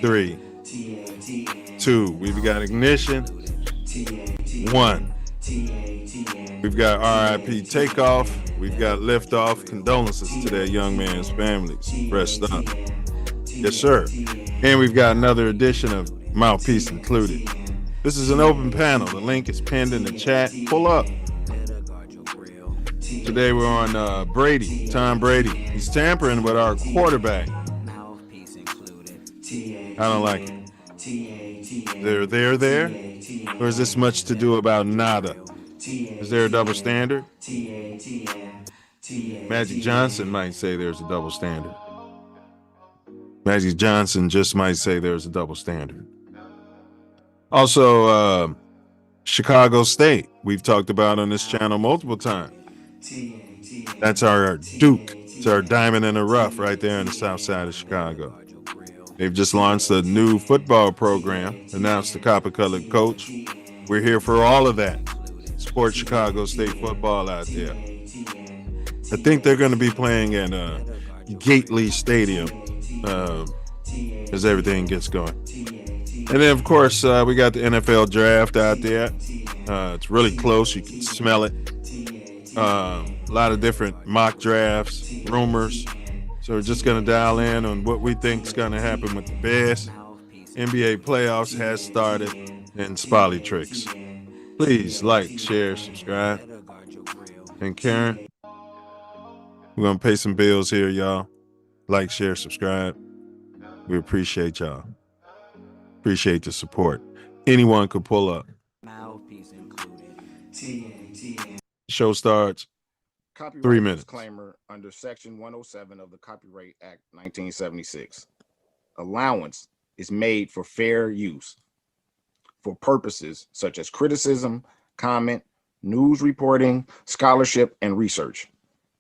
3, 2. We've got ignition. 1. We've got RIP takeoff. We've got liftoff. Condolences to that young man's families. Rest up. Yes, sir. And we've got another edition of Mouthpiece included. This is an open panel. The link is pinned in the chat. Pull up. Today we're on Brady, Tom Brady. He's tampering with our quarterback. I don't like it. There? Or is this much to do about nada? Is there a double standard? Magic Johnson might say there's a double standard. Magic Johnson just might say there's a double standard. Also, Chicago State, we've talked about on this channel multiple times. That's our Duke. It's our diamond in the rough right there on the south side of Chicago. They've just launched a new football program, announced the copper-colored coach. We're here for all of that. Support Chicago State football out there. I think they're going to be playing at Gately Stadium as everything gets going. And then, of course, we got the NFL draft out there. It's really close. You can smell it. A lot of different mock drafts, rumors. So we're just going to dial in on what we think is going to happen with the Bears. NBA playoffs has started, and Spolitricks. Please like, share, subscribe. And Karen, we're going to pay some bills here, y'all. Like, share, subscribe. We appreciate y'all. Appreciate the support. Anyone could pull up. Show starts. 3 minutes. Disclaimer under Section 107 of the Copyright Act 1976. Allowance is made for fair use for purposes such as criticism, comment, news reporting, scholarship, and research.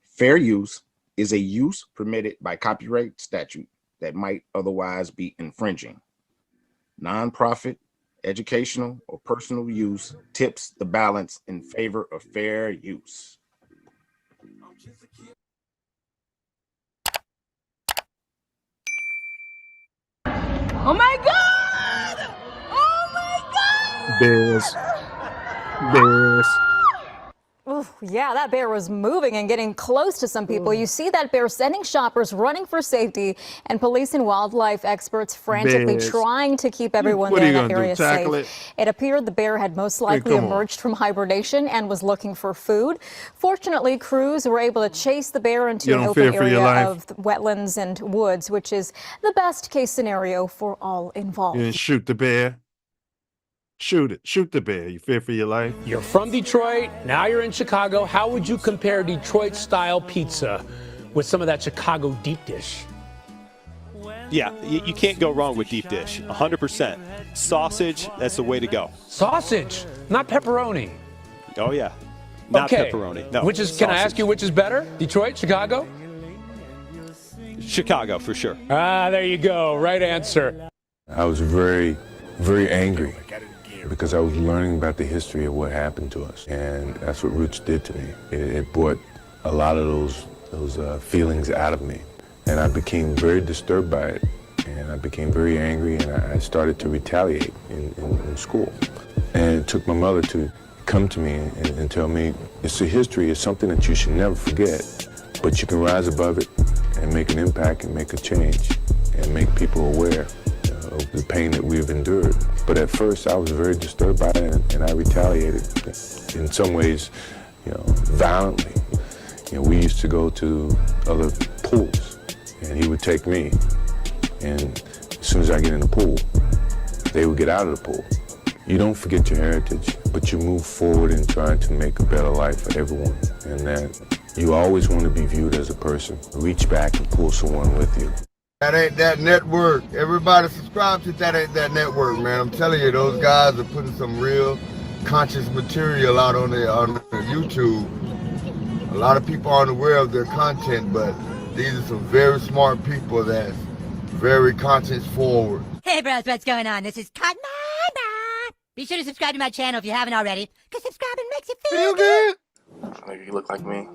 Fair use is a use permitted by copyright statute that might otherwise be infringing. Nonprofit, educational, or personal use tips the balance in favor of fair use. Oh my God! Oh my God! Bears. Ooh, yeah, that bear was moving and getting close to some people. You see that bear sending shoppers running for safety, and police and wildlife experts frantically trying to keep everyone there in that area safe. It appeared the bear had most likely emerged from hibernation and was looking for food. Fortunately, crews were able to chase the bear into an open area of wetlands and woods, which is the best case scenario for all involved. You didn't shoot the bear. Shoot it. Shoot the bear. You fear for your life? You're from Detroit. Now you're in Chicago. How would you compare Detroit-style pizza with some of that Chicago deep dish? Yeah, you can't go wrong with deep dish. 100%. Sausage, that's the way to go. Sausage, not pepperoni. Oh, yeah. Not pepperoni. No. Which is, sausage. Can I ask you which is better? Detroit, Chicago? Chicago, for sure. Ah, there you go. Right answer. I was very, very angry, because I was learning about the history of what happened to us, and that's what Roots did to me. It brought a lot of those feelings out of me, and I became very disturbed by it, and I became very angry, and I started to retaliate in school. And it took my mother to come to me and tell me, it's a history, it's something that you should never forget, but you can rise above it and make an impact and make a change and make people aware of the pain that we've endured. But at first I was very disturbed by it, and I retaliated in some ways, violently. We used to go to other pools, and he would take me, and as soon as I get in the pool, they would get out of the pool. You don't forget your heritage, but you move forward in trying to make a better life for everyone, and that you always want to be viewed as a person. Reach back and pull someone with you. That Ain't That Network. Everybody subscribe to That Ain't That Network, man. I'm telling you, those guys are putting some real conscious material out on their YouTube. A lot of people aren't aware of their content, but these are some very smart people that's very conscience forward. Hey bros, what's going on? This is Cotton. Be sure to subscribe to my channel if you haven't already, because subscribing makes you feel good. Maybe you look like me.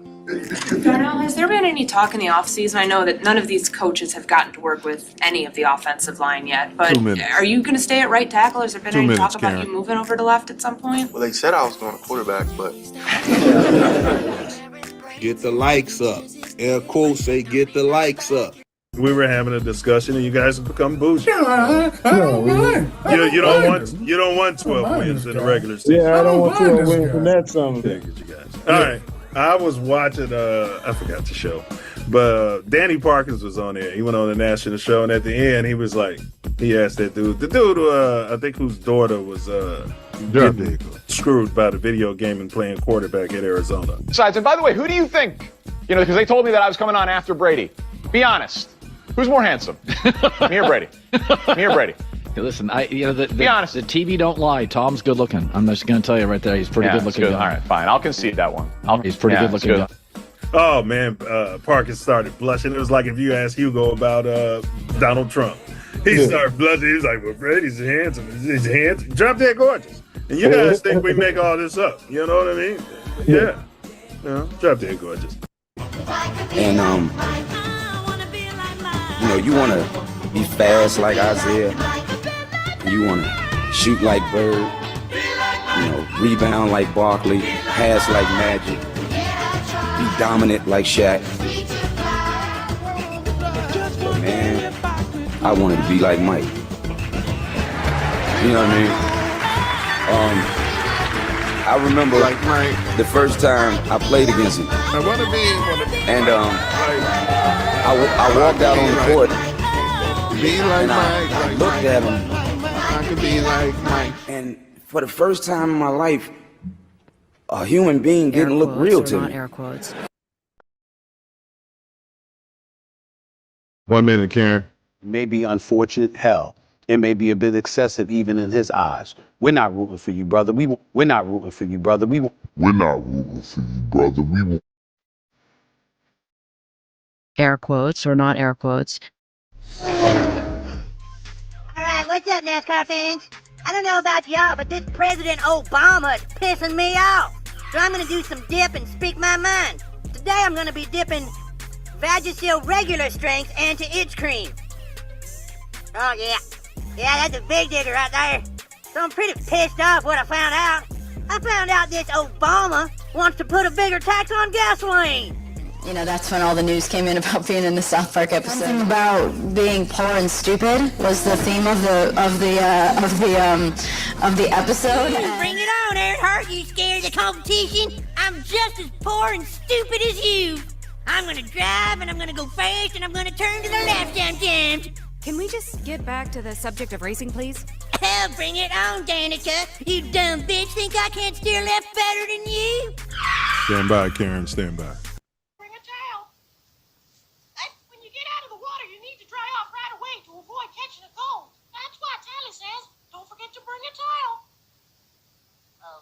Darnell, has there been any talk in the offseason? I know that none of these coaches have gotten to work with any of the offensive line yet, but are you going to stay at right tackle? Has there been any talk about you moving over to left at some point? Well, they said I was going to quarterback, but... Get the likes up. Air quotes say get the likes up. We were having a discussion, and you guys have become bougie. I don't mind. You don't want 12 wins in the regular season. Yeah, I don't want 12 wins in that summer. Thank you guys. All right, I was watching. I forgot the show, but Danny Parkins was on there. He went on the national show, and at the end, he was like, he asked that dude, I think whose daughter was screwed by the video game and playing quarterback at Arizona. Besides, and by the way, who do you think? Because they told me that I was coming on after Brady. Be honest. Who's more handsome? Me or Brady? Me or Brady? Hey, listen, be honest. The TV don't lie. Tom's good looking. I'm just going to tell you right there. He's pretty good looking. All right, fine. I'll concede that one. He's pretty good looking. Good. Oh man, Parkins started blushing. It was like if you asked Hugo about Donald Trump. He started blushing. He was like, "Well, Brady's handsome. He's handsome. Drop dead gorgeous." And you guys think we make all this up? You know what I mean? Yeah. Drop dead gorgeous. And you want to be fast like Isaiah. You want to shoot like Bird. Rebound like Barkley. Pass like Magic. Be dominant like Shaq. But man, I wanted to be like Mike. You know what I mean? I remember the first time I played against him. I want to be. And I walked out on the court. Be like Mike. I looked at him. I could be like Mike. And for the first time in my life, a human being didn't look real to me. Air quotes. 1 minute, Karen. May be unfortunate, hell. It may be a bit excessive even in his eyes. We're not rooting for you, brother. We're not rooting for you, brother. We're not rooting for you, brother. Air quotes or not air quotes. Alright, what's up, NASCAR fans? I don't know about y'all, but this President Obama is pissing me off. So I'm gonna do some dip and speak my mind. Today I'm gonna be dipping Vagisil regular strength anti-itch cream. Oh yeah. Yeah, that's a big digger right there. So I'm pretty pissed off what I found out. I found out this Obama wants to put a bigger tax on gasoline. That's when all the news came in about being in the South Park episode. Something about being poor and stupid was the theme of the episode. Bring it on, Earhart. You scared of the competition? I'm just as poor and stupid as you. I'm gonna drive and I'm gonna go fast and I'm gonna turn to the left sometimes. Can we just get back to the subject of racing, please? Hell, bring it on, Danica. You dumb bitch think I can't steer left better than you? Stand by, Karen. Stand by. Bring a towel. When you get out of the water, you need to dry off right away to avoid catching a cold. That's why Tally says, don't forget to bring a towel.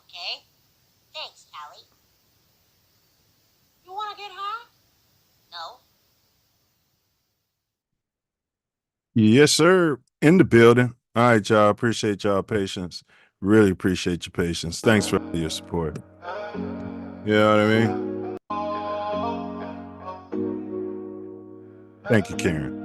Okay. Thanks, Tally. You want to get high? No. Yes, sir. In the building. All right, y'all. Appreciate y'all patience. Really appreciate your patience. Thanks for your support. You know what I mean? Thank you, Karen.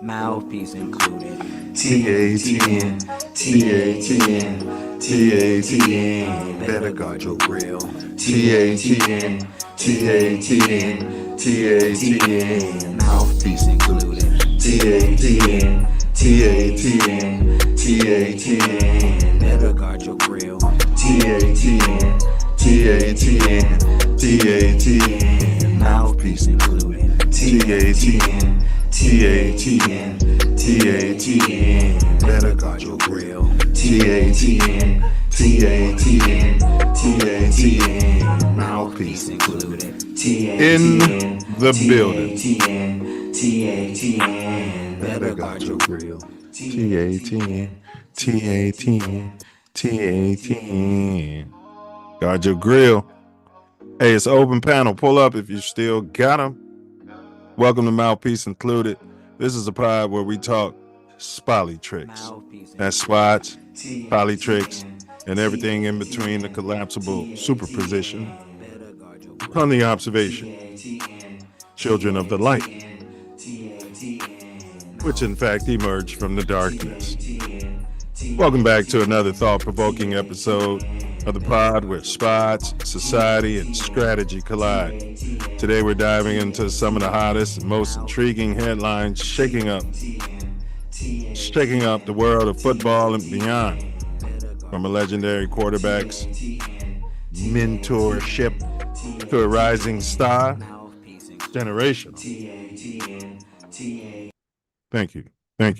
Mouthpiece included. TATN, TATN, TATN. Better guard your grill. TATN, TATN, TATN. Mouthpiece included. TATN, TATN, TATN. Better guard your grill. TATN, TATN, TATN. Mouthpiece included. TATN, TATN, TATN. Better guard your grill. TATN, TATN, TATN. Mouthpiece included. In the building. TATN. Better guard your grill. TATN, TATN, TATN. Guard your grill. Hey, it's an open panel. Pull up if you still got them. Welcome to Mouthpiece Included. This is a pod where we talk Spolitricks. That's spots, Spolitricks, and everything in between, the collapsible superposition on the observation. Children of the light, which in fact emerged from the darkness. Welcome back to another thought-provoking episode of the pod where spots, society, and strategy collide. Today we're diving into some of the hottest and most intriguing headlines shaking up the world of football and beyond. From a legendary quarterback's mentorship to a rising star, generational. Thank you,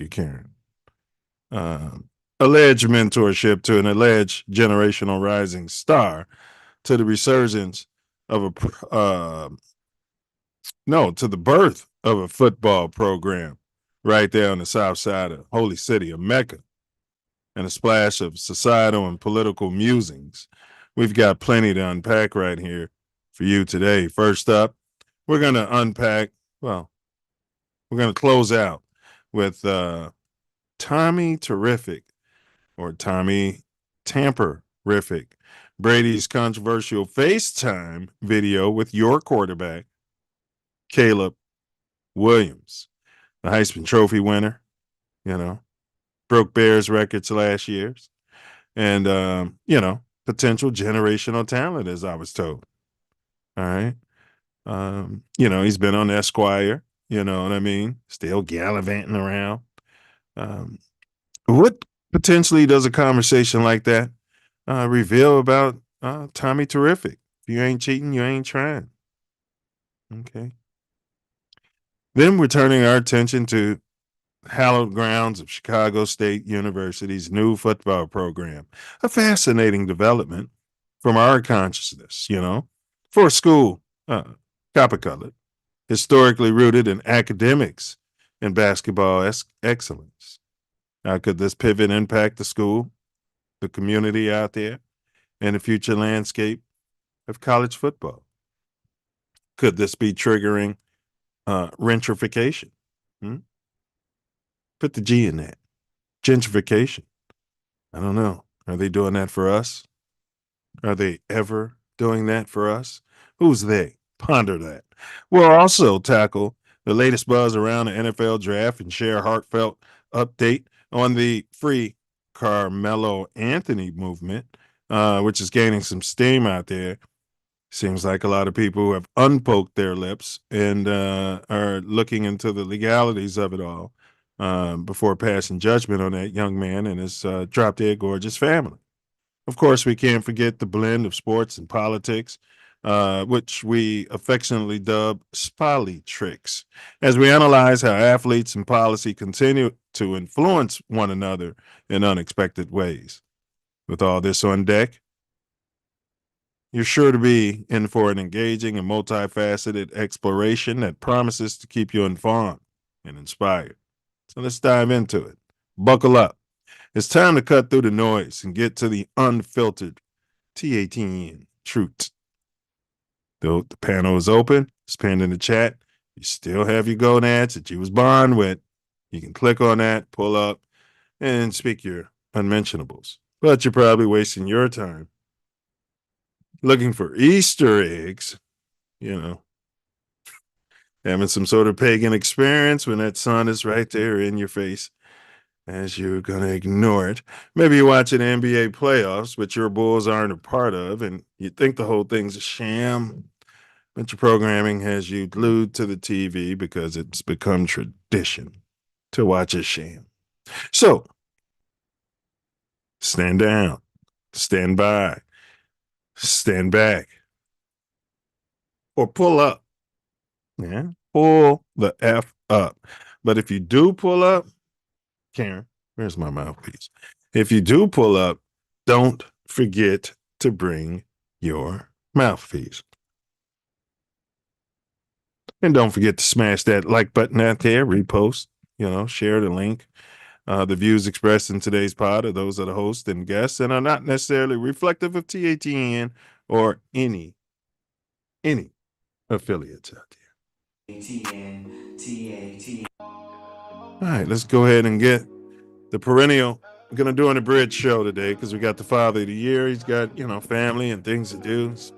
Karen. Alleged mentorship to an alleged generational rising star, to the resurgence of to the birth of a football program right there on the south side of holy city of Mecca, and a splash of societal and political musings. We've got plenty to unpack right here for you today. First up, we're going to close out with Tommy Terrific, or Tommy Tamperific, Brady's controversial FaceTime video with your quarterback, Caleb Williams, the Heisman Trophy winner, broke Bears records last year's, and, potential generational talent, as I was told. All right. He's been on Esquire, you know what I mean? Still gallivanting around. What potentially does a conversation like that reveal about Tommy Terrific? If you ain't cheating, you ain't trying. Okay. Then we're turning our attention to hallowed grounds of Chicago State University's new football program, a fascinating development from our consciousness, for a school, copper-colored, historically rooted in academics and basketball excellence. How could this pivot impact the school, the community out there, and the future landscape of college football? Could this be triggering gentrification? Put the G in that. Gentrification. I don't know. Are they doing that for us? Are they ever doing that for us? Who's they? Ponder that. We'll also tackle the latest buzz around the NFL draft and share a heartfelt update on the free Carmelo Anthony movement, which is gaining some steam out there. Seems like a lot of people have unpoked their lips and are looking into the legalities of it all before passing judgment on that young man and his drop-dead gorgeous family. Of course, we can't forget the blend of sports and politics, which we affectionately dub Spolitricks, as we analyze how athletes and policy continue to influence one another in unexpected ways. With all this on deck, you're sure to be in for an engaging and multifaceted exploration that promises to keep you informed and inspired. So let's dive into it. Buckle up. It's time to cut through the noise and get to the unfiltered TATN truth. Though the panel is open, it's pinned in the chat. You still have your gonads that you was born with. You can click on that, pull up, and speak your unmentionables. But you're probably wasting your time looking for Easter eggs, having some sort of pagan experience when that sun is right there in your face as you're going to ignore it. Maybe you're watching NBA playoffs, which your Bulls aren't a part of, and you think the whole thing's a sham, but your programming has you glued to the TV because it's become tradition to watch a sham. So, stand down, stand by, stand back, or pull up. Yeah, pull the F up. But if you do pull up, Karen, where's my mouthpiece? If you do pull up, don't forget to bring your mouthpiece. And don't forget to smash that like button out there, repost, share the link. The views expressed in today's pod are those of the host and guests and are not necessarily reflective of TATN or any affiliates out there. All right, let's go ahead and get the perennial We're gonna do an abridged show today because we got the Father of the Year. He's got family and things to do. He's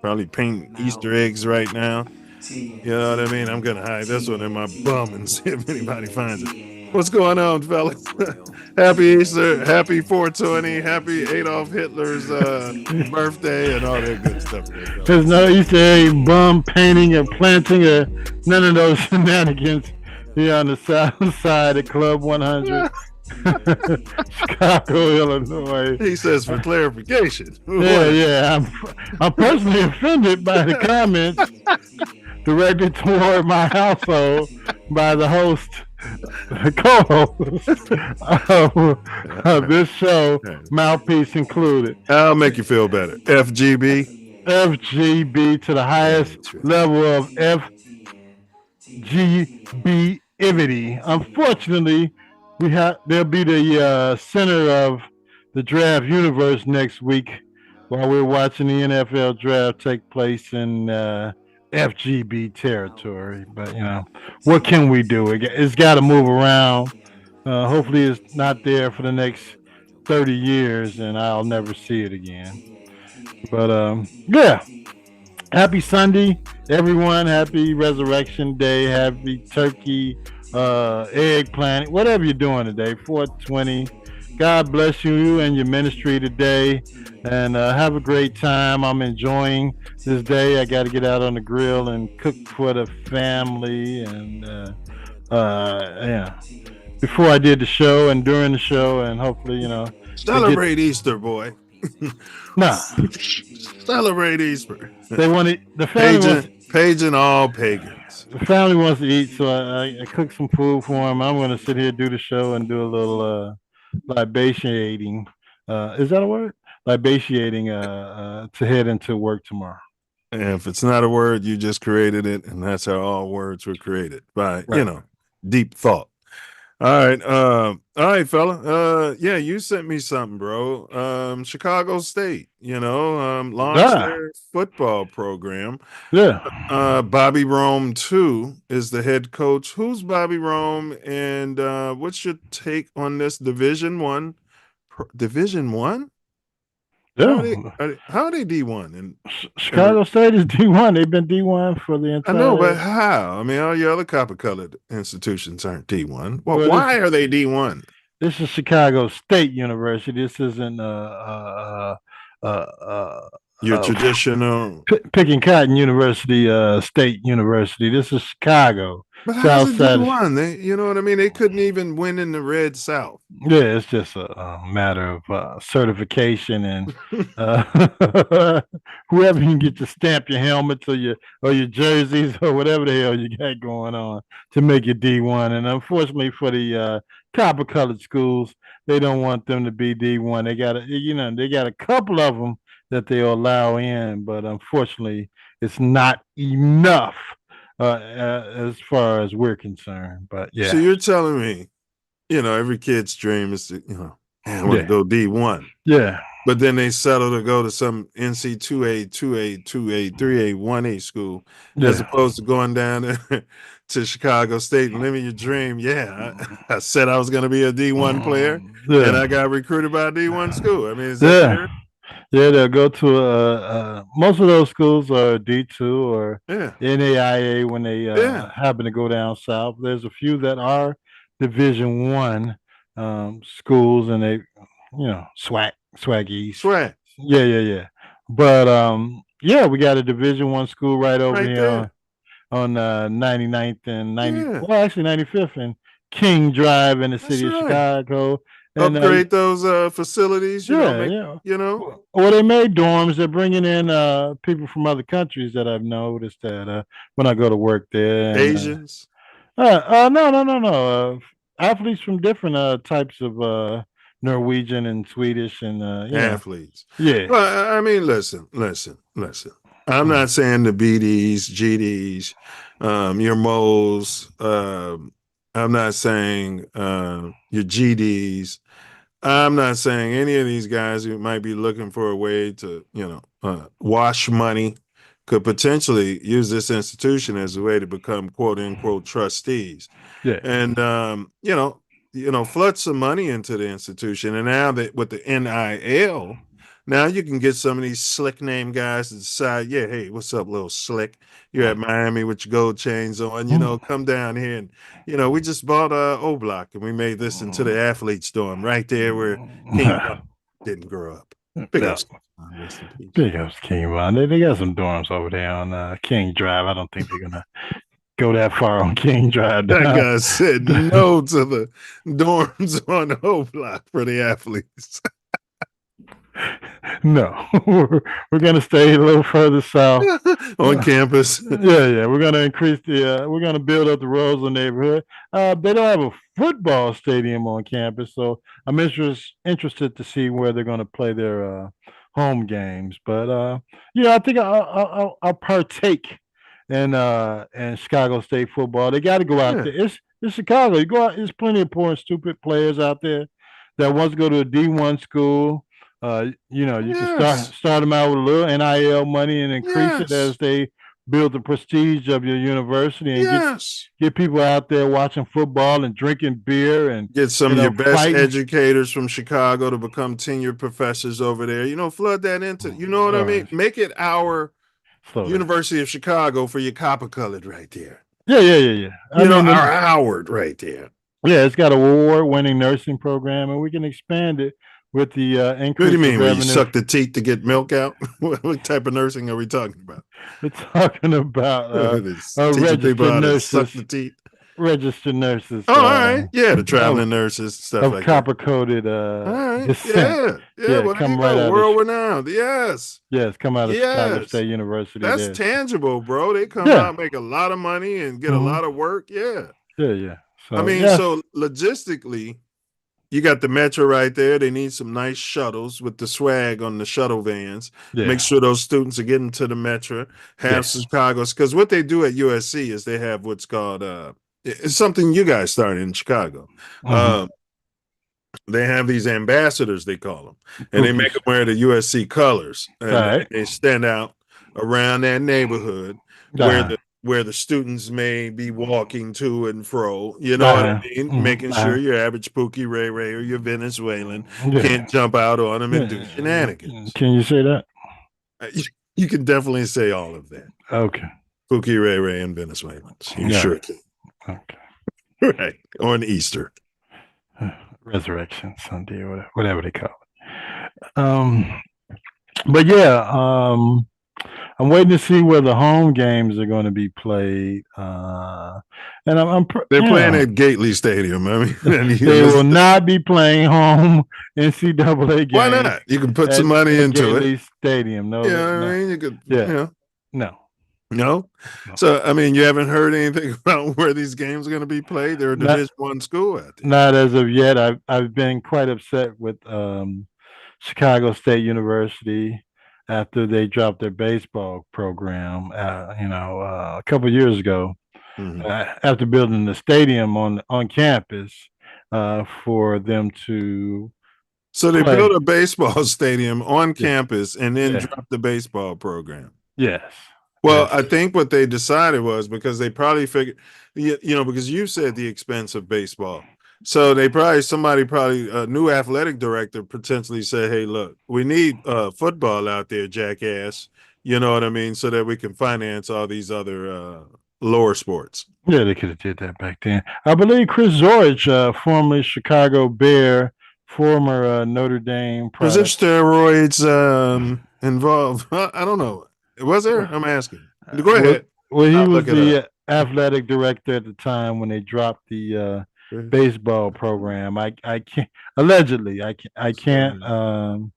probably painting Easter eggs right now. You know what I mean? I'm gonna hide this one in my bum and see if anybody finds it. What's going on, fellas? Happy Easter, happy 420, happy Adolf Hitler's birthday, and all that good stuff. There's no Easter egg, bum painting or planting or none of those shenanigans here on the south side of Club 100. Chicago, Illinois. He says for clarification. Yeah. I'm personally offended by the comments directed toward my household by the host, the co-host of this show, Mouthpiece included. I'll make you feel better. FGB. FGB to the highest level of FGB-ivity. Unfortunately, there'll be the center of the draft universe next week while we're watching the NFL draft take place in FGB territory. But what can we do? It's got to move around. Hopefully, it's not there for the next 30 years, and I'll never see it again. But yeah, happy Sunday, everyone. Happy Resurrection Day. Happy Turkey. Eggplant, whatever you're doing today, 420. God bless you and your ministry today, and have a great time. I'm enjoying this day. I got to get out on the grill and cook for the family, and before I did the show and during the show, and hopefully celebrate Easter, boy. Nah, celebrate Easter. They want the family paging all pagans. The family wants to eat, so I cooked some food for them. I'm going to sit here, do the show, and do a little libatiating. Is that a word? Libatiating to head into work tomorrow. And if it's not a word, you just created it, and that's how all words were created by, deep thought. All right, fella. Yeah, you sent me something, bro. Chicago State, launched their football program. Yeah. Bobby Rome, too, is the head coach. Who's Bobby Rome? And what's your take on this Division One? Division One? Yeah. How are they D1? And Chicago State is D1. They've been D1 for the entire. I know, but how? I mean, all your other copper-colored institutions aren't D1. Well, why are they D1? This is Chicago State University. This isn't your traditional picking cotton university, State University. This is Chicago. But how's it D1? They, you know what I mean? They couldn't even win in the Red South. Yeah, it's just a matter of certification and whoever can get to stamp your helmets or your jerseys or whatever the hell you got going on to make it D1. And unfortunately for the copper-colored schools, they don't want them to be D1. They got a couple of them that they'll allow in, but unfortunately, it's not enough. As far as we're concerned, but yeah. So you're telling me, every kid's dream is to, I want to go D1. Yeah. But then they settle to go to some NC 2A, 2A, 2A, 3A, 1A school, as opposed to going down to Chicago State and living your dream. Yeah, I said I was going to be a D1 player, and I got recruited by a D1 school. I mean, is that fair? Yeah, they'll go to most of those schools are D2 or NAIA when they happen to go down south. There's a few that are Division One schools, and they, swaggies. Swag. Yeah. But we got a Division One school right over here on 99th and 95th and King Drive in the city of Chicago. And, upgrade those facilities. Well, they made dorms. They're bringing in people from other countries that I've noticed that when I go to work there. Asians? No. Athletes from different types of Norwegian and Swedish and athletes. Yeah. Well, I mean, listen. I'm not saying the BDs, GDs, your Moles. I'm not saying your GDs. I'm not saying any of these guys who might be looking for a way to, wash money could potentially use this institution as a way to become quote unquote trustees. Yeah. And, flood some money into the institution. And now that with the NIL, now you can get some of these slick name guys to decide, yeah, hey, what's up, little slick? You're at Miami with your gold chains on, come down here. And, we just bought O Block and we made this into the athlete's dorm right there where King didn't grow up. Big ups. Big ups, King Von. They got some dorms over there on King Drive. I don't think they're going to go that far on King Drive. That guy said no to the dorms on O Block for the athletes. No, we're going to stay a little further south on campus. Yeah, we're going to increase we're going to build up the Roseland neighborhood. They don't have a football stadium on campus, so I'm interested to see where they're going to play their home games. But I think I'll partake in Chicago State football. They got to go out there. It's Chicago. You go out. There's plenty of poor and stupid players out there that wants to go to a D1 school. You can start them out with a little NIL money and increase it as they build the prestige of your university and get people out there watching football and drinking beer and get some of your best fighting. Educators from Chicago to become tenured professors over there. Flood that into, what I mean? Make it our University of Chicago for your copper colored right there. Yeah. Our Howard right there. Yeah, it's got an award-winning nursing program, and we can expand it with the increase. What do you mean? When you suck the teeth to get milk out? What type of nursing are we talking about? We're talking about registered nurses. Suck the teeth. Registered nurses. Oh, all right. Yeah, the traveling nurses, stuff like that. Copper-coated descent. Yeah, come right out world renowned. Yes, come out of Chicago State University. That's tangible, bro. They come out, make a lot of money, and get a lot of work. Yeah. So, so logistically, you got the metro right there. They need some nice shuttles with the swag on the shuttle vans. Yeah. Make sure those students are getting to the metro. Have Chicago's, because what they do at USC is they have what's called it's something you guys started in Chicago. They have these ambassadors, they call them, and they make them wear the USC colors. And they stand out around that neighborhood where the students may be walking to and fro, what I mean? Making sure your average Pookie Ray Ray or your Venezuelan can't jump out on them and do shenanigans. Can you say that? You can definitely say all of that. Okay. Pookie Ray Ray and Venezuelans. You sure can. Okay. Right. On Easter. Resurrection Sunday, or whatever they call it. But I'm waiting to see where the home games are going to be played. And they're playing at Gately Stadium. I mean, they will not be playing home NCAA games. Why not? You can put some money into Gately it. Stadium. No, I mean, you could. No. So, I mean, you haven't heard anything about where these games are going to be played? They're a Division I school out there. Not as of yet. I've been quite upset with Chicago State University after they dropped their baseball program, a couple of years ago, after building the stadium on campus for them to. So they built a baseball stadium on campus and then dropped the baseball program. Yes. Well, I think what they decided was because they probably figured, because you said the expense of baseball. So somebody a new athletic director potentially said, hey, look, we need football out there, jackass. You know what I mean? So that we can finance all these other lower sports. Yeah, they could have did that back then. I believe Chris Zorich, formerly Chicago Bear, former Notre Dame. Was there steroids involved? I don't know. Was there? I'm asking. Go ahead. Well, he was the athletic director at the time when they dropped the baseball program. I can't allegedly. I can't. Out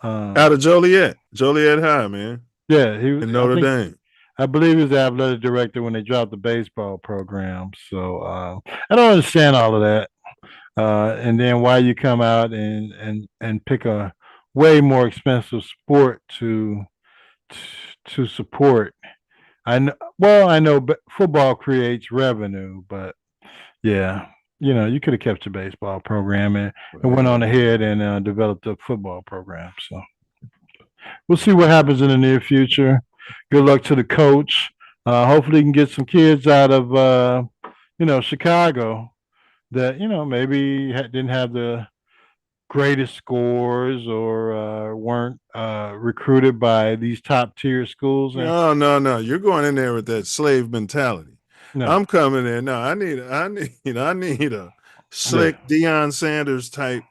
of Joliet High, man. Yeah, he was in Notre Dame. I believe he was the athletic director when they dropped the baseball program. So I don't understand all of that. And then why you come out and pick a way more expensive sport to support. I know football creates revenue, but you could have kept your baseball program and went on ahead and developed a football program. So we'll see what happens in the near future. Good luck to the coach. Hopefully he can get some kids out of Chicago that maybe didn't have the greatest scores or weren't recruited by these top tier schools. No. You're going in there with that slave mentality. No. I'm coming in. No, I need a slick Deion Sanders type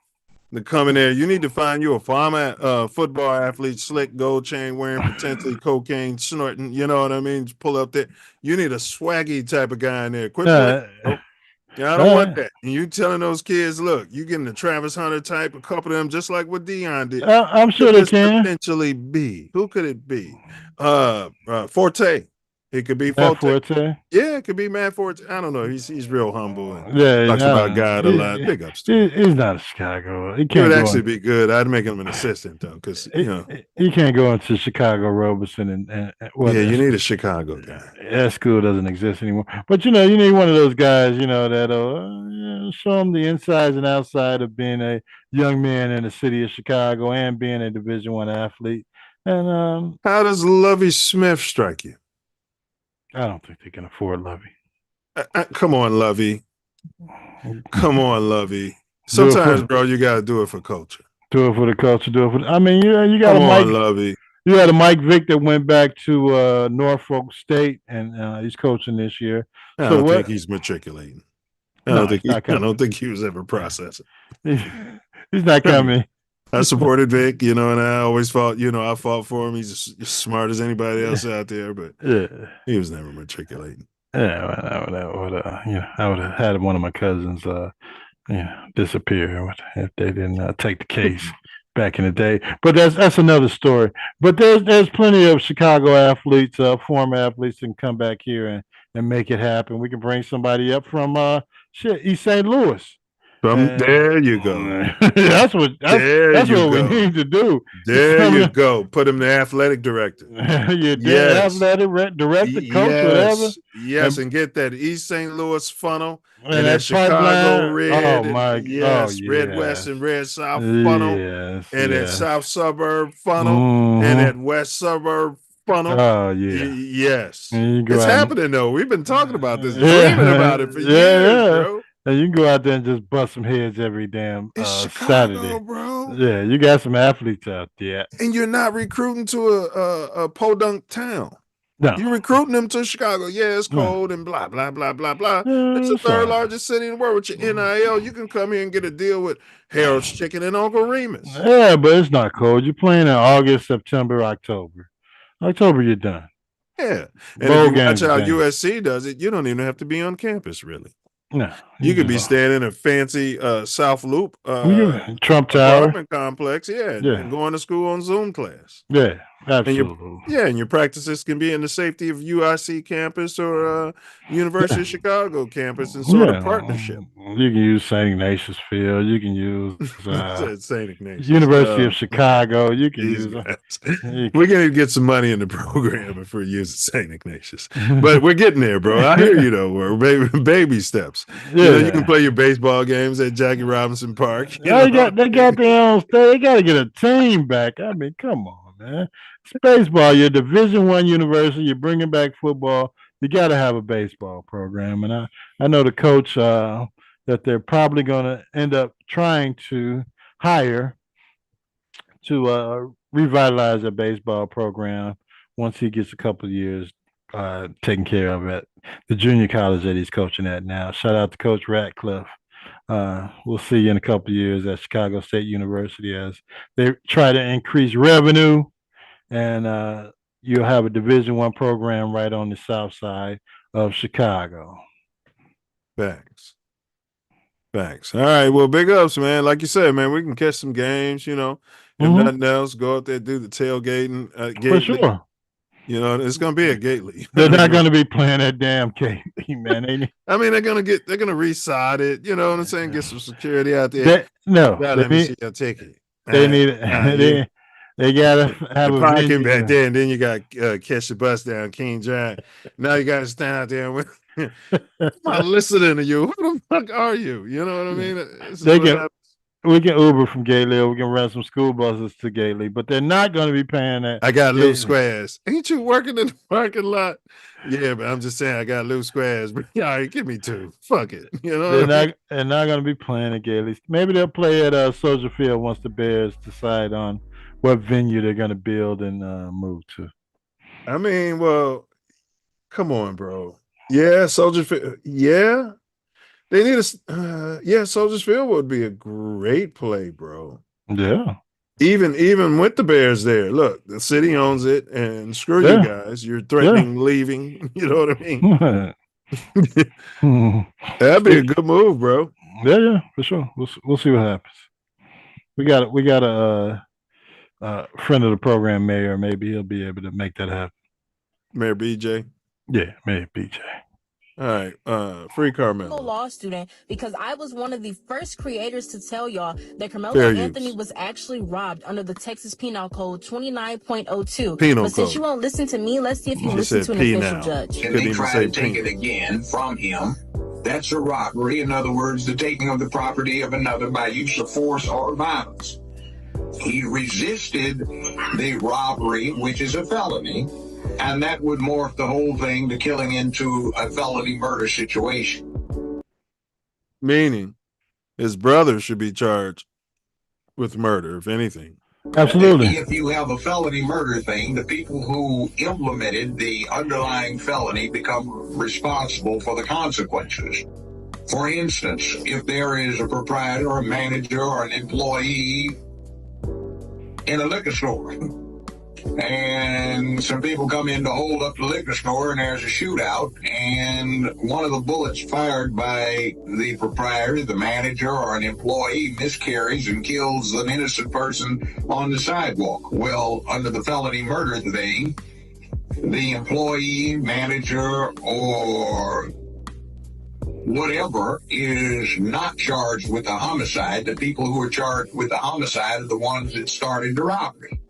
to come in there. You need to find you a farmer, football athlete, slick gold chain wearing, potentially cocaine snorting. You know what I mean? Just pull up there. You need a swaggy type of guy in there. Quit playing. Yeah, I don't want that. And you telling those kids, look, you getting the Travis Hunter type, a couple of them, just like what Deion did. I'm sure they can potentially be. Who could it be? Forte. It could be Forte. Yeah, it could be Matt Forte. I don't know. He's real humble and talks about God a lot. Big ups to him. He's not a Chicago. He would actually be good. I'd make him an assistant though, because he can't go into Chicago Robeson and you need a Chicago guy. That school doesn't exist anymore. But you need one of those guys, that'll show them the insides and outside of being a young man in the city of Chicago and being a Division I athlete. And how does Lovie Smith strike you? I don't think they can afford Lovey. Come on, Lovey. Come on, Lovey. Sometimes, bro, you got to do it for culture. Do it for the culture. Do it for. I mean, you got Come on, Lovey. You had a Mike Vick that went back to Norfolk State, and he's coaching this year. I don't think he's matriculating. I don't think he was ever processing. He's not coming. I supported Vic, and I always fought, I fought for him. He's as smart as anybody else out there, but he was never matriculating. Yeah, I would have had one of my cousins, disappear if they didn't take the case back in the day. But that's another story. But there's plenty of Chicago athletes, former athletes, that can come back here and make it happen. We can bring somebody up from East St. Louis. There you go. That's what we need to do. There you go. Put him the athletic director. Athletic director, coach, whatever. Yes, and get that East St. Louis funnel and that Chicago red. Red West and red South funnel. And that South suburb funnel and that West suburb funnel. Oh yeah. Yes. It's happening though. We've been talking about this, dreaming about it for years, bro. And you can go out there and just bust some heads every damn Chicago, Saturday, bro. Yeah, you got some athletes out there, and you're not recruiting to a podunk town. No, you're recruiting them to Chicago. Yeah, it's cold and blah blah blah blah blah. It's the third largest city in the world. With your NIL, you can come here and get a deal with Harold's Chicken and Uncle Remus. Yeah, but it's not cold. You're playing in August, September, October. October, you're done. Yeah, and if you watch how USC does it, you don't even have to be on campus really. No, you could be staying in a fancy South Loop Trump Tower apartment complex, and going to school on Zoom class. Yeah, absolutely. And your practices can be in the safety of UIC campus or University of Chicago campus in sort of partnership. You can use St. Ignatius Field. You can use St. Ignatius. University of Chicago. You can use. We're gonna get some money in the program if we're using St. Ignatius, but we're getting there, bro. I hear you though. We're baby steps. Yeah, you can play your baseball games at Jackie Robinson Park. They got their own state. They got to get a team back. I mean, come on, man. It's baseball. You're a Division I university. You're bringing back football. You got to have a baseball program. And I know the coach that they're probably going to end up trying to hire to revitalize their baseball program once he gets a couple of years taken care of at the junior college that he's coaching at now. Shout out to Coach Ratcliffe. We'll see you in a couple of years at Chicago State University as they try to increase revenue, and you'll have a Division I program right on the south side of Chicago. Facts. All right. Well, big ups, man. Like you said, man, we can catch some games, if nothing else, go out there, do the tailgating. For sure. It's going to be a Gately. They're not going to be playing that damn Gately, man. I mean, they're going to reside it. You know what I'm saying? Get some security out there. Let me see your ticket. They need it. They got to have a parking back there, and then you got to catch the bus down King Drive. Now you got to stand out there with. I'm listening to you. Who the fuck are you? You know what I mean? Uber from Gately, or we can rent some school buses to Gately, but they're not going to be paying that. I got loose squares. Ain't you working in the parking lot? Yeah, but I'm just saying I got loose squares. But all right, give me 2. Fuck it. You know, they're not going to be playing at Gately. Maybe they'll play at Soldier Field once the Bears decide on what venue they're going to build and move to. I mean, well, come on, bro. Yeah, Soldier Field. Yeah, they need a. Soldier Field would be a great play, bro. Yeah. Even with the Bears there, look, the city owns it, and screw you guys. You're threatening leaving. You know what I mean? That'd be a good move, bro. Yeah, for sure. We'll see what happens. We got a friend of the program, Mayor. Maybe he'll be able to make that happen. Mayor BJ. Yeah, Mayor BJ. All right, free Carmelo. Law student, because I was one of the first creators to tell y'all that Carmelo Anthony was actually robbed under the Texas Penal Code 29.02. But since you won't listen to me, let's see if you listen to an official judge. And they try to take it again from him. That's a robbery. In other words, the taking of the property of another by use of force or violence. He resisted the robbery, which is a felony. And that would morph the whole thing to killing into a felony murder situation. Meaning, his brother should be charged with murder, if anything. Absolutely. If you have a felony murder thing, the people who implemented the underlying felony become responsible for the consequences. For instance, if there is a proprietor, or a manager, or an employee in a liquor store, and some people come in to hold up the liquor store, and there's a shootout, and one of the bullets fired by the proprietor, the manager, or an employee miscarries and kills an innocent person on the sidewalk. Well, under the felony murder thing, the employee, manager, or whatever is not charged with the homicide. The people who are charged with the homicide are the ones that started the robbery.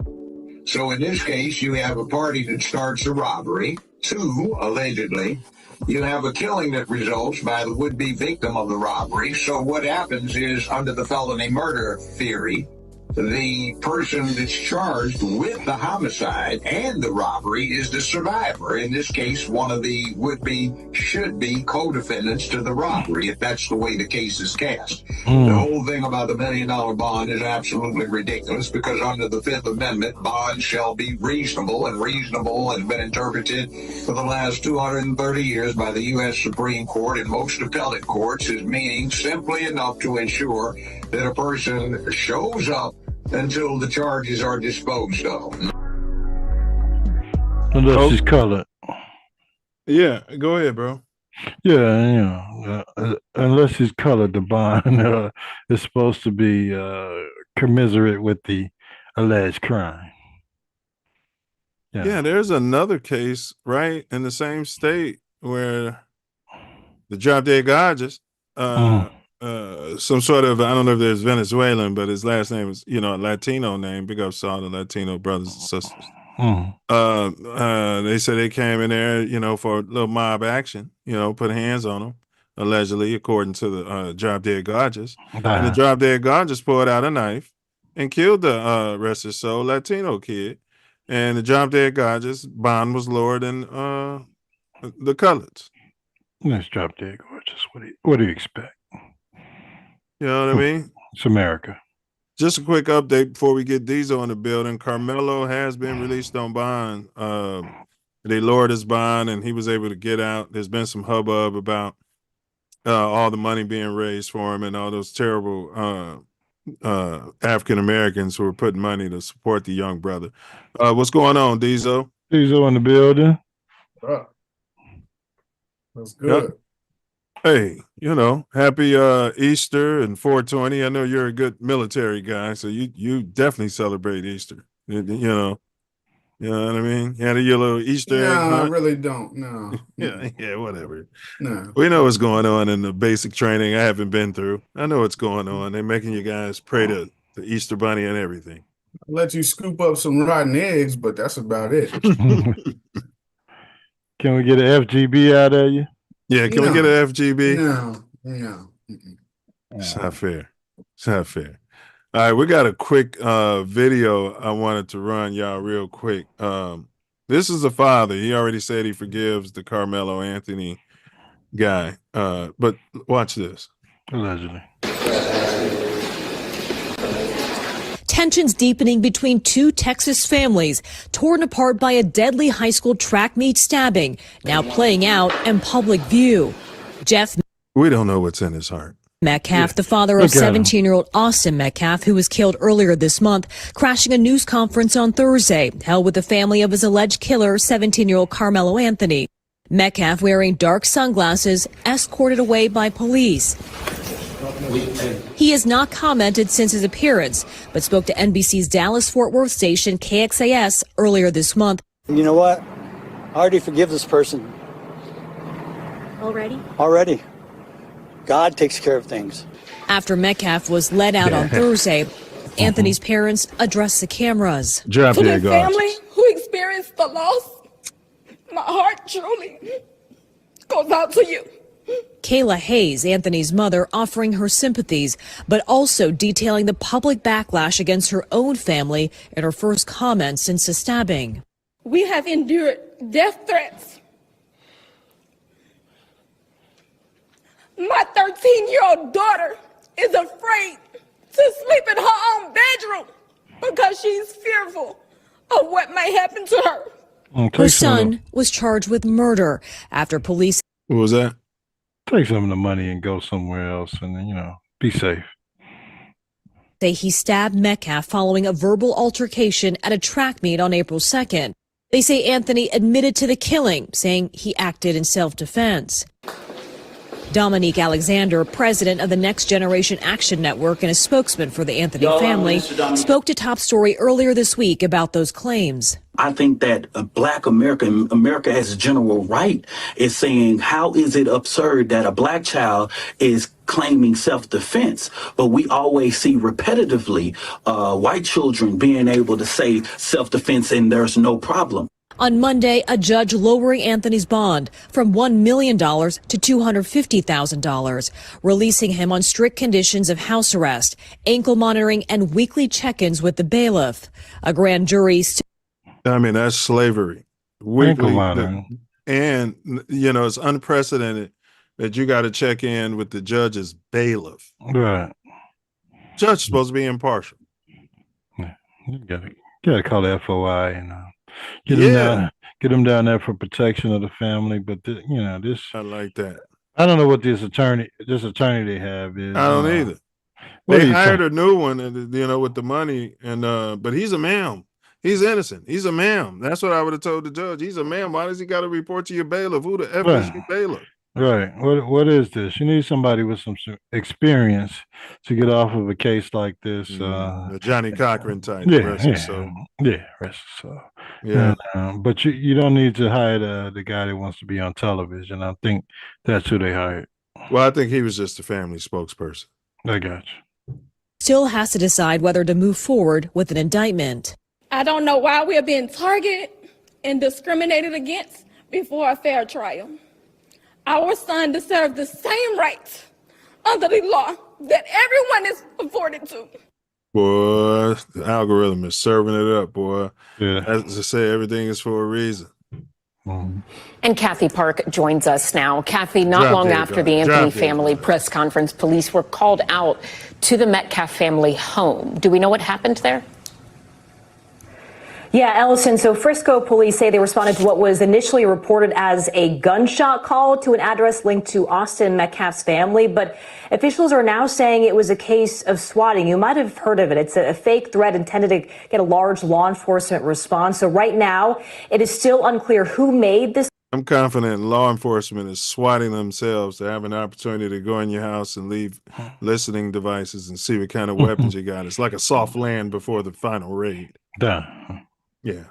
So in this case, you have a party that starts a robbery. 2, allegedly, you have a killing that results by the would-be victim of the robbery. So what happens is, under the felony murder theory, the person that's charged with the homicide and the robbery is the survivor. In this case, one of the should be co-defendants to the robbery, if that's the way the case is cast. The whole thing about the $1 million bond is absolutely ridiculous, because under the 5th Amendment, bonds shall be reasonable, and reasonable has been interpreted for the last 230 years by the U.S. Supreme Court and most appellate courts as meaning simply enough to ensure that a person shows up until the charges are disposed of. Unless he's colored. Yeah, go ahead, bro. Yeah, unless he's colored, the bond is supposed to be commiserate with the alleged crime. Yeah, there's another case, right, in the same state where the drop dead Gorgeous, some sort of, I don't know if there's Venezuelan, but his last name is, a Latino name. Big ups to all the Latino brothers and sisters. They said they came in there, for a little mob action, put hands on them, allegedly, according to the drop dead Gorgeous. And the drop dead Gorgeous pulled out a knife and killed the rest of his soul Latino kid. And the drop dead Gorgeous bond was lower than the coloreds. Let's drop dead Gorgeous. What do you expect? You know what I mean? It's America. Just a quick update before we get Diesel in the building. Carmelo has been released on bond. They lowered his bond, and he was able to get out. There's been some hubbub about all the money being raised for him and all those terrible African Americans who are putting money to support the young brother. What's going on, Diesel? Diesel in the building. That's good. Yep. Hey, happy Easter and 420. I know you're a good military guy, so you definitely celebrate Easter. You know what I mean? You had your little Easter egg No, I hunt? really don't. No. Yeah, whatever. No. We know what's going on in the basic training I haven't been through. I know what's going on. They're making you guys pray to the Easter Bunny and everything. I'll let you scoop up some rotten eggs, but that's about it. Can we get an FGB out of you? Yeah, can we get an FGB? No. It's not fair. It's not fair. All right, we got a quick video I wanted to run y'all real quick. This is the father. He already said he forgives the Carmelo Anthony guy. But watch this. Allegedly. Tensions deepening between two Texas families, torn apart by a deadly high school track meet stabbing, now playing out in public view. Jeff We don't know what's in his heart. Metcalf, the father of 17-year-old Austin Metcalf, who was killed earlier this month, crashing a news conference on Thursday, held with the family of his alleged killer, 17-year-old Carmelo Anthony. Metcalf, wearing dark sunglasses, escorted away by police. He has not commented since his appearance, but spoke to NBC's Dallas-Fort Worth station KXAS earlier this month. You know what? I already forgive this person. Already. God takes care of things. After Metcalf was let out on Thursday, Anthony's parents addressed the cameras. To the family who experienced the loss, my heart truly goes out to you. Kayla Hayes, Anthony's mother, offering her sympathies, but also detailing the public backlash against her own family in her first comments since the stabbing. We have endured death threats. My 13-year-old daughter is afraid to sleep in her own bedroom because she's fearful of what may happen to her. Her son was charged with murder after police. What was that? Take some of the money and go somewhere else and then, be safe. Say he stabbed Metcalf following a verbal altercation at a track meet on April 2nd. They say Anthony admitted to the killing, saying he acted in self-defense. Dominique Alexander, president of the Next Generation Action Network and a spokesman for the Anthony family, spoke to Top Story earlier this week about those claims. I think that Black America as a general right, is saying, how is it absurd that a Black child is claiming self-defense, but we always see repetitively white children being able to say self-defense and there's no problem. On Monday, a judge lowering Anthony's bond from $1 million to $250,000, releasing him on strict conditions of house arrest, ankle monitoring, and weekly check-ins with the bailiff. A grand jury. That's slavery. Weekly, and it's unprecedented that you got to check in with the judge's bailiff. Right. Judge's supposed to be impartial. Yeah, you gotta call the FOI and get them down there for protection of the family. But this, I like that. I don't know what this attorney they have is. I don't either. They hired a new one, and with the money, and but he's a ma'am. He's innocent. He's a ma'am. That's what I would have told the judge. He's a ma'am. Why does he got to report to your bailiff? Who the F is your bailiff? Right. What is this? You need somebody with some experience to get off of a case like this. The Johnny Cochran type. Rest his soul. Yeah. And, but you don't need to hire the guy that wants to be on television. I think that's who they hired. Well, I think he was just a family spokesperson. I got you. Still has to decide whether to move forward with an indictment. I don't know why we are being targeted and discriminated against before a fair trial. Our son deserves the same rights under the law that everyone is afforded to. Boy, the algorithm is serving it up, boy. Yeah. As I say, everything is for a reason. And Kathy Park joins us now. Kathy, not long after the Anthony family press conference, police were called out to the Metcalf family home. Do we know what happened there? Yeah, Ellison, so Frisco police say they responded to what was initially reported as a gunshot call to an address linked to Austin Metcalf's family, but officials are now saying it was a case of swatting. You might have heard of it. It's a fake threat intended to get a large law enforcement response. So right now, it is still unclear who made this. I'm confident law enforcement is swatting themselves to have an opportunity to go in your house and leave listening devices and see what kind of weapons you got. It's like a soft land before the final raid. Yeah,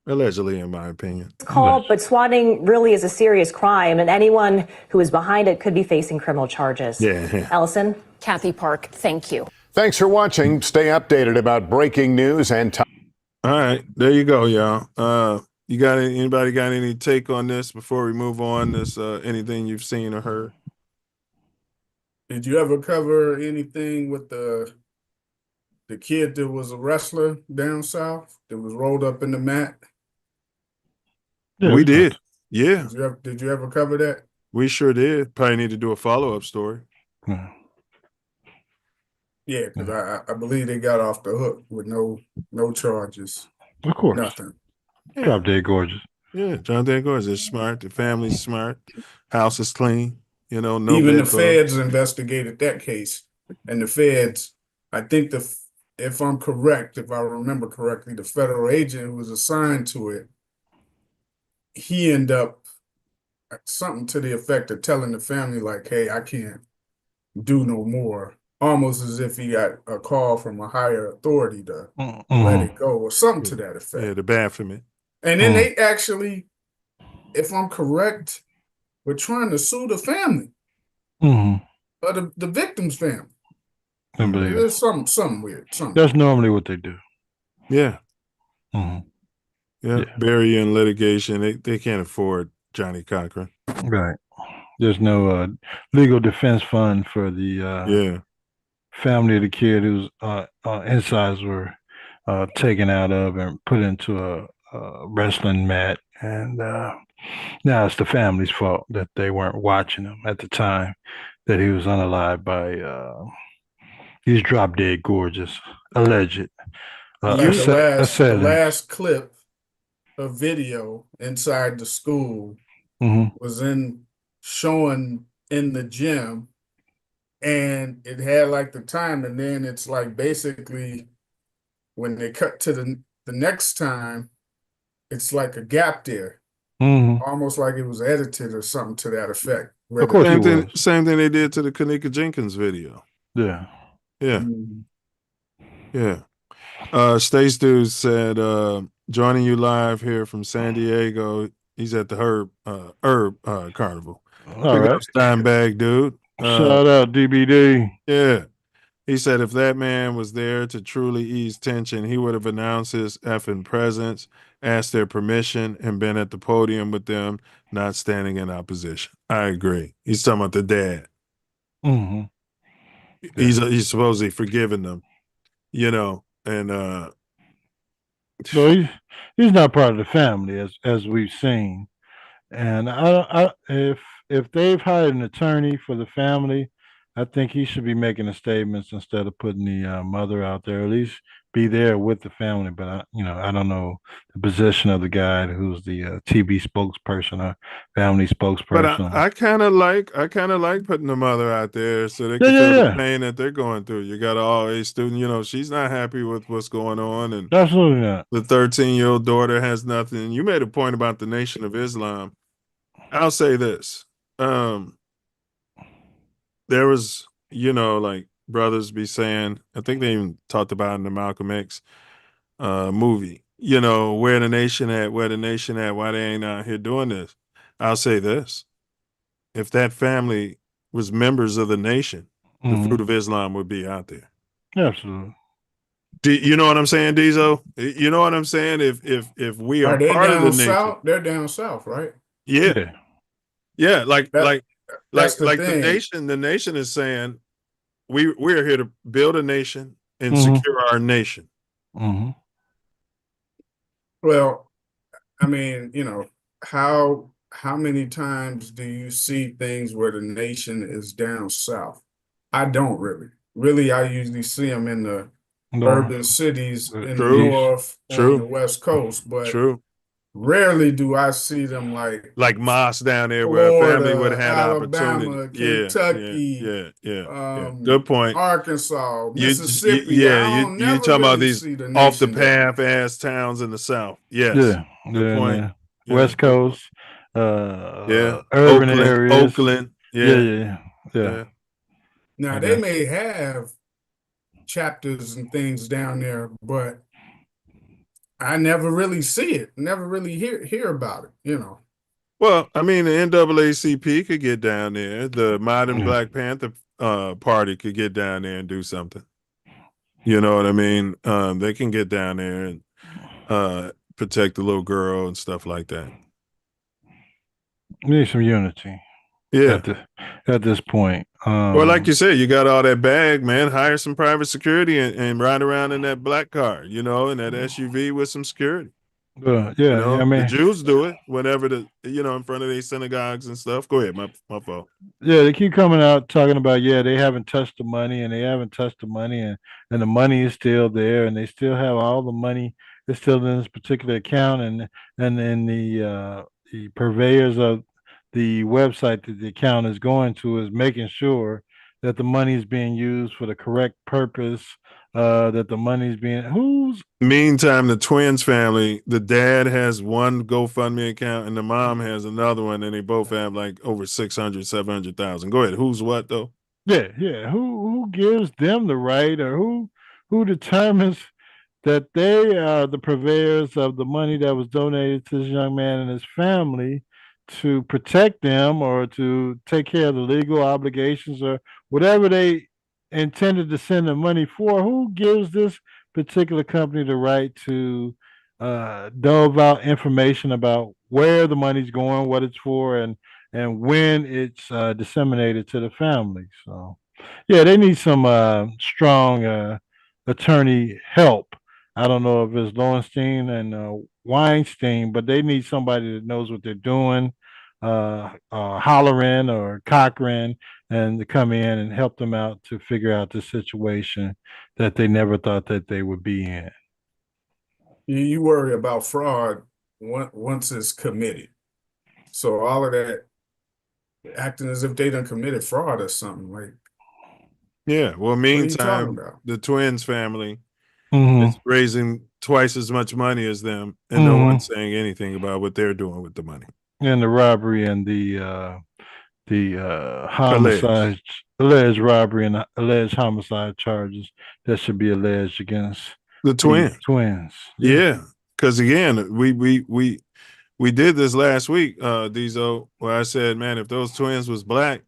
allegedly, in my opinion. It's called, but swatting really is a serious crime, and anyone who is behind it could be facing criminal charges. Yeah. Ellison? Kathy Park, thank you. Thanks for watching. Stay updated about breaking news and time. All right, there you go, y'all. Anybody got any take on this before we move on? Anything you've seen or heard? Did you ever cover anything with the the kid that was a wrestler down south that was rolled up in the mat? Yeah, we did. Yeah, Did you ever cover that? we sure did. Probably need to do a follow-up story. Yeah. Yeah, because I believe they got off the hook with no charges. Of course. Nothing. Drop Dead Gorgeous. Yeah, John Dan Gorgeous is smart. The family's smart. House is clean. You know, no Even the bed bugs. feds investigated that case, and the feds, I think if I'm correct, if I remember correctly, the federal agent who was assigned to it, he ended up something to the effect of telling the family like, "Hey, I can't do no more," almost as if he got a call from a higher authority to let it go or something to that effect. Yeah, the Baphomet. And then they actually, if I'm correct, were trying to sue the family. Or the victim's family. I believe There's something weird. That's normally what they do. Yeah. Yeah. Bury you in litigation. They can't afford Johnny Cochran. Right. There's no legal defense fund for the family of the kid whose insides were taken out of and put into a wrestling mat. And now it's the family's fault that they weren't watching him at the time that he was unalived by these Drop Dead Gorgeous, alleged. The last clip of video inside the school was showing in the gym, and it had like the time, and then it's like basically when they cut to the next time, it's like a gap there, almost like it was edited or something to that effect. Of course, same thing they did to the Kanika Jenkins video. Yeah. Stace Dude said, joining you live here from San Diego. He's at the Herb Carnival. All right. Steinbag dude. Shout out DBD. Yeah. He said if that man was there to truly ease tension, he would have announced his effing presence, asked their permission, and been at the podium with them, not standing in opposition. I agree. He's talking about the dad. He's supposedly forgiven them, you know, and so he's not part of the family as we've seen. And if they've hired an attorney for the family, I think he should be making the statements instead of putting the mother out there. At least be there with the family. But I don't know the position of the guy who's the TV spokesperson or family spokesperson. But I kind of like putting the mother out there so they can feel the pain that they're going through. You got an all-A student, you know, she's not happy with what's going on, and absolutely not. The 13-year-old daughter has nothing. You made a point about the Nation of Islam. I'll say this. There was, you know, like brothers be saying, I think they even talked about it in the Malcolm X movie, you know, where the nation at, why they ain't out here doing this. I'll say this. If that family was members of the nation, the fruit of Islam would be out there. Absolutely. You know what I'm saying, Diesel? You know what I'm saying? If we are part of the nation. They're down south, right? Yeah. Yeah, like the nation is saying we're here to build a nation and secure our nation. Well, I mean, you know, how many times do you see things where the nation is down south? I don't really. I usually see them in the urban cities in the north or the west coast, but rarely do I see them like Moss down there Florida, where a family would have Alabama, opportunity. Kentucky, good point. Arkansas, Mississippi. You talking about these off the path ass towns in the South? Yes. Good point. West Coast, urban areas, Oakland. Yeah. Now they may have chapters and things down there, but I never really see it. Never really hear about it. You know. Well, I mean, the NAACP could get down there. The Modern Black Panther Party could get down there and do something. You know what I mean? They can get down there and protect the little girl and stuff like that. We need some unity. Yeah. At this point, Well, like you said, you got all that bag, man. Hire some private security and ride around in that black car, in that SUV with some security. Yeah, I mean, the Jews do it whenever in front of their synagogues and stuff. Go ahead, my fault. Yeah, they keep coming out talking about they haven't touched the money and they haven't touched the money and the money is still there and they still have all the money is still in this particular account and then the purveyors of the website that the account is going to is making sure that the money is being used for the correct purpose. That the money's being Meantime, the twins family, the dad has one GoFundMe account and the mom has another one, and they both have like over 600, 700,000. Go ahead. Who's what though? Yeah. Who gives them the right, or who determines that they are the purveyors of the money that was donated to this young man and his family to protect them or to take care of the legal obligations or whatever they intended to send the money for? Who gives this particular company the right to dove out information about where the money's going, what it's for, and when it's disseminated to the family? So, yeah, they need some strong attorney help. I don't know if it's Lowenstein and Weinstein, but they need somebody that knows what they're doing, Holleran or Cochran, and to come in and help them out to figure out the situation that they never thought that they would be in. You worry about fraud once it's committed. So all of that acting as if they done committed fraud or something like. Yeah. Well, meantime, the twins family is raising twice as much money as them, and no one's saying anything about what they're doing with the money. And the robbery and the homicide, alleged robbery and alleged homicide charges that should be alleged against the twins. Yeah, because again, we did this last week, Diesel, where I said, man, if those twins was black,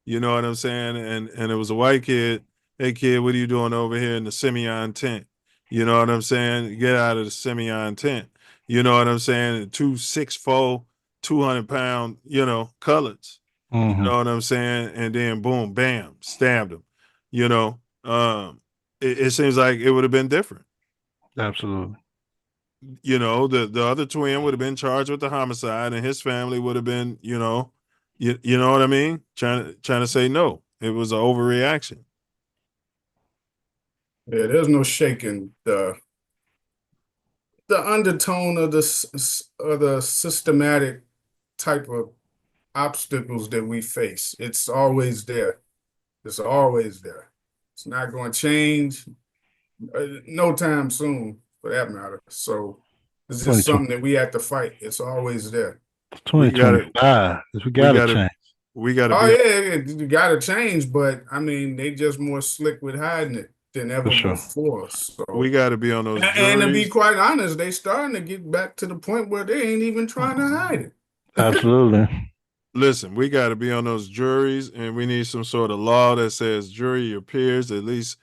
you know what I'm saying, and it was a white kid, hey kid, what are you doing over here in the Simeon tent? You know what I'm saying? Get out of the Simeon tent. You know what I'm saying? 2 6'4", 200-pound, coloreds. You know what I'm saying? And then boom, bam, stabbed him. It seems like it would have been different. Absolutely. The other twin would have been charged with the homicide, and his family would have been, you know what I mean? Trying to say no. It was an overreaction. Yeah, there's no shaking the undertone of the systematic type of obstacles that we face. It's always there. It's always there. It's not going to change no time soon, for that matter. So it's just something that we have to fight. It's always there. 2025. We got to change. We got to. Oh yeah, you got to change. But I mean, they just more slick with hiding it than ever before. So we got to be on those. And to be quite honest, they starting to get back to the point where they ain't even trying to hide it. Absolutely. Listen, we got to be on those juries, and we need some sort of law that says jury your peers. At least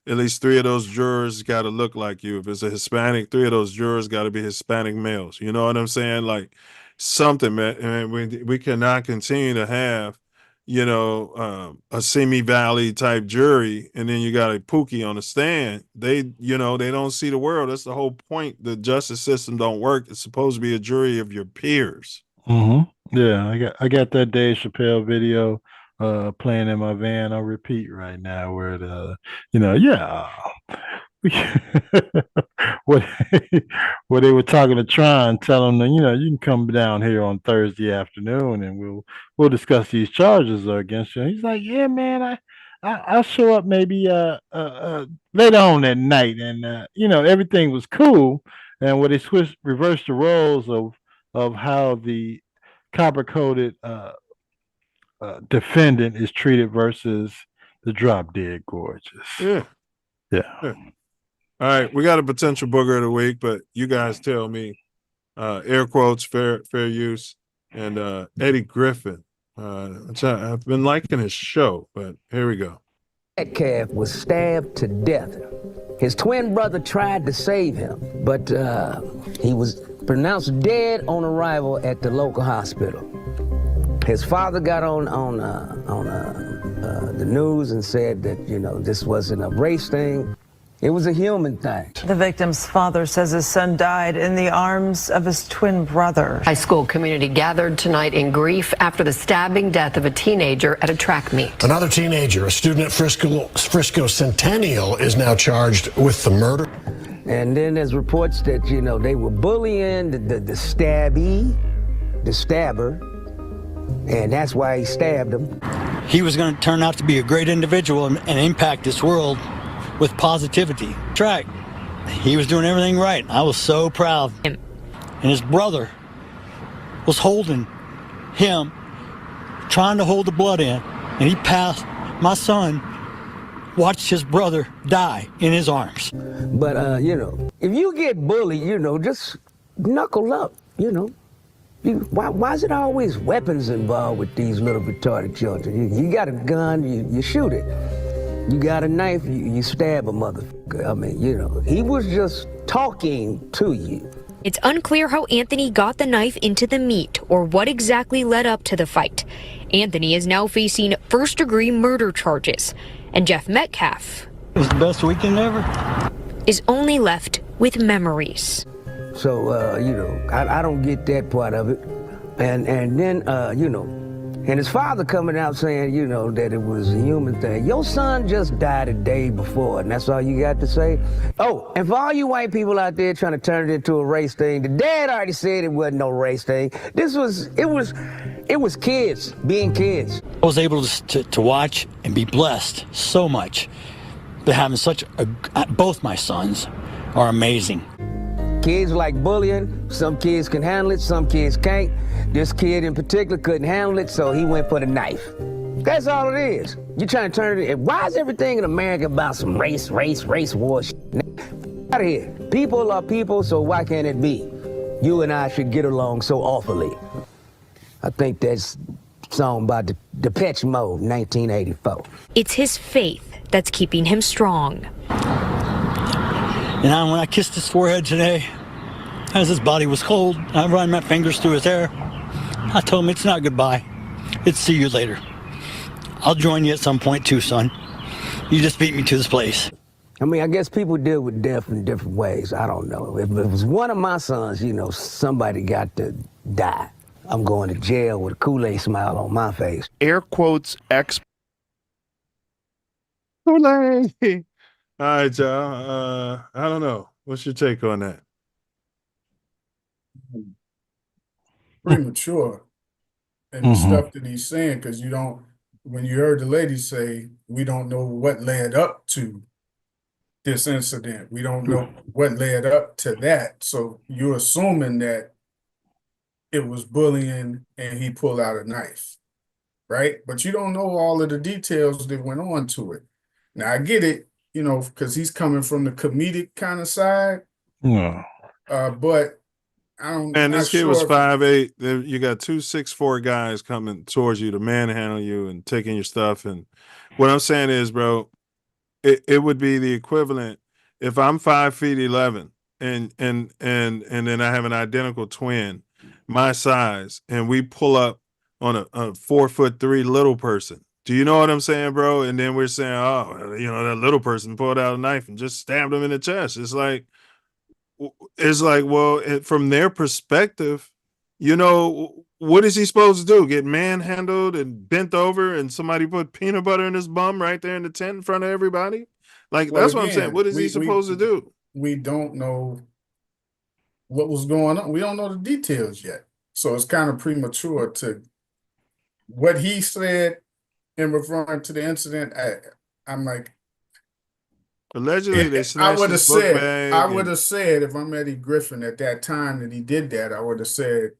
3 of those jurors got to look like you. If it's a Hispanic, 3 of those jurors got to be Hispanic males. You know what I'm saying? Like something, man. And we cannot continue to have, a Simi Valley type jury, and then you got a Pookie on the stand. They don't see the world. That's the whole point. The justice system don't work. It's supposed to be a jury of your peers. Yeah, I got that Dave Chappelle video playing in my van on repeat right now, where where they were talking to Tron, telling them, you can come down here on Thursday afternoon and we'll discuss these charges against you. And he's like, yeah, man, I'll show up maybe later on that night, and everything was cool. And where they reversed the roles of how the copper-coated defendant is treated versus the drop dead gorgeous. Yeah. All right, we got a potential booger of the week, but you guys tell me. Air quotes, fair use, and Eddie Griffin. I've been liking his show, but here we go. Metcalf was stabbed to death. His twin brother tried to save him, but he was pronounced dead on arrival at the local hospital. His father got on the news and said that, you know, this wasn't a race thing. It was a human thing. The victim's father says his son died in the arms of his twin brother. High school community gathered tonight in grief after the stabbing death of a teenager at a track meet. Another teenager, a student at Frisco Centennial, is now charged with the murder. And then there's reports that, you know, they were bullying the stabber, and that's why he stabbed him. He was going to turn out to be a great individual and impact this world with positivity. Track, he was doing everything right. I was so proud. And his brother was holding him, trying to hold the blood in, and he passed. My son watched his brother die in his arms. But, you know, if you get bullied, you know, just knuckle up, you know. Why is it always weapons involved with these little retarded children? You got a gun, you shoot it. You got a knife, you stab a motherfucker. I mean, you know, he was just talking to you. It's unclear how Anthony got the knife into the meat or what exactly led up to the fight. Anthony is now facing first-degree murder charges. And Jeff Metcalf, it was the best weekend ever, is only left with memories. So, you know, I don't get that part of it. And then, you know, and his father coming out saying, you know, that it was a human thing. Your son just died a day before, and that's all you got to say? Oh, and for all you white people out there trying to turn it into a race thing, the dad already said it wasn't no race thing. It was kids being kids. I was able to watch and be blessed so much. But having both my sons are amazing. Kids like bullying. Some kids can handle it, some kids can't. This kid in particular couldn't handle it, so he went for the knife. That's all it is. You trying to turn it. Why is everything in America about some race war shit? Out of here. People are people, so why can't it be? You and I should get along so awfully. I think that's a song by Depeche Mode, 1984. It's his faith that's keeping him strong. And when I kissed his forehead today, as his body was cold, I ran my fingers through his hair. I told him it's not goodbye. It's see you later. I'll join you at some point too, son. You just beat me to this place. I mean, I guess people deal with death in different ways. I don't know. If it was one of my sons, you know, somebody got to die. I'm going to jail with a Kool-Aid smile on my face. Air quotes Kool-Aid. All right, y'all. I don't know. What's your take on that? Premature. And the stuff that he's saying, because you don't, when you heard the lady say, we don't know what led up to this incident. We don't know what led up to that. So you're assuming that it was bullying and he pulled out a knife, right? But you don't know all of the details that went on to it. Now, I get it, you know, because he's coming from the comedic kind of side. Yeah. But I don't. And this kid was 5'8". You got 2 6'4" guys coming towards you to manhandle you and taking your stuff. And what I'm saying is, bro, it would be the equivalent if I'm 5'11" and then I have an identical twin my size, and we pull up on a 4'3" little person. Do you know what I'm saying, bro? And then we're saying, oh, you know, that little person pulled out a knife and just stabbed him in the chest. It's like, well, from their perspective, you know, what is he supposed to do? Get manhandled and bent over and somebody put peanut butter in his bum right there in the tent in front of everybody? Like, well, that's what I'm saying. What is he supposed to do? We don't know what was going on. We don't know the details yet. So it's kind of premature to what he said in referring to the incident. I'm like, allegedly, they I would have said, if I'm Eddie Griffin at that time that he did that, I would have said,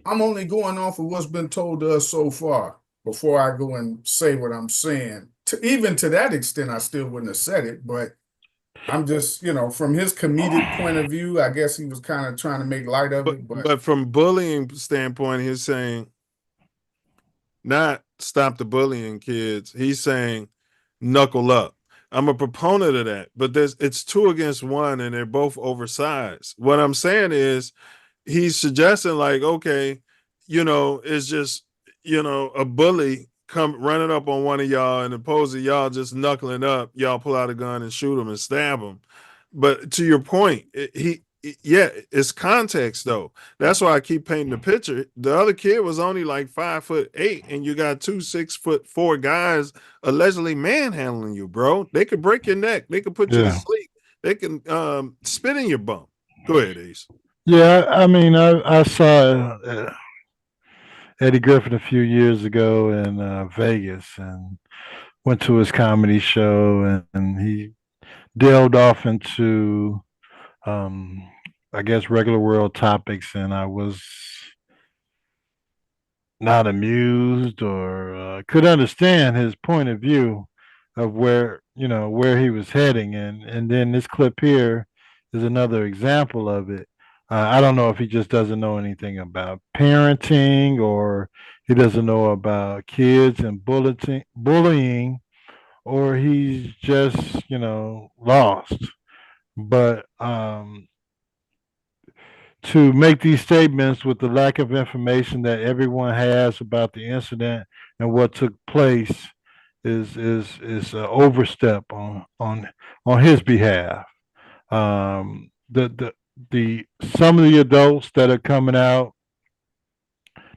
I'm only going off of what's been told to us so far before I go and say what I'm saying. Even to that extent, I still wouldn't have said it, but I'm just, you know, from his comedic point of view, I guess he was kind of trying to make light of it. But from bullying standpoint, he's saying not stop the bullying kids. He's saying knuckle up. I'm a proponent of that, but it's 2 against 1 and they're both oversized. What I'm saying is he's suggesting like, okay, is just, a bully come running up on one of y'all, and opposed to y'all just knuckling up, y'all pull out a gun and shoot him and stab him. But to your point, it's context though. That's why I keep painting the picture. The other kid was only like 5'8", and you got 2 6'4" guys allegedly manhandling you, bro. They could break your neck. They could put you to sleep. They can spit in your bum. Go ahead, Ace. Yeah, I mean, I saw Eddie Griffin a few years ago in Vegas, and went to his comedy show, and he delved off into, I guess, regular world topics, and I was not amused or could understand his point of view of where he was heading, and then this clip here is another example of it. I don't know if he just doesn't know anything about parenting, or he doesn't know about kids and bullying, or he's just lost. But to make these statements with the lack of information that everyone has about the incident and what took place is an overstep on his behalf. The some of the adults that are coming out,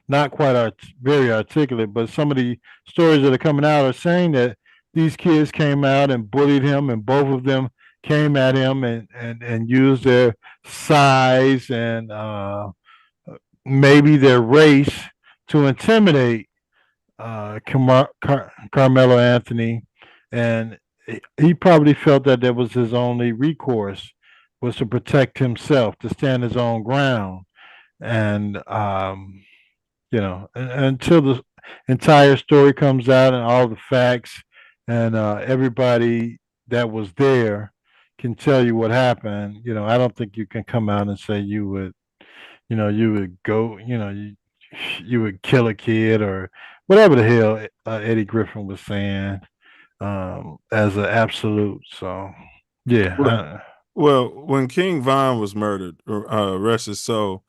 not quite very articulate, but some of the stories that are coming out are saying that these kids came out and bullied him, and both of them came at him and used their size and maybe their race to intimidate Carmelo Anthony, and he probably felt that that was his only recourse, was to protect himself, to stand his own ground, and until the entire story comes out and all the facts, and everybody that was there can tell you what happened. I don't think you can come out and say you would go, you would kill a kid or whatever the hell Eddie Griffin was saying as an absolute. So, yeah. Well, when King Von was murdered, rest his soul,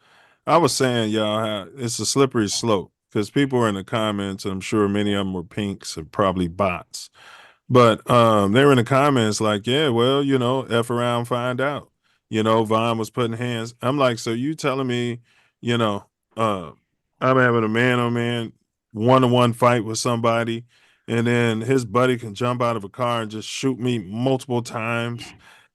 I was saying, y'all, it's a slippery slope, because people were in the comments, and I'm sure many of them were pinks and probably bots. But they were in the comments like, yeah, well, F around, find out. Von was putting hands. I'm like, so you telling me, I'm having a man-on-man, one-on-one fight with somebody, and then his buddy can jump out of a car and just shoot me multiple times.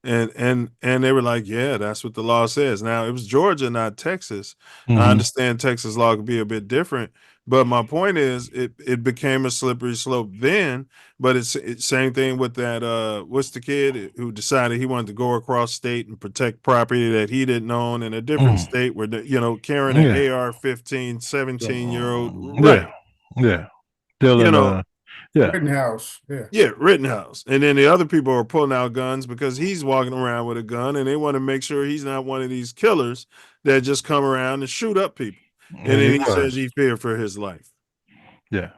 And they were like, yeah, that's what the law says. Now, it was Georgia, not Texas. Mm-hmm. I understand Texas law could be a bit different, but my point is it became a slippery slope then. But it's same thing with that what's the kid who decided he wanted to go across state and protect property that he didn't own in a different state, where carrying an AR-15 17-year-old, right? Yeah. Dylan, Rittenhouse. Yeah, Rittenhouse. And then the other people are pulling out guns because he's walking around with a gun, and they want to make sure he's not one of these killers that just come around and shoot up people. And then he says he feared for his life. Yeah.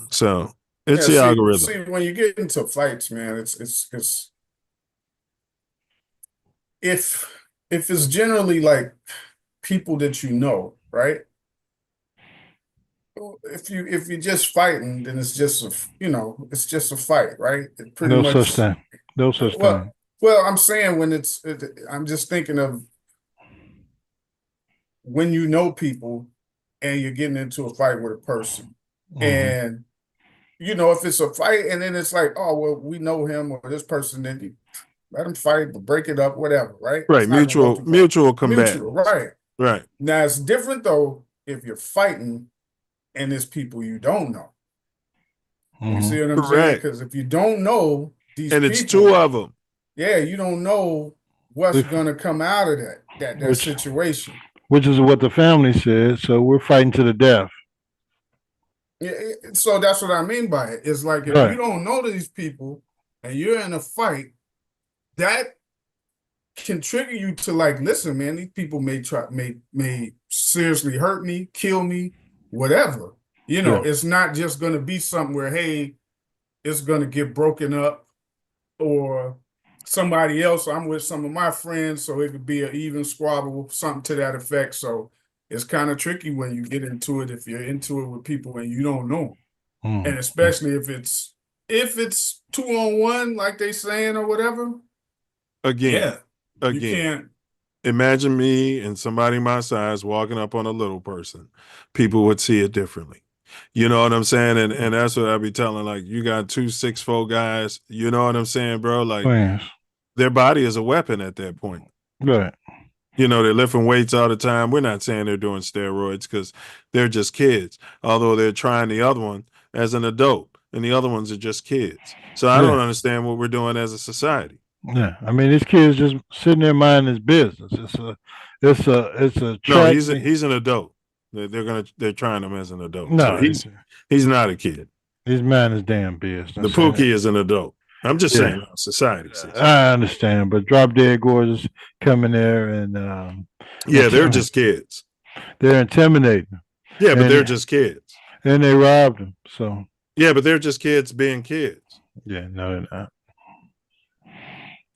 So it's the algorithm. See, when you get into fights, man, it's if it's generally like people that right? If you're just fighting, then it's just it's just a fight, right? It pretty much, such thing. No such thing. Well, I'm saying I'm just thinking of when people and you're getting into a fight with a person, and if it's a fight and then it's like, oh well, we know him or this person, then you let them fight, but break it up, whatever, right? Right, mutual combat. Right. Now it's different though if you're fighting and it's people you don't know. You see what I'm saying? Because if you don't know these people, and it's two of them, yeah, you don't know what's going to come out of that situation. Which is what the family said. So we're fighting to the death. Yeah, so that's what I mean by it. It's like if you don't know these people and you're in a fight, that can trigger you to like, listen, man, these people may seriously hurt me, kill me, whatever. It's not just going to be something where, hey, it's going to get broken up, or somebody else. I'm with some of my friends, so it could be an even squabble, something to that effect. So it's kind of tricky when you get into it if you're into it with people and you don't know them. And especially if it's 2-on-1, like they saying or whatever. Again, you can't. Imagine me and somebody my size walking up on a little person. People would see it differently. You know what I'm saying? And that's what I be telling, like, you got 2 6'4" guys, you know what I'm saying, bro? Like, their body is a weapon at that point. Right. You know, they're lifting weights all the time. We're not saying they're doing steroids because they're just kids, although they're trying the other one as an adult, and the other ones are just kids. So I don't understand what we're doing as a society. Yeah, I mean, these kids just sitting there minding his business. It's a. No, he's an adult. They're trying him as an adult. No, so he's not a kid. He's minding his damn business. The Pookie is an adult. I'm just saying, society says. I understand, but Drop Dead Gorgeous coming there and they're just kids. They're intimidating. Yeah, but they're just kids. And they robbed him. So yeah, but they're just kids being kids. Yeah, no, they're not.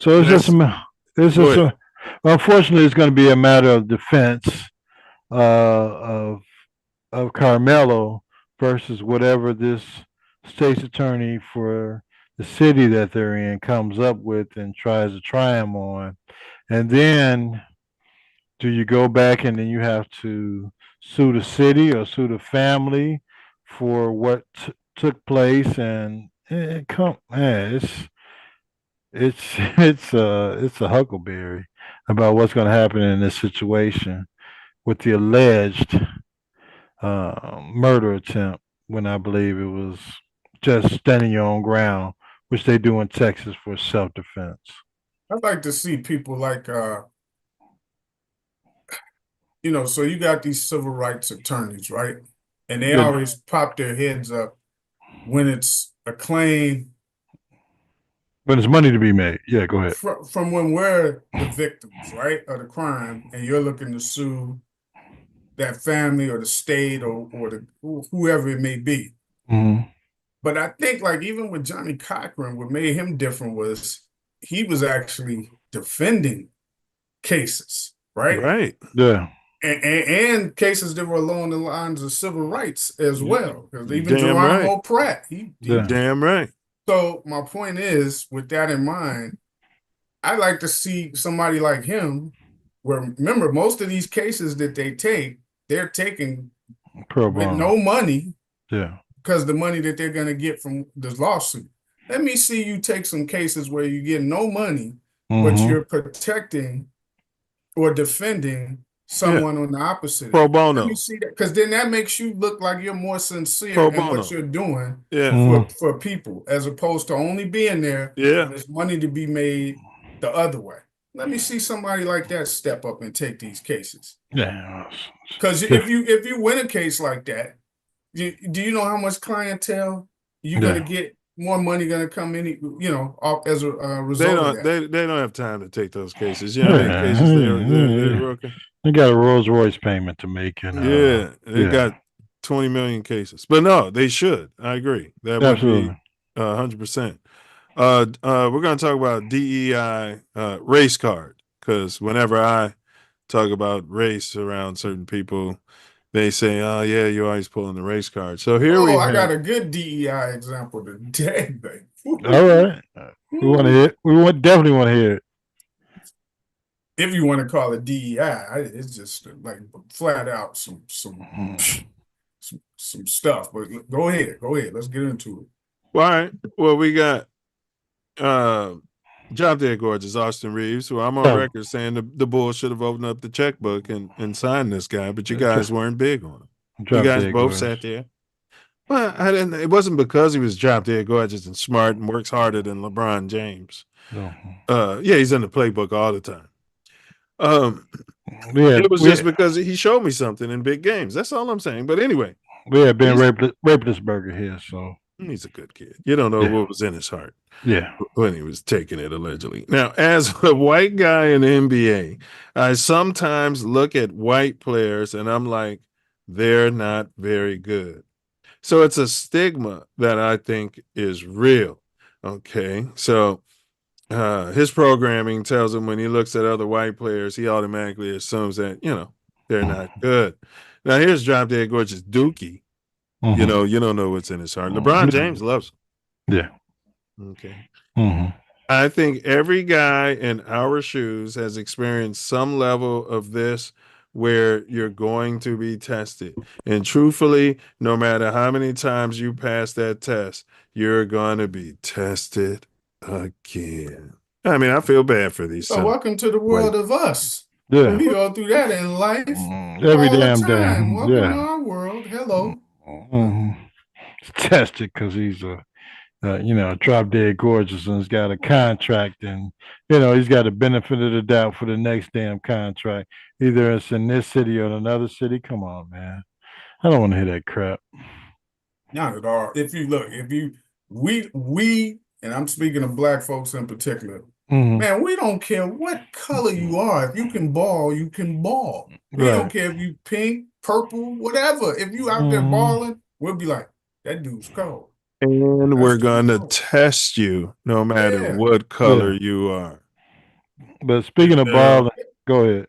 So it's unfortunately, it's going to be a matter of defense of Carmelo versus whatever this state's attorney for the city that they're in comes up with and tries to try him on. And then do you go back and then you have to sue the city or sue the family for what took place? And it's a huckleberry about what's going to happen in this situation with the alleged murder attempt, when I believe it was just standing your own ground, which they do in Texas for self-defense. I'd like to see people like, so you got these civil rights attorneys, right? And they always pop their heads up when it's a claim. But it's money to be made. Yeah, go ahead. From when we're the victims, right, of the crime, and you're looking to sue that family or the state or whoever it may be. Mm-hmm. But I think, like, even with Johnny Cochran, what made him different was he was actually defending cases, right? Right. Yeah. And cases that were along the lines of civil rights as well. Because even Geronimo Pratt, he damn right. So my point is, with that in mind, I'd like to see somebody like him, where, remember, most of these cases that they're taking with no money. Yeah. Because the money that they're going to get from this lawsuit. Let me see you take some cases where you get no money, but you're protecting or defending someone on the opposite. Pro bono. Let me see that, because then that makes you look like you're more sincere in what you're doing for people, as opposed to only being there when there's money to be made the other way. Let me see somebody like that step up and take these cases. Yeah. Because if you win a case like that, do you know how much clientele you're going to get? More money going to come in, as a result of that. They don't have time to take those cases. Cases they got a Rolls Royce payment to make. And they got 20 million cases. But no, they should. I agree. That would be 100%. We're going to talk about DEI race card, because whenever I talk about race around certain people, they say, "Oh yeah, you're always pulling the race card." So here I got a good DEI example today, baby. All right, we want to hear. Definitely want to hear it. If you want to call it DEI, it's just like flat out some stuff. But go ahead. Let's get into it. All right. Well, we got Drop Dead Gorgeous Austin Reeves, who I'm on record saying the Bulls should have opened up the checkbook and signed this guy, but you guys weren't big on him. You guys both sat there. Well, it wasn't because he was Drop Dead Gorgeous and smart and works harder than LeBron James. He's in the playbook all the time. It was just because he showed me something in big games. That's all I'm saying. But anyway. We had Ben Raplesberger here, so. He's a good kid. You don't know what was in his heart. Yeah. When he was taking it, allegedly. Now, as a white guy in the NBA, I sometimes look at white players and I'm like, they're not very good. So it's a stigma that I think is real. Okay. So his programming tells him when he looks at other white players, he automatically assumes that, they're not good. Now here's Drop Dead Gorgeous Dookie. You don't know what's in his heart. LeBron James loves him. Yeah. Okay. Mm-hmm. I think every guy in our shoes has experienced some level of this where you're going to be tested. And truthfully, no matter how many times you pass that test, you're going to be tested again. I mean, I feel bad for these. So welcome to the world of us. Yeah. We go through that in life Every all damn the time. day. Welcome Yeah. to our world. Hello. Tested because he's drop dead gorgeous and has got a contract, and he's got the benefit of the doubt for the next damn contract. Either it's in this city or in another city. Come on, man. I don't want to hear that crap. Not at all. We, and I'm speaking of black folks in particular, man, we don't care what color you are. If you can ball, you can ball. We don't care if you pink, purple, whatever. If you out there balling, we'll be like, that dude's cold. And we're going to test you no matter what color you are. But speaking of balling, go ahead.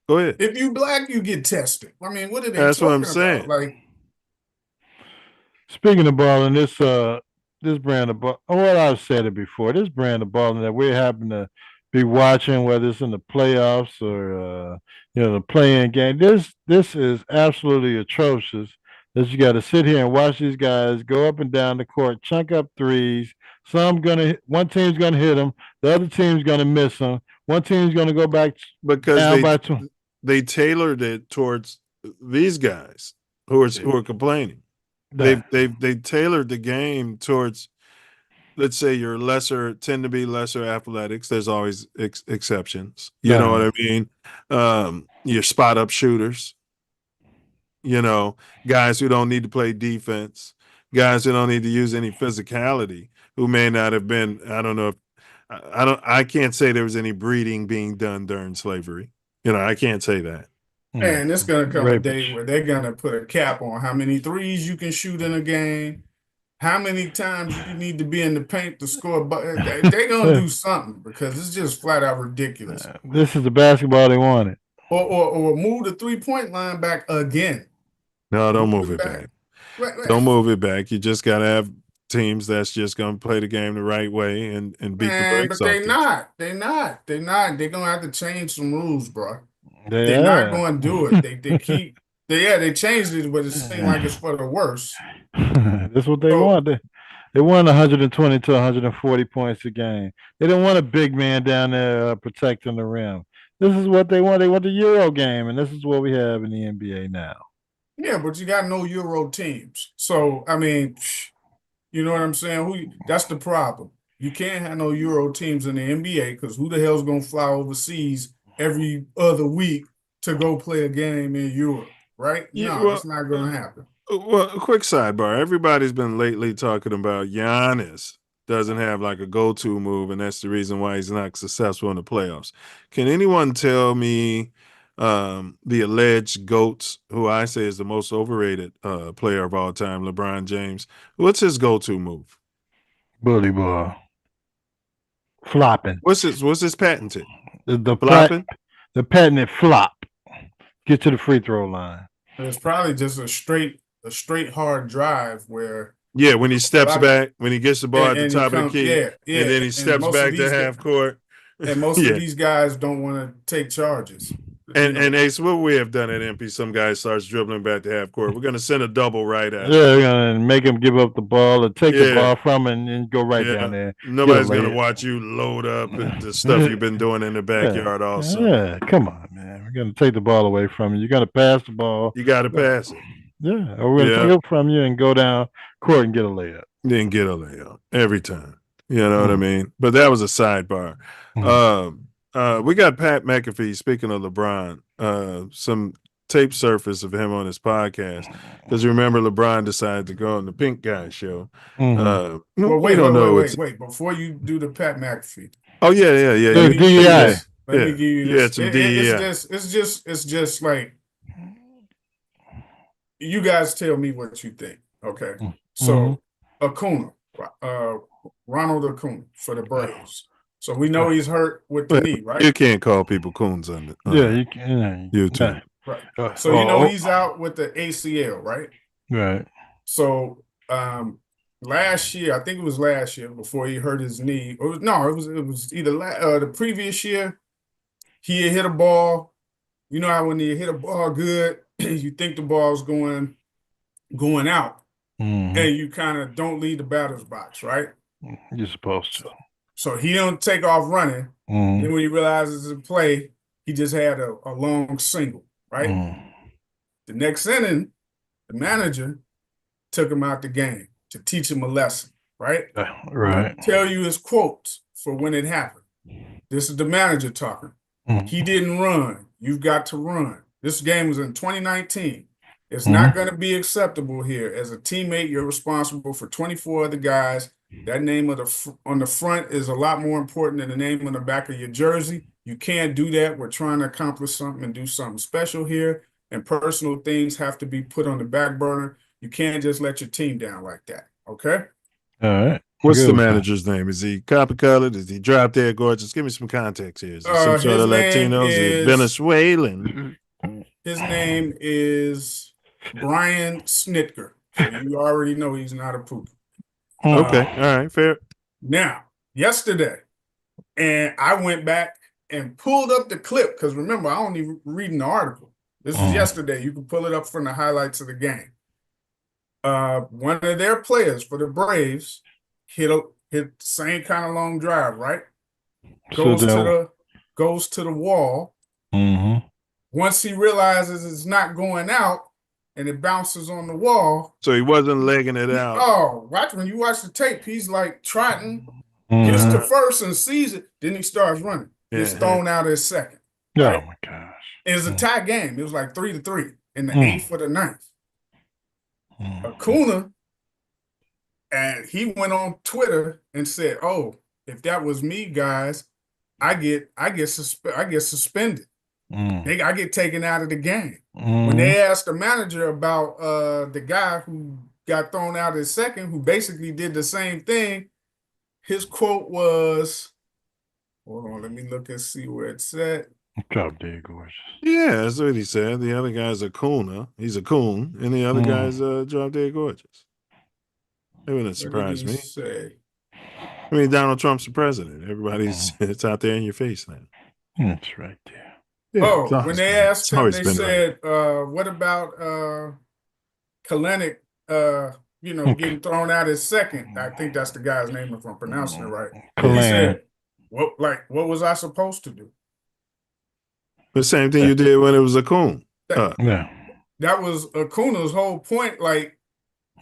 Go ahead. If you black, you get tested. I mean, what are they That's talking what I'm saying. about? Like, speaking of balling, this brand of ball, well, I've said it before, this brand of balling that we happen to be watching, whether it's in the playoffs or the play-in game, this is absolutely atrocious. That you got to sit here and watch these guys go up and down the court, chunk up threes. One team's gonna hit them, the other team's gonna miss them. One team's gonna go back because they tailored it towards these guys who are complaining. They tailored the game towards, let's say, your tend to be lesser athletics. There's always exceptions. You know what I mean? Your spot up shooters. Guys who don't need to play defense, guys who don't need to use any physicality, who may not have been, I don't know, I can't say there was any breeding being done during slavery. I can't say that. Man, it's going to come a day where they're going to put a cap on how many threes you can shoot in a game, how many times you need to be in the paint to score. But they're going to do something because it's just flat out ridiculous. This is the basketball they wanted. Or move the 3-point line back again. No, don't move it back. Right. Don't move it back. You just got to have teams that's just going to play the game the right way and beat the brakes off. But they're not. They're going to have to change some rules, bro. They're not going to do it. They changed it, but it seems like it's for the worse. That's what they want. They won 120 to 140 points a game. They don't want a big man down there protecting the rim. This is what they want. They want the Euro game, and this is what we have in the NBA now. Yeah, but you got no Euro teams. So, I mean, you know what I'm saying? That's the problem. You can't have no Euro teams in the NBA because who the hell's going to fly overseas every other week to go play a game in Europe, right? No, it's not going to happen. Well, a quick sidebar. Everybody's been lately talking about Giannis doesn't have like a go-to move, and that's the reason why he's not successful in the playoffs. Can anyone tell me the alleged GOATs, who I say is the most overrated player of all time, LeBron James, what's his go-to move? Bully ball. Flopping. What's his patented? The flopping? The patented flop. Get to the free throw line. It's probably just a straight hard drive where when he steps back, when he gets the ball at the top of the key, and then he steps back to half court. And most of these guys don't want to take charges. And Ace, what we have done at MP, some guy starts dribbling back to half court. We're going to send a double right at him. Yeah, we're going to make him give up the ball or take the ball from him and go right down there. Nobody's going to watch you load up the stuff you've been doing in the backyard also. Yeah, come on, man. We're going to take the ball away from you. You got to pass the ball. You got to pass it. Yeah, or we're going to take it from you and go down court and get a layup. Then get a layup every time. You know what I mean? But that was a sidebar. We got Pat McAfee, speaking of LeBron, some tape surface of him on his podcast. Because remember, LeBron decided to go on the Pink Guy show. Well, wait. Before you do the Pat McAfee. Oh, yeah. Let me give you this. Some DEI. It's just like, you guys tell me what you think. Okay. So, Acuna, Ronald Acuna for the Braves. So we know he's hurt with the knee, right? You can't call people coons on you can. YouTube. Right. So you know he's out with the ACL, right? Right. So last year, I think it was last year before he hurt his knee. It was either the previous year. He had hit a ball. You know how when you hit a ball good, you think the ball's going out, and you kind of don't leave the batter's box, right? You're supposed to. So he don't take off running. Then when he realizes it's a play, he just had a long single, right? The next inning, the manager took him out the game to teach him a lesson, right? Right. Tell you his quotes for when it happened. This is the manager talking. He didn't run. You've got to run. This game was in 2019. It's not going to be acceptable here. As a teammate, you're responsible for 24 other guys. That name on the front is a lot more important than the name on the back of your jersey. You can't do that. We're trying to accomplish something and do something special here. And personal things have to be put on the back burner. You can't just let your team down like that. Okay? All right. What's the manager's name? Is he copper colored? Is he drop dead gorgeous? Give me some context here. Is he some sort of Latino? Is he Venezuelan? His name is Brian Snitker. So you already know he's not a poop. Okay. All right. Fair. Now, yesterday, and I went back and pulled up the clip because remember, I only reading the article. This is yesterday. You can pull it up from the highlights of the game. One of their players for the Braves hit the same kind of long drive, right? Goes to the wall. Once he realizes it's not going out and it bounces on the wall. So he wasn't legging it out. Oh, when you watch the tape, he's like trotting, gets to first and sees it, then he starts running. Gets thrown out at second. Right? Oh my gosh. It was a tie game. It was like 3-3 in the 8th or the 9th. Acuna, and he went on Twitter and said, "Oh, if that was me, guys, I get suspended. I get taken out of the game." When they asked the manager about the guy who got thrown out at second, who basically did the same thing, his quote was, hold on, let me look and see where it's at. Drop dead gorgeous. Yeah, that's what he said. The other guy's a cooner. He's a coon, and the other guy's drop dead gorgeous. It wouldn't surprise me. I mean, Donald Trump's the president. Everybody's it's out there in your face now. That's right there. Yeah, when they asked him, they said, "What about Kalanick? Getting thrown out as second?" I think that's the guy's name if I'm pronouncing it right. And he said, "What was I supposed to do?" The same thing you did when it was a coon. That was Acuna's whole point. Like,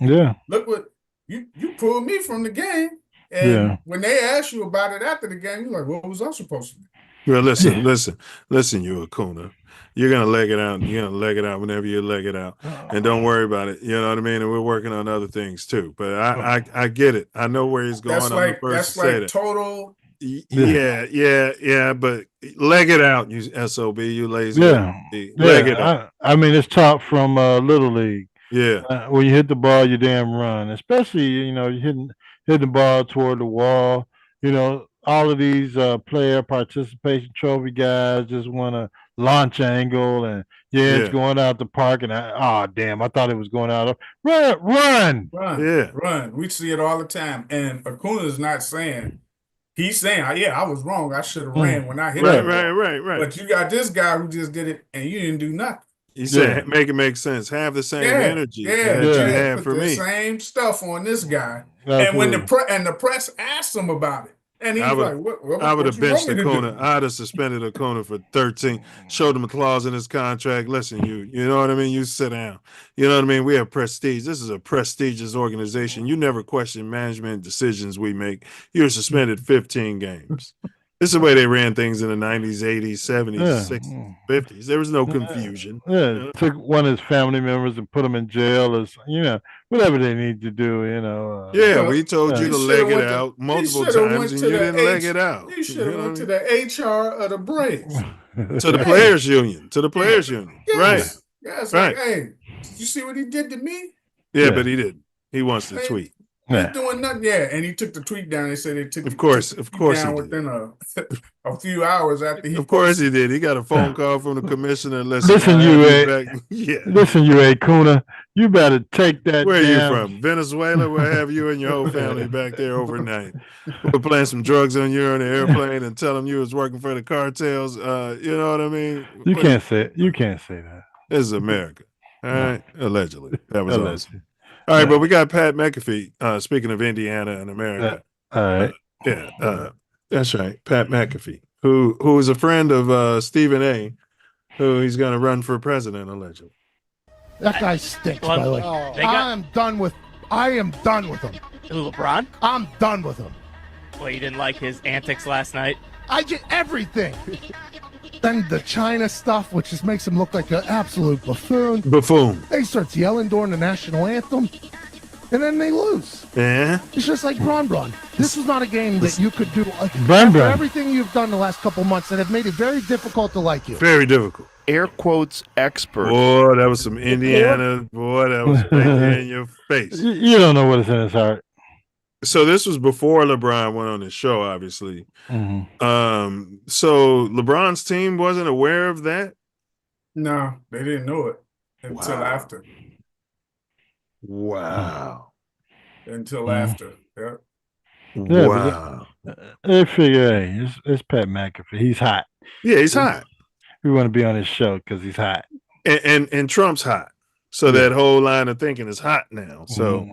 look what you pulled me from the game. And when they asked you about it after the game, you're like, what was I supposed to do? Well, listen, you Acuna. You're gonna leg it out. You're gonna leg it out whenever you leg it out, and don't worry about it. You know what I mean. And we're working on other things too. But I get it. I know where he's going. That's like total. Yeah. But leg it out, you SOB, you lazy. Leg it out. I mean, it's taught from Little League. Yeah. When you hit the ball, you damn run. Especially, you hitting the ball toward the wall. All of these player participation trophy guys just want to launch angle and it's going out the park and damn, I thought it was going out. Run. Run. We see it all the time. And Acuna is not saying. He's saying, I was wrong. I should have ran when I hit it. Right. But you got this guy who just did it, and you didn't do nothing. He said, make it make sense. Have the same energy that you had for me. Same stuff on this guy. Absolutely. And when the press asked him about it, and he's like, what I would have benched Acuna. I'd have suspended Acuna for 13, showed him a clause in his contract. Listen, you know what I mean? You sit down. You know what I mean? We have prestige. This is a prestigious organization. You never question management decisions we make. You're suspended 15 games. This is the way they ran things in the 90s, 80s, 70s, 60s, 50s. There was no confusion. Took one of his family members and put him in jail as, whatever they need to do, we told you to leg it out multiple times and you didn't leg it out. You should have went to the HR of the Braves. To the Players Union. Yes. Right. Yeah, it's like, hey, did you see what he did to me? Yeah, but he didn't. He wants to tweet. He's doing nothing. Yeah, and he took the tweet down. They said they took of course down within a few hours after he. Of course he did. He got a phone call from the commissioner. Listen, you Kuna, you better take that. Where are you from? Venezuela? Where have you and your whole family back there overnight? We're playing some drugs on you on the airplane and tell them you was working for the cartels. You know what I mean? You can't say it. You can't say that. This is America. All right. Allegedly. That was awesome. All right, but we got Pat McAfee. Speaking of Indiana and America. All right. That's right. Pat McAfee, who is a friend of Stephen A., who he's going to run for president, allegedly. That guy stinks, by the way. I am done with him. LeBron? I'm done with him. Well, you didn't like his antics last night? I just everything. Then the China stuff, which just makes him look like an absolute buffoon. He starts yelling during the national anthem, and then they lose. Yeah. It's just like Bron. This was not a game that you could do. After everything you've done the last couple months that have made it very difficult to like you. Very difficult. Air quotes expert. Boy, that was some Indiana. Boy, that was right there in your face. You don't know what is in his heart. So this was before LeBron went on his show, obviously. Mm-hmm. So LeBron's team wasn't aware of that? No, they didn't know it until after. Wow. Until after. Yeah. Wow. They figure, hey, it's Pat McAfee. He's hot. Yeah, he's hot. We want to be on his show because he's hot. And Trump's hot. So that whole line of thinking is hot now. So,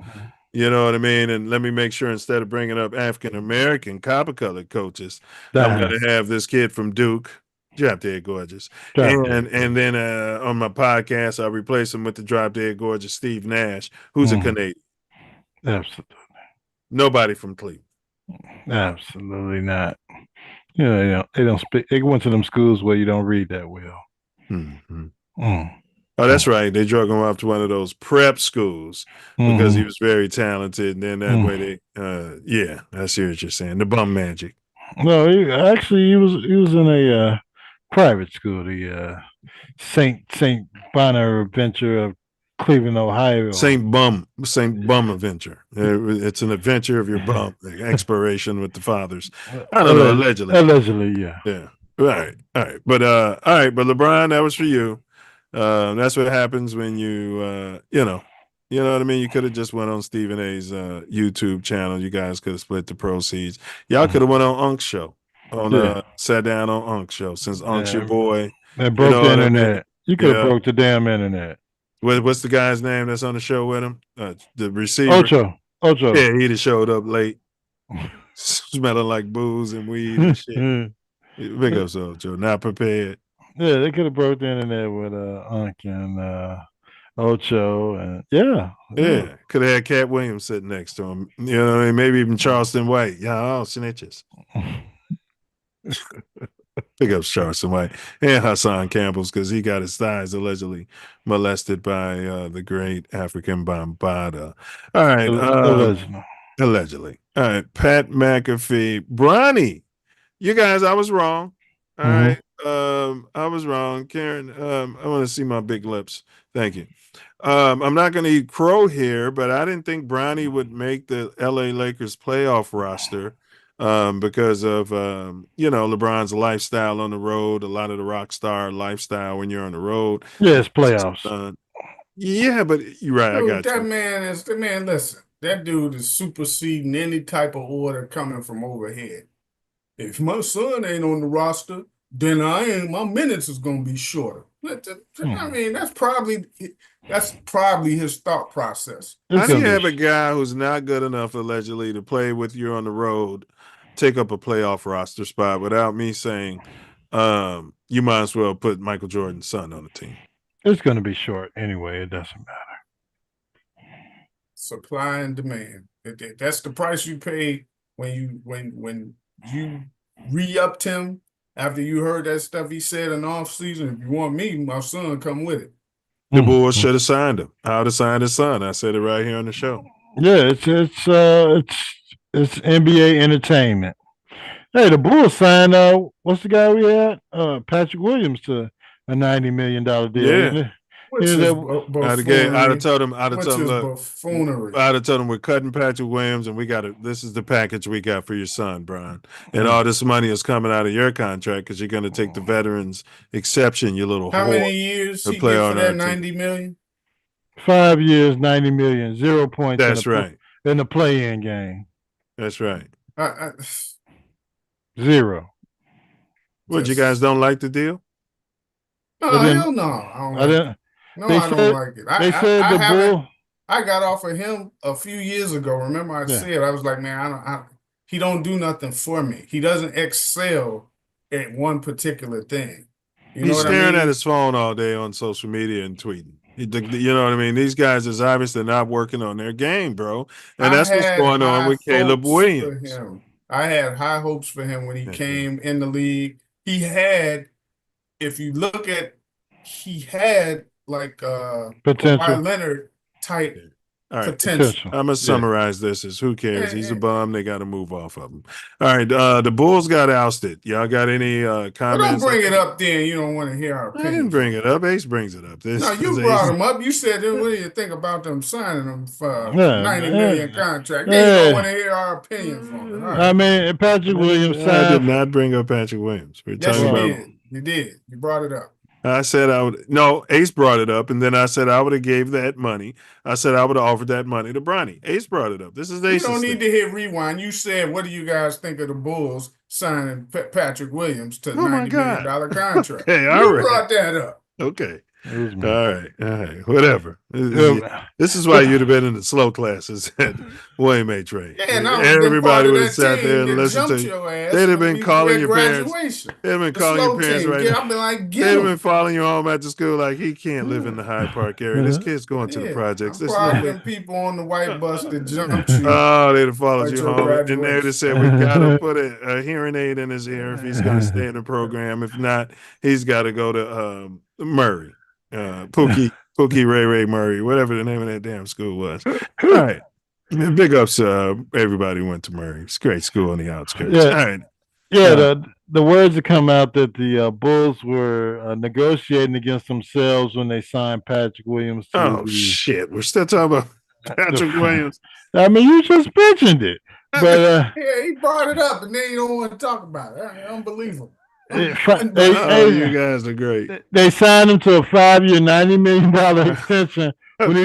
you know what I mean? And let me make sure instead of bringing up African-American copper-colored coaches, I'm going to have this kid from Duke, Drop Dead Gorgeous. And then on my podcast, I'll replace him with the Drop Dead Gorgeous Steve Nash, who's a Canadian. Absolutely. Nobody from Cleveland. Absolutely not. You know, they don't speak. They went to them schools where you don't read that well. Oh, that's right. They drug him off to one of those prep schools because he was very talented. And then that way they, I see what you're saying. The bum magic. No, he was in a private school, the Saint Bonaventure of Cleveland, Ohio. Saint Bum Adventure. It's an adventure of your bum, exploration with the fathers. I don't know, allegedly. Allegedly, yeah. Yeah. Right. All right. But LeBron, that was for you. That's what happens when you know what I mean? You could have just went on Stephen A's YouTube channel. You guys could have split the proceeds. Y'all could have went on Unc's show. Sat down on Unc's show since Unc's your boy. That broke the internet. You could have broke the damn internet. What's the guy's name that's on the show with him? The receiver. Ocho. Yeah, he'd have showed up late, smelling like booze and weed and shit. Big up, Ocho. Not prepared. Yeah, they could have broke the internet with Unc and Ocho, and could have had Cat Williams sitting next to him. You know what I mean? Maybe even Charleston White. Snitches. Big up Charleston White and Hassan Campbell's because he got his thighs allegedly molested by the great African Bambaataa. All right, allegedly. All right, Pat McAfee, Bronny. You guys, I was wrong. All right. I was wrong, Karen. I want to see my big lips. Thank you. I'm not going to eat crow here, but I didn't think Bronny would make the LA Lakers playoff roster because of LeBron's lifestyle on the road, a lot of the rock star lifestyle when you're on the road. Yeah, it's playoffs. Yeah, but you're right. Dude, I got you. Man, listen, that dude is superseding any type of order coming from overhead. If my son ain't on the roster, then my minutes is gonna be shorter. I mean, that's probably his thought process. How do you have a guy who's not good enough allegedly to play with you on the road take up a playoff roster spot without me saying you might as well put Michael Jordan's son on the team? It's gonna be short anyway. It doesn't matter. Supply and demand. That's the price you pay when you re-upped him. After you heard that stuff he said in the offseason, if you want me, my son, come with it. The Bulls should have signed him. I would have signed his son. I said it right here on the show. Yeah, it's NBA entertainment. Hey, the Bulls signed what's the guy we had? Patrick Williams to a $90 million deal. Which is buffoonery. I'd have told him, buffoonery. I'd have told him we're cutting Patrick Williams and this is the package we got for your son, Brian. And all this money is coming out of your contract because you're going to take the veterans exception, you little How whore. many years he get for that $90 million? 5 years, $90 million, 0 points. That's right. In the play-in game. That's right. 0. What, you guys don't like the deal? No, hell no. I don't like it. I got off of him a few years ago. Remember I said, I was like, man, he don't do nothing for me. He doesn't excel at one particular thing. He's staring at his phone all day on social media and tweeting. You know what I mean? These guys is obviously not working on their game, bro. And that's what's going on with Caleb Williams. I had high hopes for him when he came in the league. He had, if you look at, he had like potential. Kawhi Leonard type potential. I'm gonna summarize this as who cares? He's a bum. They got to move off of him. All right, the Bulls got ousted. Y'all got any comments? Well, don't bring it up then. You don't want to hear our opinion. I didn't bring it up. Ace brings it up. No, you brought him up. You said, what do you think about them signing them for $90 million contract? They don't want to hear our opinion from it. I mean, Patrick Williams signed. I did not bring up Patrick Williams. We're talking about. You did. You brought it up. I said I would. No, Ace brought it up, and then I said I would have gave that money. I said I would have offered that money to Bronny. Ace brought it up. This is Ace. You don't need to hit rewind. You said, "What do you guys think of the Bulls signing Patrick Williams to $90 million contract?" Hey, you brought that up. Okay. All right. Whatever. This is why you'd have been in the slow classes at William A. Trade. Everybody would have sat there and listened to you. They'd have been calling your parents. They'd have been calling your parents right now. They'd have been following you home at the school like, he can't live in the Hyde Park area. This kid's going to the projects. Probably people on the white bus that jumped you. Oh, they'd have followed you home. And they'd have said, we got to put a hearing aid in his ear if he's going to stay in the program. If not, he's got to go to Murray. Pookie Ray Murray, whatever the name of that damn school was. All right. Big ups everybody who went to Murray. It's a great school on the outskirts. Yeah. All right. Yeah, the words have come out that the Bulls were negotiating against themselves when they signed Patrick Williams. Shit. We're still talking about Patrick Williams. I mean, you just mentioned it. But yeah, he brought it up and then you don't want to talk about it. Unbelievable. You guys are great. They signed him to a 5-year, $90 million extension when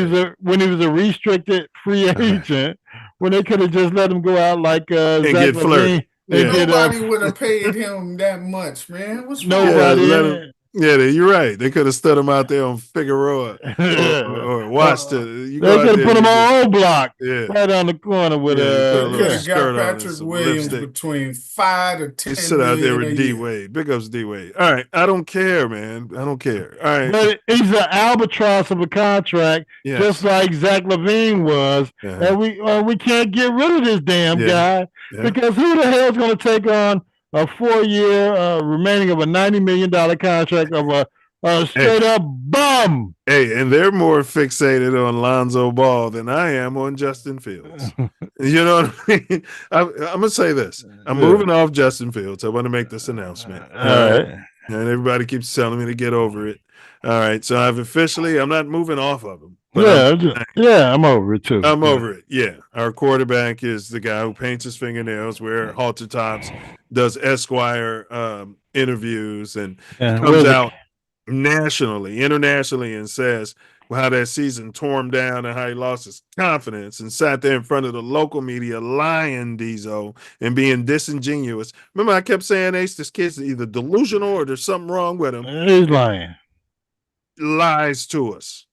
he was a restricted free agent. When they could have just let him go out like and get flirted. Nobody would have paid him that much, man. What's wrong? Nobody. You're right. They could have stood him out there on Figueroa or watched it. They could have put him on O Block, right on the corner with could have got Patrick Williams between 5 to 10. He sit out there with D Wade. Big ups D Wade. All right, I don't care, man. I don't care. All right, but he's an albatross of a contract, just like Zach LaVine was, and we can't get rid of this damn guy because who the hell is going to take on a 4-year remaining of a $90 million contract of a straight up bum? Hey, and they're more fixated on Lonzo Ball than I am on Justin Fields. You know what I mean? I'm gonna say this. I'm moving off Justin Fields. I want to make this announcement. All right. And everybody keeps telling me to get over it. All right. So I'm not moving off of him. I'm over it too. I'm over it. Yeah. Our quarterback is the guy who paints his fingernails, wears halter tops, does Esquire interviews, and comes out nationally, internationally, and says how that season tore him down and how he lost his confidence and sat there in front of the local media lying, Diesel, and being disingenuous. Remember, I kept saying, Ace, this kid's either delusional or there's something wrong with him. He's lying. Lies to us.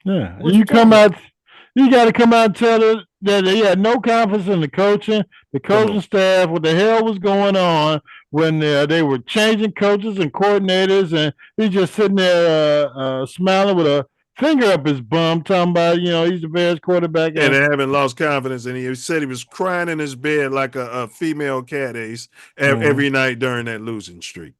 Yeah, you got to come out and tell us that he had no confidence in the coaching staff, what the hell was going on when they were changing coaches and coordinators, and he's just sitting there smiling with a finger up his bum, talking about, he's the Bears quarterback. And haven't lost confidence, and he said he was crying in his bed like a female cat, Ace, every night during that losing streak.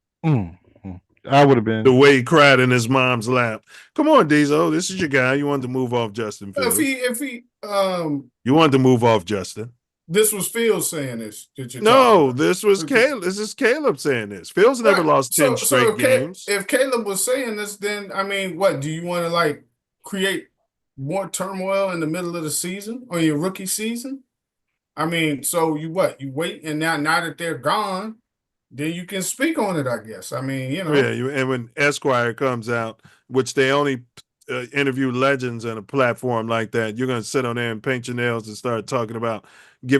I would have been. The way he cried in his mom's lap. Come on, Diesel. This is your guy. You wanted to move off Justin Fields. If he you wanted to move off Justin. This was Phil saying this. No, this was Caleb. This is Caleb saying this. Phil's never lost 10 straight games. If Caleb was saying this, then I mean, what do you want to like create more turmoil in the middle of the season or your rookie season? I mean, so you wait, and now that they're gone, then you can speak on it, I guess. I mean, you know. Yeah, and when Esquire comes out, which they only interview legends on a platform like that, you're going to sit on there and paint your nails and start talking about.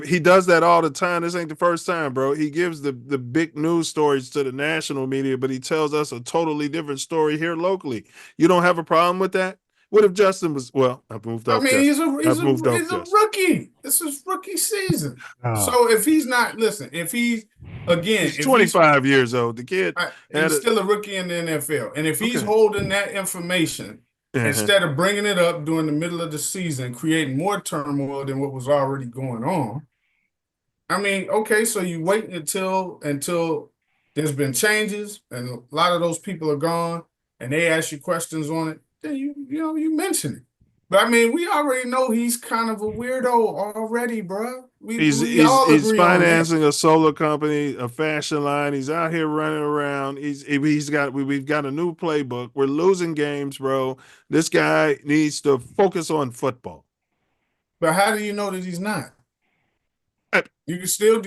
He does that all the time. This ain't the first time, bro. He gives the big news stories to the national media, but he tells us a totally different story here locally. You don't have a problem with that? What if Justin was? Well, I've moved off. I mean, he's a Justin. rookie. This is rookie season. So if he's not, if he's 25 years old, the kid, he's still a rookie in the NFL, and if he's holding that information instead of bringing it up during the middle of the season, creating more turmoil than what was already going on. I mean, okay, so you wait until there's been changes and a lot of those people are gone, and they ask you questions on it. Then you mention it. But I mean, we already know he's kind of a weirdo already, bro. He's financing a solar company, a fashion line. He's out here running around. We've got a new playbook. We're losing games, bro. This guy needs to focus on football. But how do you know that he's not? You can still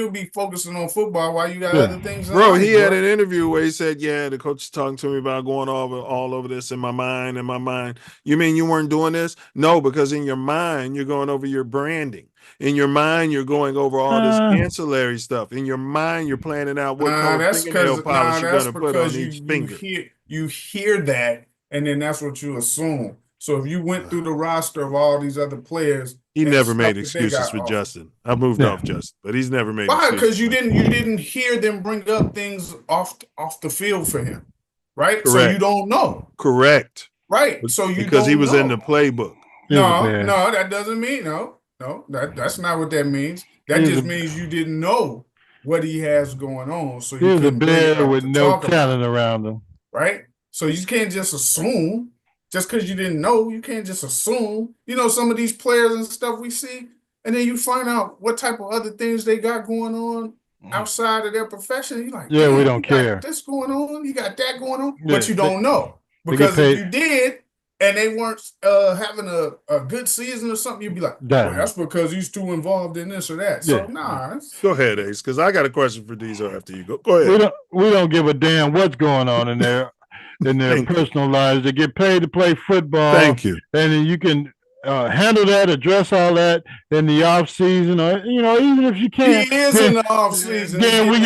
be focusing on football while you got other things. Bro, he had an interview where he said, "Yeah, the coach is talking to me about going all over this in my mind. You mean you weren't doing this? No, because in your mind you're going over your branding. In your mind you're going over all this ancillary stuff. In your mind you're planning out what color fingernail polish you're going to put on each finger. You hear that, and then that's what you assume. So if you went through the roster of all these other players." He never made excuses for Justin. I moved off Justin, but he's never made. Why? Because you didn't hear them bring up things off the field for him, right? Correct. So you don't know. Correct. Right. So because he was in the playbook. No, that doesn't mean no. That's not what that means. That just means you didn't know what he has going on. So he's a bear with no talent around him, right? So you can't just assume. Just because you didn't know, you can't just assume. You know, some of these players and stuff we see, and then you find out what type of other things they got going on outside of their profession. You're like, yeah, we don't care. Got this going on, you got that going on, but you don't know. Because if you did, and they weren't having a good season or something, you'd be like, well, that's because he's too involved in this or that. So, Go ahead, Ace, because I got a question for Diesel after you go. Go ahead. We don't give a damn what's going on in there. In their personal lives. They get paid to play football. Thank you. And then you can handle that, address all that in the off season, or even if you can't. He is in the off season. Then we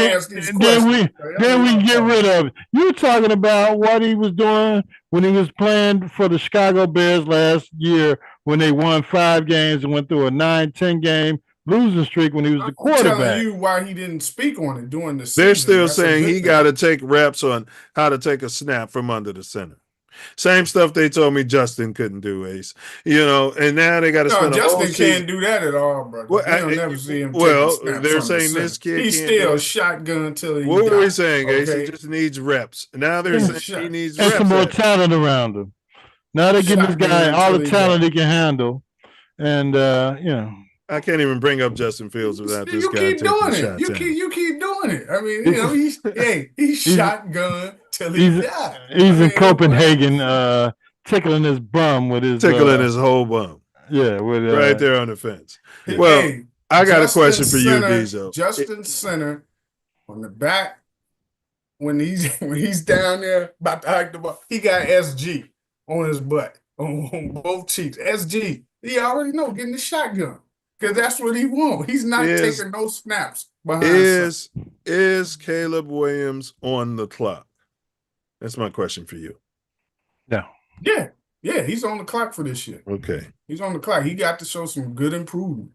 get rid of it. You're talking about what he was doing when he was playing for the Chicago Bears last year when they won 5 games and went through a 9-10 game losing streak when he was the quarterback. I'm telling you why he didn't speak on it during the season. They're still saying he got to take reps on how to take a snap from under the center. Same stuff they told me Justin couldn't do, Ace. And now they got to spend a whole Justin can't do that at all, brother. Well, you'll never see him. They're saying this kid he's still shotgun until he. What were we saying, Ace? He just needs reps. Now they're saying he needs reps. Some more talent around him. Now they're giving this guy all the talent he can handle, and I can't even bring up Justin Fields without this guy taking shots. You keep doing it. I mean, he's shotgun till he dies. He's in Copenhagen, tickling his bum with his his whole bum. Yeah, with right there on the fence. Well, I got a question for you, Diesel. Justin Center on the back when he's down there about to hike the ball, he got SG on his butt on both cheeks. SG. He already know getting the shotgun. Because that's what he wants. He's not taking no snaps behind. Is Caleb Williams on the clock? That's my question for you. No. Yeah, he's on the clock for this year. Okay. He's on the clock. He got to show some good improvement.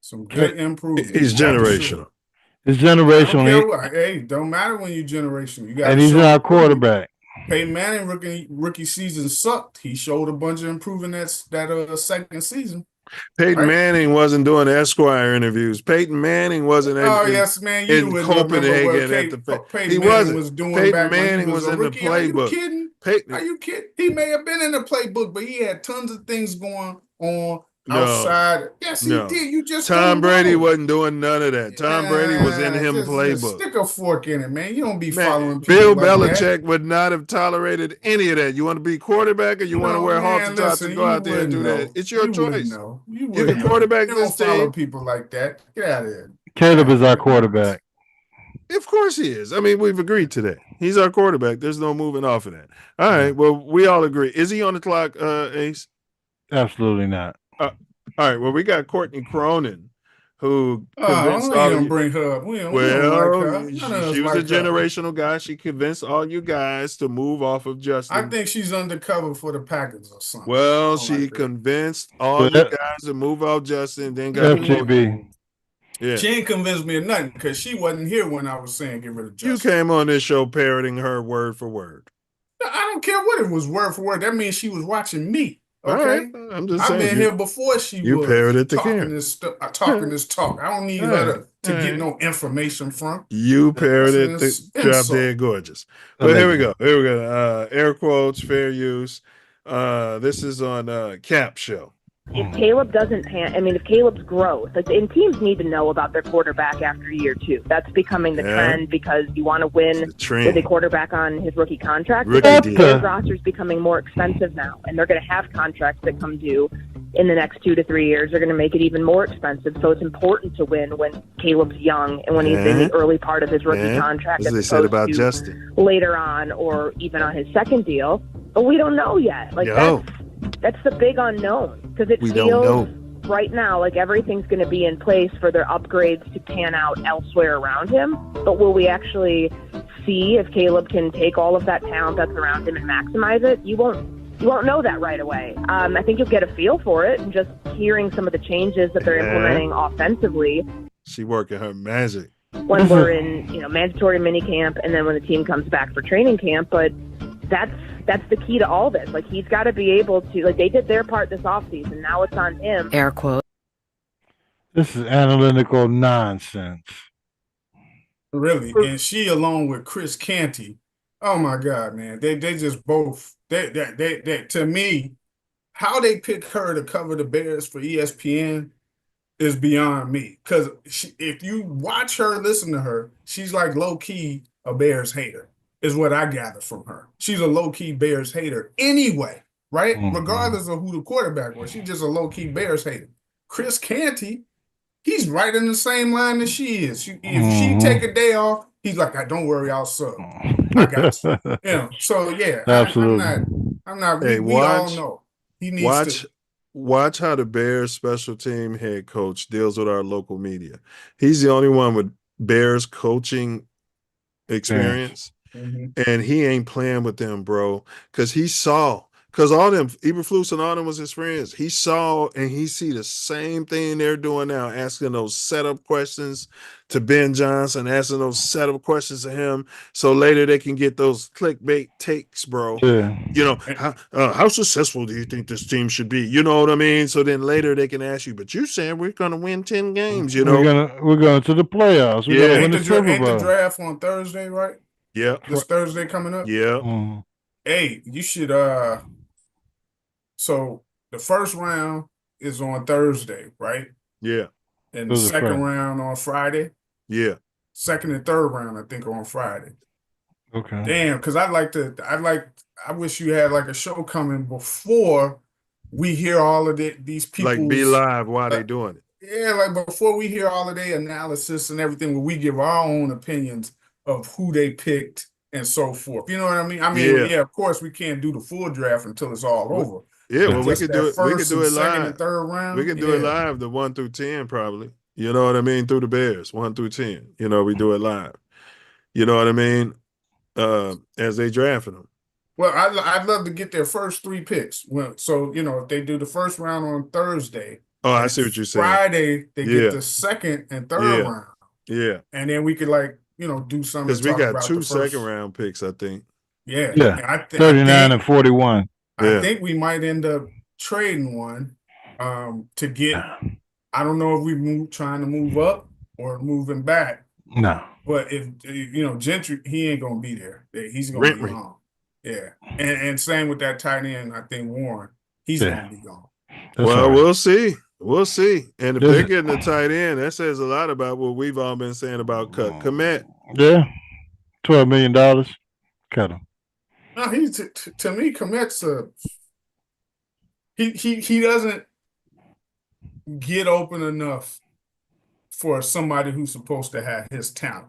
Some good improvement. He's generational. He's generational. Don't matter when you're generational. You got. And he's our quarterback. Peyton Manning rookie season sucked. He showed a bunch of improving that second season. Peyton Manning wasn't doing Esquire interviews. Peyton Manning wasn't in Copenhagen at the Peyton Manning was doing Peyton Manning was in the playbook. Are you kidding? He may have been in the playbook, but he had tons of things going on outside. Yes, he did. You just Tom Brady wasn't doing none of that. Tom Brady was in him just playbook. Stick a fork in it, man. You don't be Man, following Bill people like Belichick that. would not have tolerated any of that. You want to be quarterback or you want to wear halter tops and go out there and do that? It's your choice. You can quarterback you this don't follow team. people like that. Get out of here. Caleb is our quarterback. Of course he is. I mean, we've agreed to that. He's our quarterback. There's no moving off of that. All right. Well, we all agree. Is he on the clock, Ace? Absolutely not. All right. Well, we got Courtney Cronin, who convinced all you bring her up. We don't like her. She was a generational guy. She convinced all you guys to move off of Justin. I think she's undercover for the Packers or something. Well, she convinced all you guys to move off Justin, then got FGB. Yeah. She ain't convinced me of nothing because she wasn't here when I was saying get rid of Justin. You came on this show parroting her word for word. I don't care what it was word for word. That means she was watching me. Okay, right. I'm just saying. I've been here before she was parroted the talking this talk. I don't need her to get no information from. You parroted the Drop Dead Gorgeous. But here we go. Air quotes, fair use. This is on Cap Show. If Caleb doesn't if Caleb's growth, and teams need to know about their quarterback after year 2. That's becoming the trend because you want to win with a quarterback on his rookie contract. His roster is becoming more expensive now, and they're going to have contracts that come due in the next 2 to 3 years. They're going to make it even more expensive. So it's important to win when Caleb's young and when he's in the early part of his rookie contract, as they said about Justin, later on or even on his second deal. But we don't know yet. That's the big unknown because it feels right now like everything's going to be in place for their upgrades to pan out elsewhere around him. But will we actually see if Caleb can take all of that talent that's around him and maximize it? You won't know that right away. I think you'll get a feel for it, and just hearing some of the changes that they're implementing offensively. She working her magic when we're in mandatory minicamp, and then when the team comes back for training camp. But that's the key to all this. He's got to be able to, they did their part this offseason. Now it's on him. Air quote. This is analytical nonsense. Really. And she, along with Chris Canty, oh my God, man. They just both, they to me, how they pick her to cover the Bears for ESPN is beyond me. Because if you watch her, listen to her, she's like low-key a Bears hater. Is what I gather from her. She's a low-key Bears hater anyway, right? Mm-hmm. Regardless of who the quarterback was. She's just a low-key Bears hater. Chris Canty, he's right in the same line that she is. If she take a day off, he's like, don't worry, I'll sub. I got you. So, yeah. Absolutely. I'm not. We all know. He needs to. Watch how the Bears special team head coach deals with our local media. He's the only one with Bears coaching experience. Mm-hmm. And he ain't playing with them, bro, because he saw, because all them, Eberflus and all them was his friends. He saw and he see the same thing they're doing now, asking those setup questions to Ben Johnson, asking those setup questions to him, so later they can get those clickbait takes, bro. Yeah. How successful do you think this team should be? You know what I mean? So then later they can ask you, but you said we're gonna win 10 games. We're going to the playoffs. We're gonna win the Super Bowl. Ain't the draft on Thursday, right? Yeah. This Thursday coming up? Yeah. Mm-hmm. Hey, you should so the first round is on Thursday, right? Yeah. And the second round on Friday? Yeah. Second and third round, I think, are on Friday. Okay. Damn, because I wish you had a show coming before we hear all of these people. Be live while they doing it. Yeah, before we hear all of their analysis and everything, where we give our own opinions of who they picked and so forth. You know what I mean? Yeah, of course we can't do the full draft until it's all over. Yeah, well, we could do it. We could do it second live. And third round. We could do it live, the 1 through 10, probably. You know what I mean? Through the Bears, 1 through 10. We do it live. You know what I mean? As they drafted them. Well, I'd love to get their first 3 picks. So if they do the first round on Thursday. Oh, I see what you're saying. Friday they get the second and third round. Yeah. And then we could do something. Because we got 2 second round picks, I think. Yeah. Yeah. 39 and 41. I think we might end up trading one to get. I don't know if we trying to move up or moving back. No. But if Gentry, he ain't gonna be there. He's gonna be gone. Yeah. And same with that tight end. I think Warren, he's gonna be gone. Well, we'll see. We'll see. And if they're getting a tight end, that says a lot about what we've all been saying about Komet. Yeah, $12 million. Cut him. No, to me, Komet's he doesn't get open enough for somebody who's supposed to have his talent.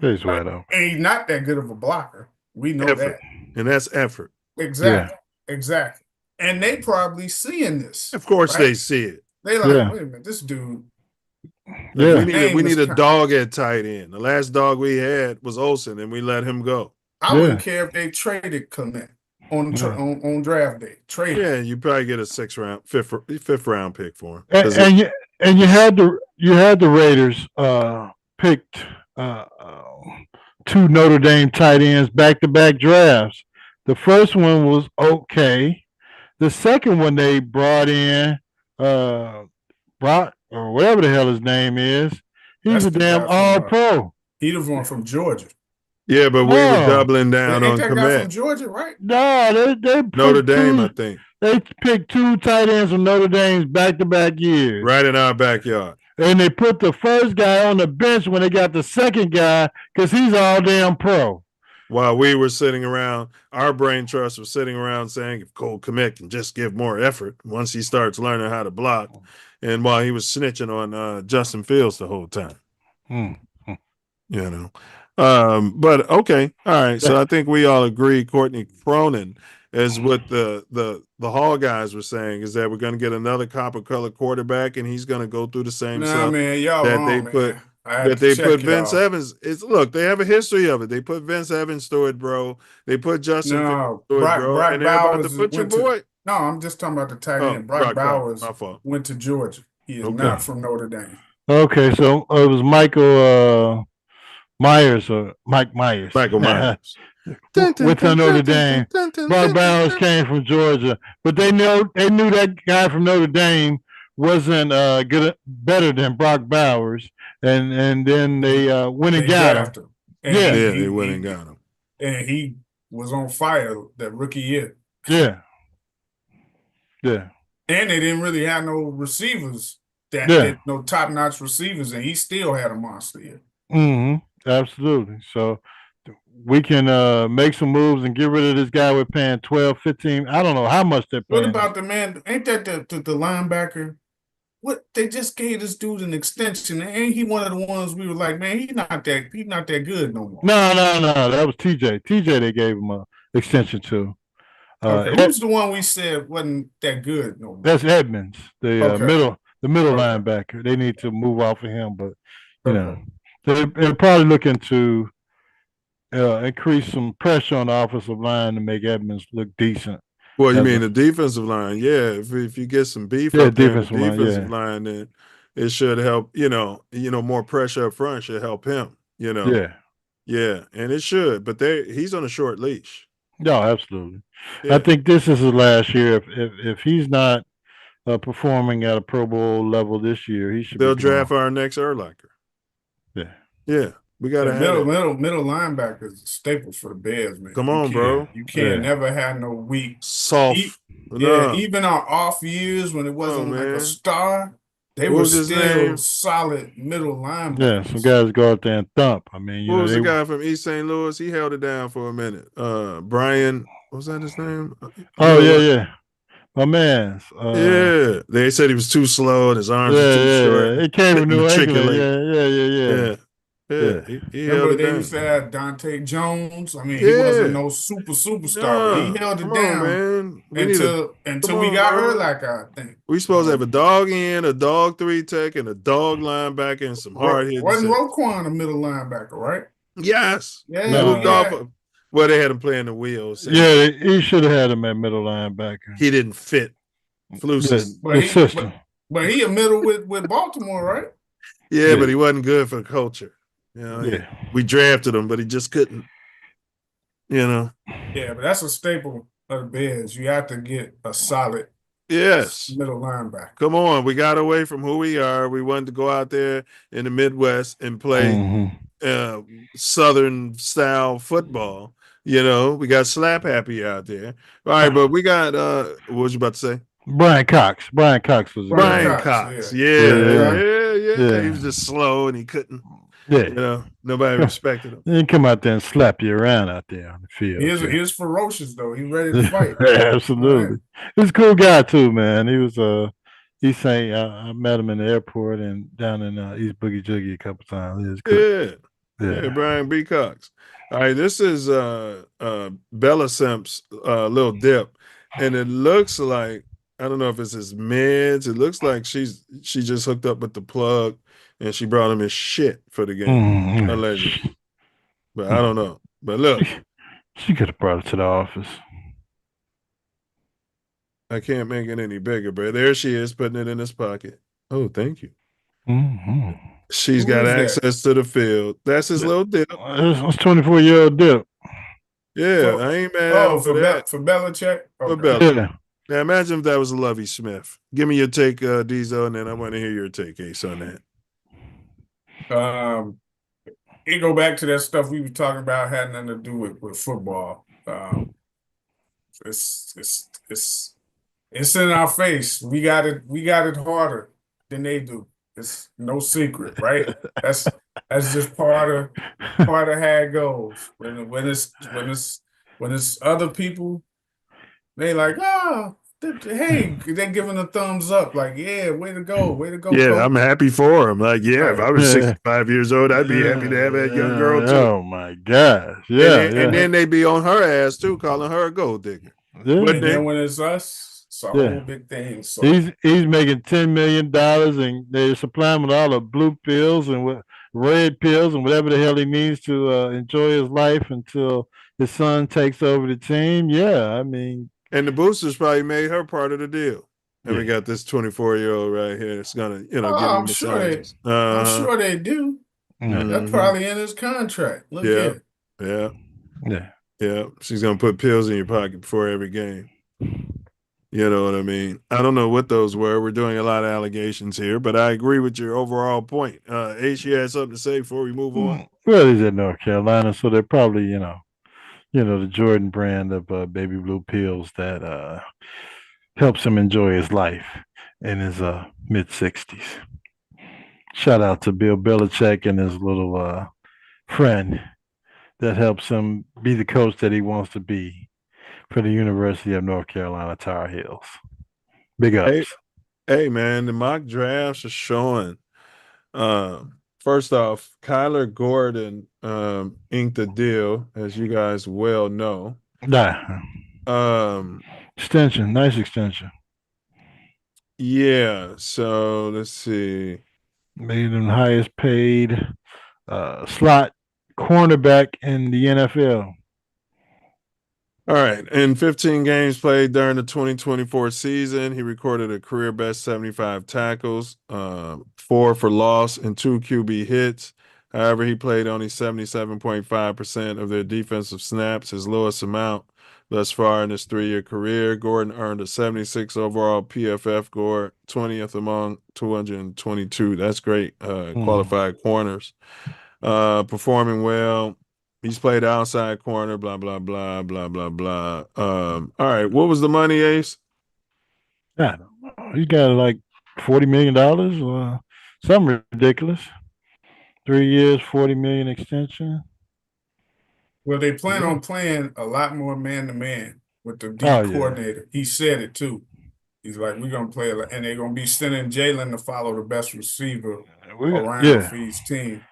He's right though. And he's not that good of a blocker. We know that. And that's effort. Exactly. Yeah. Exactly. And they probably seeing this. Of course they see it. They like, wait a minute, this dude. Yeah. We need a dog at tight end. The last dog we had was Olsen, and we let him go. I wouldn't care if they traded Komet on draft day. Trade. Yeah, you probably get a fifth round pick for him. And you had the Raiders picked 2 Notre Dame tight ends back-to-back drafts. The first one was okay. The second one they brought in Brock or whatever the hell his name is. He's a damn all-pro. He's the one from Georgia. Yeah, but we were doubling down on that Komet. guy from Georgia, right? No, they Notre Dame, I think. They picked 2 tight ends from Notre Dame's back-to-back years. Right in our backyard. And they put the first guy on the bench when they got the second guy because he's all damn pro. While we were sitting around, our brain trust was sitting around saying if Cole Komet can just give more effort once he starts learning how to block. And while he was snitching on Justin Fields the whole time. You know. But okay. All right. So I think we all agree Courtney Cronin is what the Hall guys were saying is that we're going to get another copper color quarterback and he's going to go through the same stuff man, y'all that wrong, they man. put Vince Evans. Look, they have a history of it. They put Vince Evans through it, bro. They put Justin Fields through it, bro. Brock and they're about to Bowers put your boy. No, I'm just talking about the tight end. Brock Bowers my fault. went to Georgia. He is not from Notre Dame. Okay, so it was Michael Myers or Mike Myers. Michael Myers. With Notre Dame. Brock Bowers came from Georgia. But they knew that guy from Notre Dame wasn't better than Brock Bowers. And then they went and got him. They went and got him. And he was on fire that rookie year. Yeah. And they didn't really have no receivers no top-notch receivers, and he still had a monster year. Absolutely. So we can make some moves and get rid of this guy we're paying 12, 15. I don't know how much they're paying. What about the man? Ain't that the linebacker? What they just gave this dude an extension, and ain't he one of the ones we were like, man, he's not that good no more. No. That was TJ. TJ they gave him an extension to. Who's the one we said wasn't that good no more? That's Edmonds, the middle linebacker. They need to move off of him, but you know, they're probably looking to increase some pressure on the offensive line to make Edmonds look decent. Well, you mean the defensive line? Yeah, if you get some beef up there, the defensive line, then it should help. You know, more pressure up front should help him. You know, yeah, and it should. But he's on a short leash. No, absolutely. Yeah. I think this is his last year. If he's not performing at a Pro Bowl level this year, he should. They'll draft our next Urlacher. Yeah. We got to have middle linebacker is a staple for the Bears, man. Come on, bro. You can't never have no weak soft. Even on off years when it wasn't like a star, they were still solid middle linebackers. Yeah, some guys go out there and thump. I mean, what was the guy from East St. Louis? He held it down for a minute. Brian, what was that his name? Oh yeah. My man. They said he was too slow and his arms were too short. It came from New England. Yeah. He held it down. Used to have Dante Jones. I mean, he wasn't no superstar. But he held it down, man. Until we got Urlacher, I think. We supposed to have a dog end, a dog 3 tech, and a dog linebacker and some hard hitting. Wasn't Roquan a middle linebacker, right? Yes. Well, they had him playing the wheels. Yeah, he should have had him at middle linebacker. He didn't fit Flus's system. But he a middle with Baltimore, right? Yeah, but he wasn't good for the culture. You know, we drafted him, but he just couldn't. You know. Yeah, but that's a staple of the Bears. You have to get a solid middle linebacker. Come on, we got away from who we are. We wanted to go out there in the Midwest and play Southern style football. You know, we got slap happy out there. All right, but we got what was you about to say? Brian Cox. Brian Cox was Brian Cox. Yeah. He was just slow and he couldn't. Yeah. Nobody respected him. He didn't come out there and slap you around out there on the field. He was ferocious though. He ready to fight. Absolutely. He's a cool guy too, man. He was he sang. I met him in the airport and down in East Boogie Joogie a couple times. He was cool. Yeah, Brian B. Cox. All right, this is Bella Simp's little dip, and it looks like, I don't know if it's his meds. It looks like she just hooked up with the plug, and she brought him his shit for the game, allegedly. But I don't know. But look, she could have brought it to the office. I can't make it any bigger, but there she is, putting it in his pocket. Oh, thank you. Mm-hmm. She's got access to the field. That's his little dip. It's 24-year-old dip. Yeah, I ain't mad for that. For Belichick? For Belichick. Yeah. Now imagine if that was a Lovie Smith. Give me your take, Diesel, and then I want to hear your take, Ace, on that. It go back to that stuff we were talking about, had nothing to do with football. It's in our face. We got it harder than they do. It's no secret, right? That's just part of how it goes. When it's other people, they like, hey, they're giving a thumbs up, like, yeah, way to go. Yeah, coach. I'm happy for him. Like, yeah, if I was 65 years old, I'd be happy to have that young girl too. Oh my gosh, yeah, and then they be on her ass too, calling her a gold digger. Yeah. And then when it's us, it's a whole big thing. So he's making $10 million, and they supply him with all the blue pills and red pills and whatever the hell he needs to enjoy his life until his son takes over the team. Yeah, I mean, and the boosters probably made her part of the deal. And we got this 24-year-old right here that's gonna, give him I'm sure they do. Mm-hmm. That's probably in his contract. Look at it. Yeah. She's gonna put pills in your pocket before every game. You know what I mean? I don't know what those were. We're doing a lot of allegations here, but I agree with your overall point. Ace, you had something to say before we move on? Well, he's in North Carolina, so they're probably, the Jordan brand of baby blue pills that helps him enjoy his life in his mid-60s. Shout out to Bill Belichick and his little friend that helps him be the coach that he wants to be for the University of North Carolina Tar Heels. Big ups. Hey man, the mock drafts are showing. First off, Kyler Gordon inked the deal, as you guys well know. Extension, nice extension. Yeah, so let's see. Made him highest paid slot cornerback in the NFL. All right. In 15 games played during the 2024 season, he recorded a career best 75 tackles, 4 for loss, and 2 QB hits. However, he played only 77.5% of their defensive snaps, his lowest amount thus far in his 3-year career. Gordon earned a 76 overall PFF score, 20th among 222. That's great. Qualified corners. Performing well. He's played outside corner, blah, blah, blah, blah, blah, blah. All right. What was the money, Ace? I don't know. He got like $40 million or something ridiculous. 3 years, $40 million extension. Well, they plan on playing a lot more man-to-man with the D coordinator. He said it too. He's like, we're going to play, and they're going to be sending Jalen to follow the best receiver around for each team.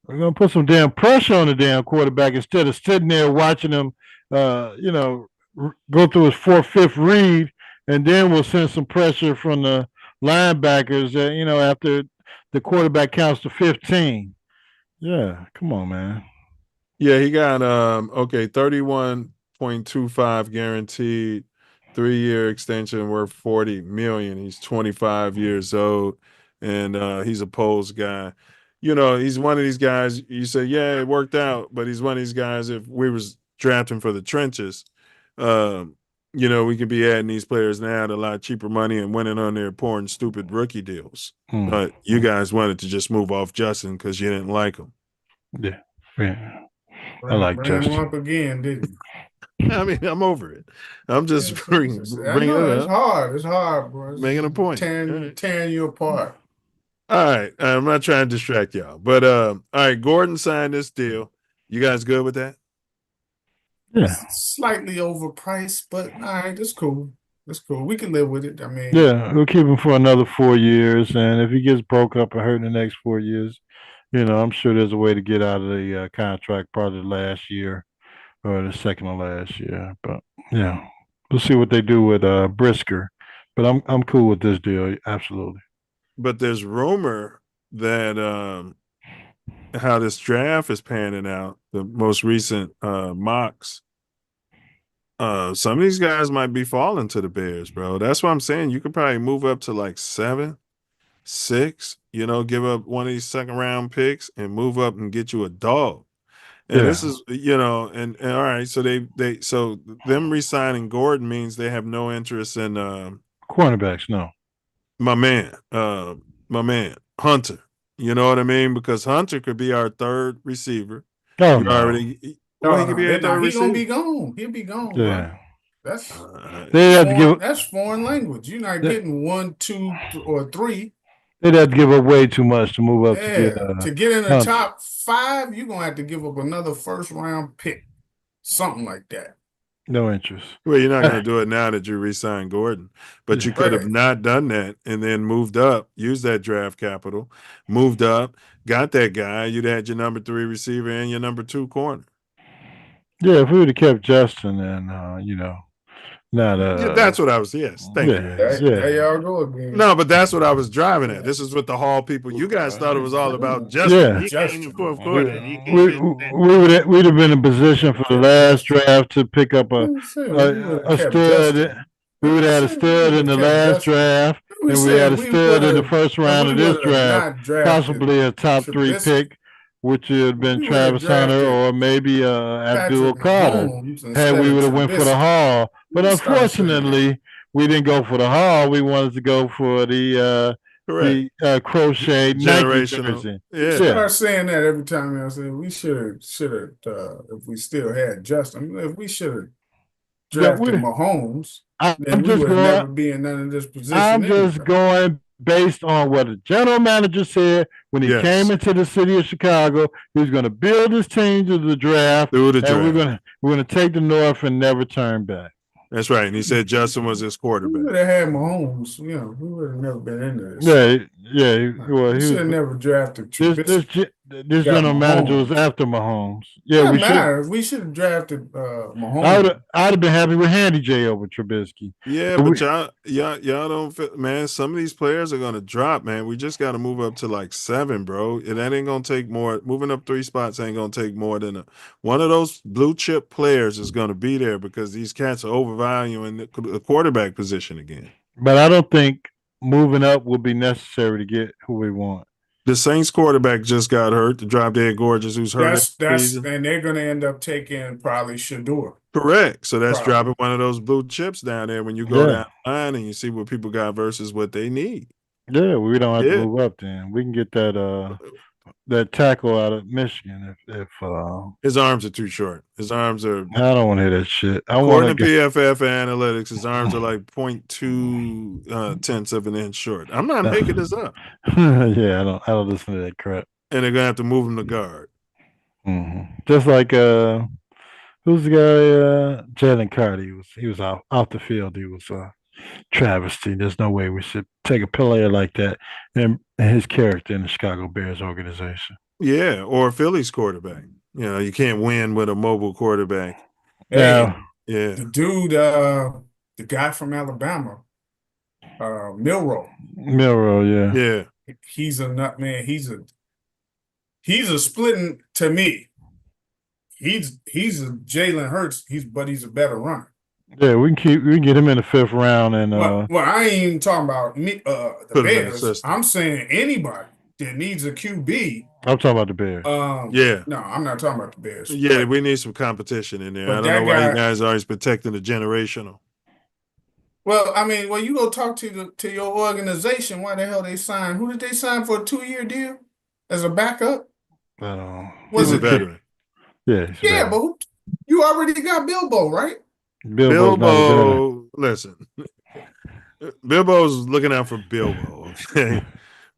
We're going to put some damn pressure on the damn quarterback instead of sitting there watching him, go through his 4th, 5th read, and then we'll send some pressure from the linebackers, after the quarterback counts to 15. Yeah, come on, man. Yeah, he got 31.25 guaranteed, 3-year extension worth $40 million. He's 25 years old, and he's a Poles guy. He's one of these guys, you say, yeah, it worked out, but he's one of these guys, if we was drafting for the trenches, we could be adding these players now at a lot cheaper money and winning on their poor and stupid rookie deals. But you guys wanted to just move off Justin because you didn't like him. Yeah. I like Justin. Him up again, didn't you? I mean, I'm over it. I'm just bringing it It's up. hard. It's hard, bro. It's making a point. Tearing you apart. All right. I'm not trying to distract y'all. But all right, Gordon signed this deal. You guys good with that? Yeah. Slightly overpriced, but all right, that's cool. That's cool. We can live with it. I mean, yeah, we'll keep him for another 4 years, and if he gets broke up and hurt in the next 4 years, I'm sure there's a way to get out of the contract, probably last year or the second to last year. But yeah, we'll see what they do with Brisker. But I'm cool with this deal, absolutely. But there's rumor that how this draft is panning out, the most recent mocks. Some of these guys might be falling to the Bears, bro. That's what I'm saying. You could probably move up to like 7, 6, give up one of these second round picks and move up and get you a dog. And this is, and all right, so so them re-signing Gordon means they have no interest in cornerbacks. No, my man, Hunter. You know what I mean? Because Hunter could be our third receiver. Oh, he could be our third receiver. He's gonna be gone. He'll be gone. Yeah, bro. That's foreign language. You're not getting 1, 2, or 3. They'd have to give up way too much to move up to get in the top 5. You're gonna have to give up another first round pick, something like that. No interest. Well, you're not going to do it now that you re-signed Gordon, but you could have not done that and then moved up, used that draft capital, moved up, got that guy. You'd had your number 3 receiver and your number 2 corner. Yeah, if we would have kept Justin and that's what I was. Yes, thank you. There y'all go again. No, but that's what I was driving at. This is what the Hall people. You guys thought it was all about Justin. He came in the fourth quarter. We'd have been in position for the last draft to pick up a stud. We would have had a stud in the last draft, and we had a stud in the first round of this draft, possibly a top 3 pick, which would have been Travis Hunter or maybe Abdul Carter, had we would have went for the Hall. But unfortunately, we didn't go for the Hall. We wanted to go for the crochet generational. Yeah, start saying that every time. I say we should have if we still had Justin. If we should have drafted Mahomes, then we would never be in none of this position. I'm just going based on what the general manager said when he came into the city of Chicago. He was going to build his team to the draft, and we're going to take the North and never turn back. That's right. And he said Justin was his quarterback. We would have had Mahomes. We would have never been into this. Yeah. Well, he should have never drafted Trubisky. This general manager was after Mahomes. Yeah, we should have drafted Mahomes. I'd have been happy with Handy J over Trubisky. Yeah, but y'all don't fit, man. Some of these players are gonna drop, man. We just got to move up to like 7, bro. And that ain't gonna take more. Moving up 3 spots ain't gonna take more than one of those blue chip players is gonna be there because these cats are overvaluing the quarterback position again. But I don't think moving up will be necessary to get who we want. The Saints quarterback just got hurt. The drop dead gorgeous who's hurt. And they're going to end up taking probably Shador. Correct. So that's dropping one of those blue chips down there when you go down the line and you see what people got versus what they need. Yeah, we don't have to move up then. We can get that tackle out of Michigan if his arms are too short. His arms are. I don't want to hear that shit. According to PFF analytics, his arms are like 0.2 tenths of an inch short. I'm not making this up. Yeah, I don't listen to that crap. And they're gonna have to move him to guard. Mm-hmm. Just like who's the guy? Jalen Carter. He was off the field. He was travesty. There's no way we should take a player like that and his character in the Chicago Bears organization. Yeah, or Philly's quarterback. You can't win with a mobile quarterback. Yeah. The dude, the guy from Alabama, Milroe. Yeah. He's a nut, man. He's a splitting to me. He's a Jalen Hurts. But he's a better runner. Yeah, we can get him in the 5th round, and well, I ain't even talking about the Bears. I'm saying anybody that needs a QB. I'm talking about the Bears. No, I'm not talking about the Bears. Yeah, we need some competition in there. I don't know why you guys are always protecting the generational. Well, I mean, when you go talk to your organization, why the hell they sign? Who did they sign for a 2-year deal as a backup? I don't know. He's a veteran. Yeah, but You already got Bilbo, right? Bilbo, listen. Bilbo's looking out for Bilbo. Okay,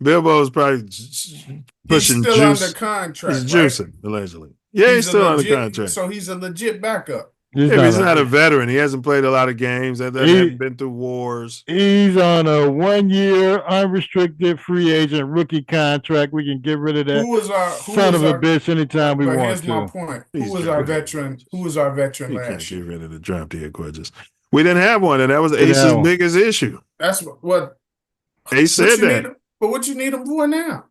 Bilbo's probably pushing he's still juice. under contract. He's juicing allegedly. Yeah, he's still under contract. So he's a legit backup. He's not a veteran. He hasn't played a lot of games. That hasn't been through wars. He's on a 1-year unrestricted free agent rookie contract. We can get rid of that son of a bitch anytime we want to. Here's my point. Who was our veteran? Who was our veteran last year? Get rid of the draft year gorgeous. We didn't have one, and that was Ace's biggest issue. That's what Ace said that. But what you need him for now?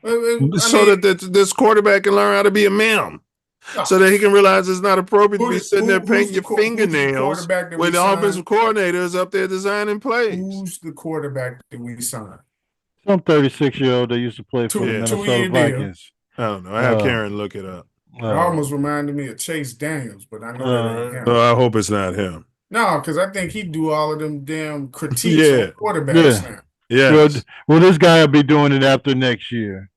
That this quarterback can learn how to be a man. So that he can realize it's not appropriate to be sitting there painting your fingernails when the offensive coordinator is up there designing plays. Who's the quarterback that we signed? Some 36-year-old that used to play for the Minnesota Vikings. I don't know. I have Karen look it up. It almost reminded me of Chase Daniels, but I know that ain't him. I hope it's not him. No, because I think he'd do all of them damn critiques on quarterbacks now. Yeah. Well, this guy will be doing it after next year.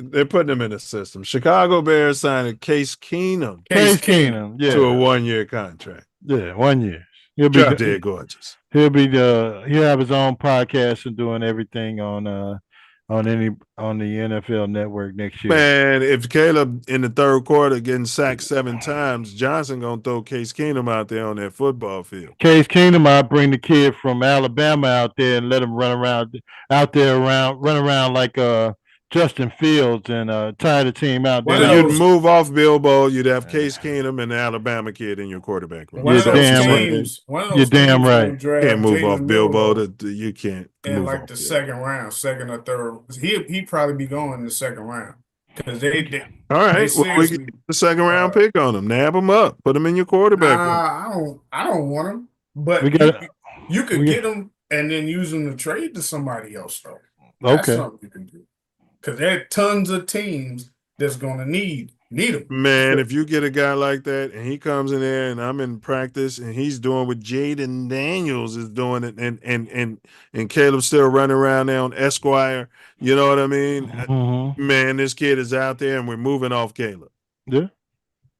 They're putting him in the system. Chicago Bears signed Case Keenum. Yeah. To a 1-year contract. Yeah, 1 year. He'll be dead gorgeous. He'll have his own podcast and doing everything on the NFL Network next year. Man, if Caleb in the third quarter getting sacked 7 times, Johnson gonna throw Case Keenum out there on that football field. Case Keenum, I'll bring the kid from Alabama out there and let him run around like Justin Fields and tie the team out there. So you'd move off Bilbo, you'd have Case Keenum and the Alabama kid in your quarterback room. You're damn right. Can't move off Bilbo. You can't. In like the second round, second or third. He'd probably be going in the second round. Because all right. Well, we get the second round pick on him. Nab him up. Put him in your quarterback room. I don't want him. But you could get him and then use him to trade to somebody else, though. That's something you can do. Because there are tons of teams that's going to need him. Man, if you get a guy like that and he comes in there and I'm in practice and he's doing what Jaden Daniels is doing it and Caleb's still running around there on Esquire, you know what I mean? Mm-hmm. Man, this kid is out there and we're moving off Caleb. Yeah.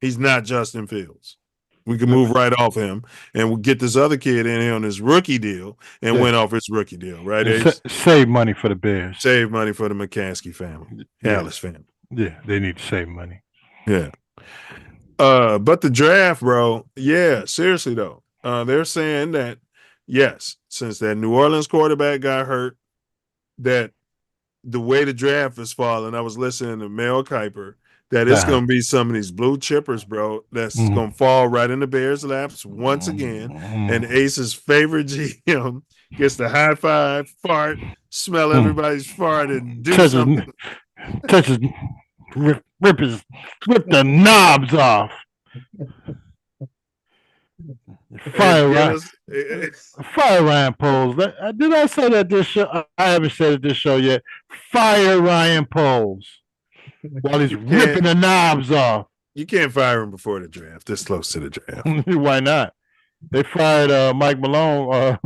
He's not Justin Fields. We can move right off him and we'll get this other kid in here on his rookie deal and win off his rookie deal, right? Save money for the Bears. Save money for the McCaskey family, Hallis family. Yeah, they need to save money. Yeah. But the draft, bro, seriously though, they're saying that, yes, since that New Orleans quarterback got hurt, that the way the draft is falling, I was listening to Mel Kiper, that it's going to be some of these blue chippers, bro, that's going to fall right in the Bears' laps once again. And Ace's favorite GM gets the high five, fart, smell everybody's fart, and do something. Rip the knobs off. Fire Ryan Poles. Did I say that this show? I haven't said it this show yet. Fire Ryan Poles. While he's ripping the knobs off. You can't fire him before the draft. This close to the draft. Why not? They fired Mike Malone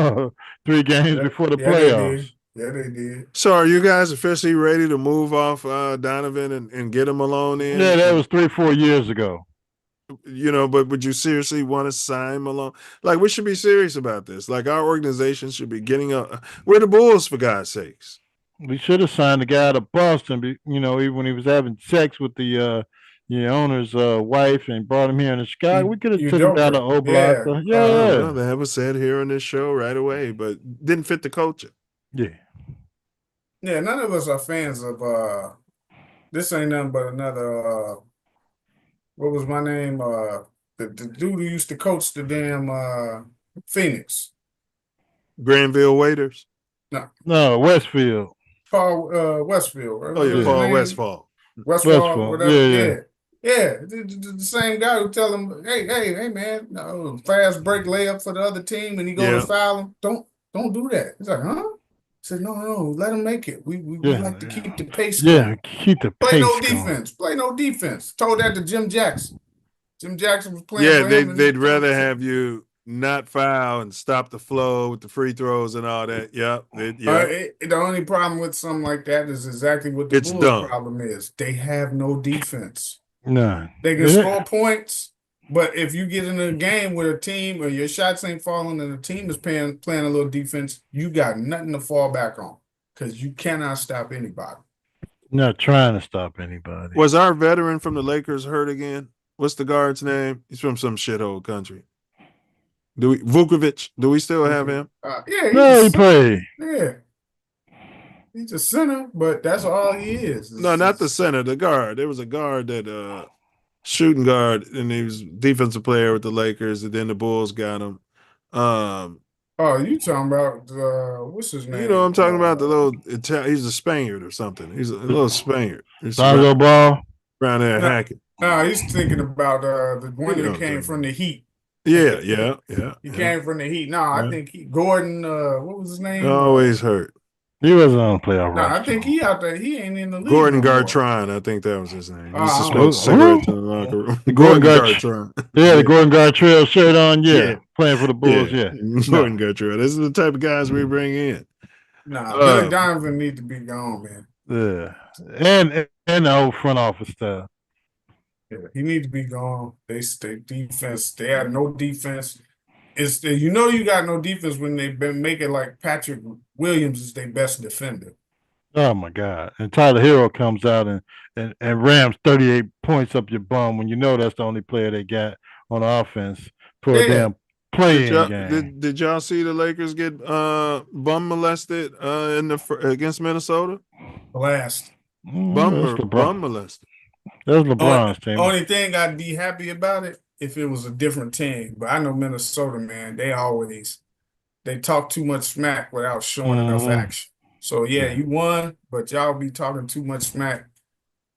3 games before the playoffs. They did. So are you guys officially ready to move off Donovan and get him Malone in? Yeah, that was 3-4 years ago. You know, but would you seriously want to sign Malone? Like, we should be serious about this. Like, our organization should be getting up. We're the Bulls, for God's sakes. We should have signed the guy to Boston, even when he was having sex with the owner's wife and brought him here in Chicago. We could have took him down to Oblata. Yeah. That was said here on this show right away, but didn't fit the culture. Yeah. Yeah, none of us are fans of this ain't nothing but another what was my name? The dude who used to coach the damn Phoenix. Granville Waiters? No, Westfield. Paul Westfield. Right? Oh, yeah, Paul Westphal. Westphal, whatever. Yeah. The same guy who tell him, hey, man, no, fast break layup for the other team, and he goes to foul him. Don't do that. He's like, huh? I said, no, let him make it. We like to keep the pace going. Yeah, keep the pace going. Play no defense. Told that to Jim Jackson. Jim Jackson was playing for him. They'd rather have you not foul and stop the flow with the free throws and all that. Yep. The only problem with something like that is exactly what the Bulls' problem is. They have no defense. No. They can score points, but if you get in a game where a team or your shots ain't falling and the team is playing a little defense, you got nothing to fall back on because you cannot stop anybody. Not trying to stop anybody. Was our veteran from the Lakers hurt again? What's the guard's name? He's from some shithole country. Vukovic? Do we still have him? He played. Yeah. He's a center, but that's all he is. No, not the center, the guard. There was a guard that shooting guard, and he was defensive player with the Lakers, and then the Bulls got him. You talking about what's his name? You know, I'm talking about the little he's a Spaniard or something. He's a little Spaniard. Lonzo Ball around there hacking. No, he's thinking about the one that came from the Heat. Yeah. He came from the Heat. No, I think Gordon. What was his name? Always hurt. He wasn't on the playoff roster. I think he out there. He ain't in the league. Gordon Gartron, I think that was his name. He used to smoke cigarettes in the locker room. Gordon Gartron. Yeah, the Gordon Gartrell shirt on. Yeah, playing for the Bulls. Yeah. Gordon Gartrell. This is the type of guys we bring in. Billy Donovan need to be gone, man. Yeah, and the whole front office stuff. Yeah, he need to be gone. They defense. They had no defense. You got no defense when they've been making like Patrick Williams is their best defender. Oh my God! And Tyler Hero comes out and rams 38 points up your bum when you know that's the only player they got on offense for a damn playing game. Did y'all see the Lakers get bum molested against Minnesota? Blast. Bum molested. That's LeBron's team. Only thing I'd be happy about it if it was a different team. But I know Minnesota, man, they talk too much smack without showing enough action. So you won, but y'all be talking too much smack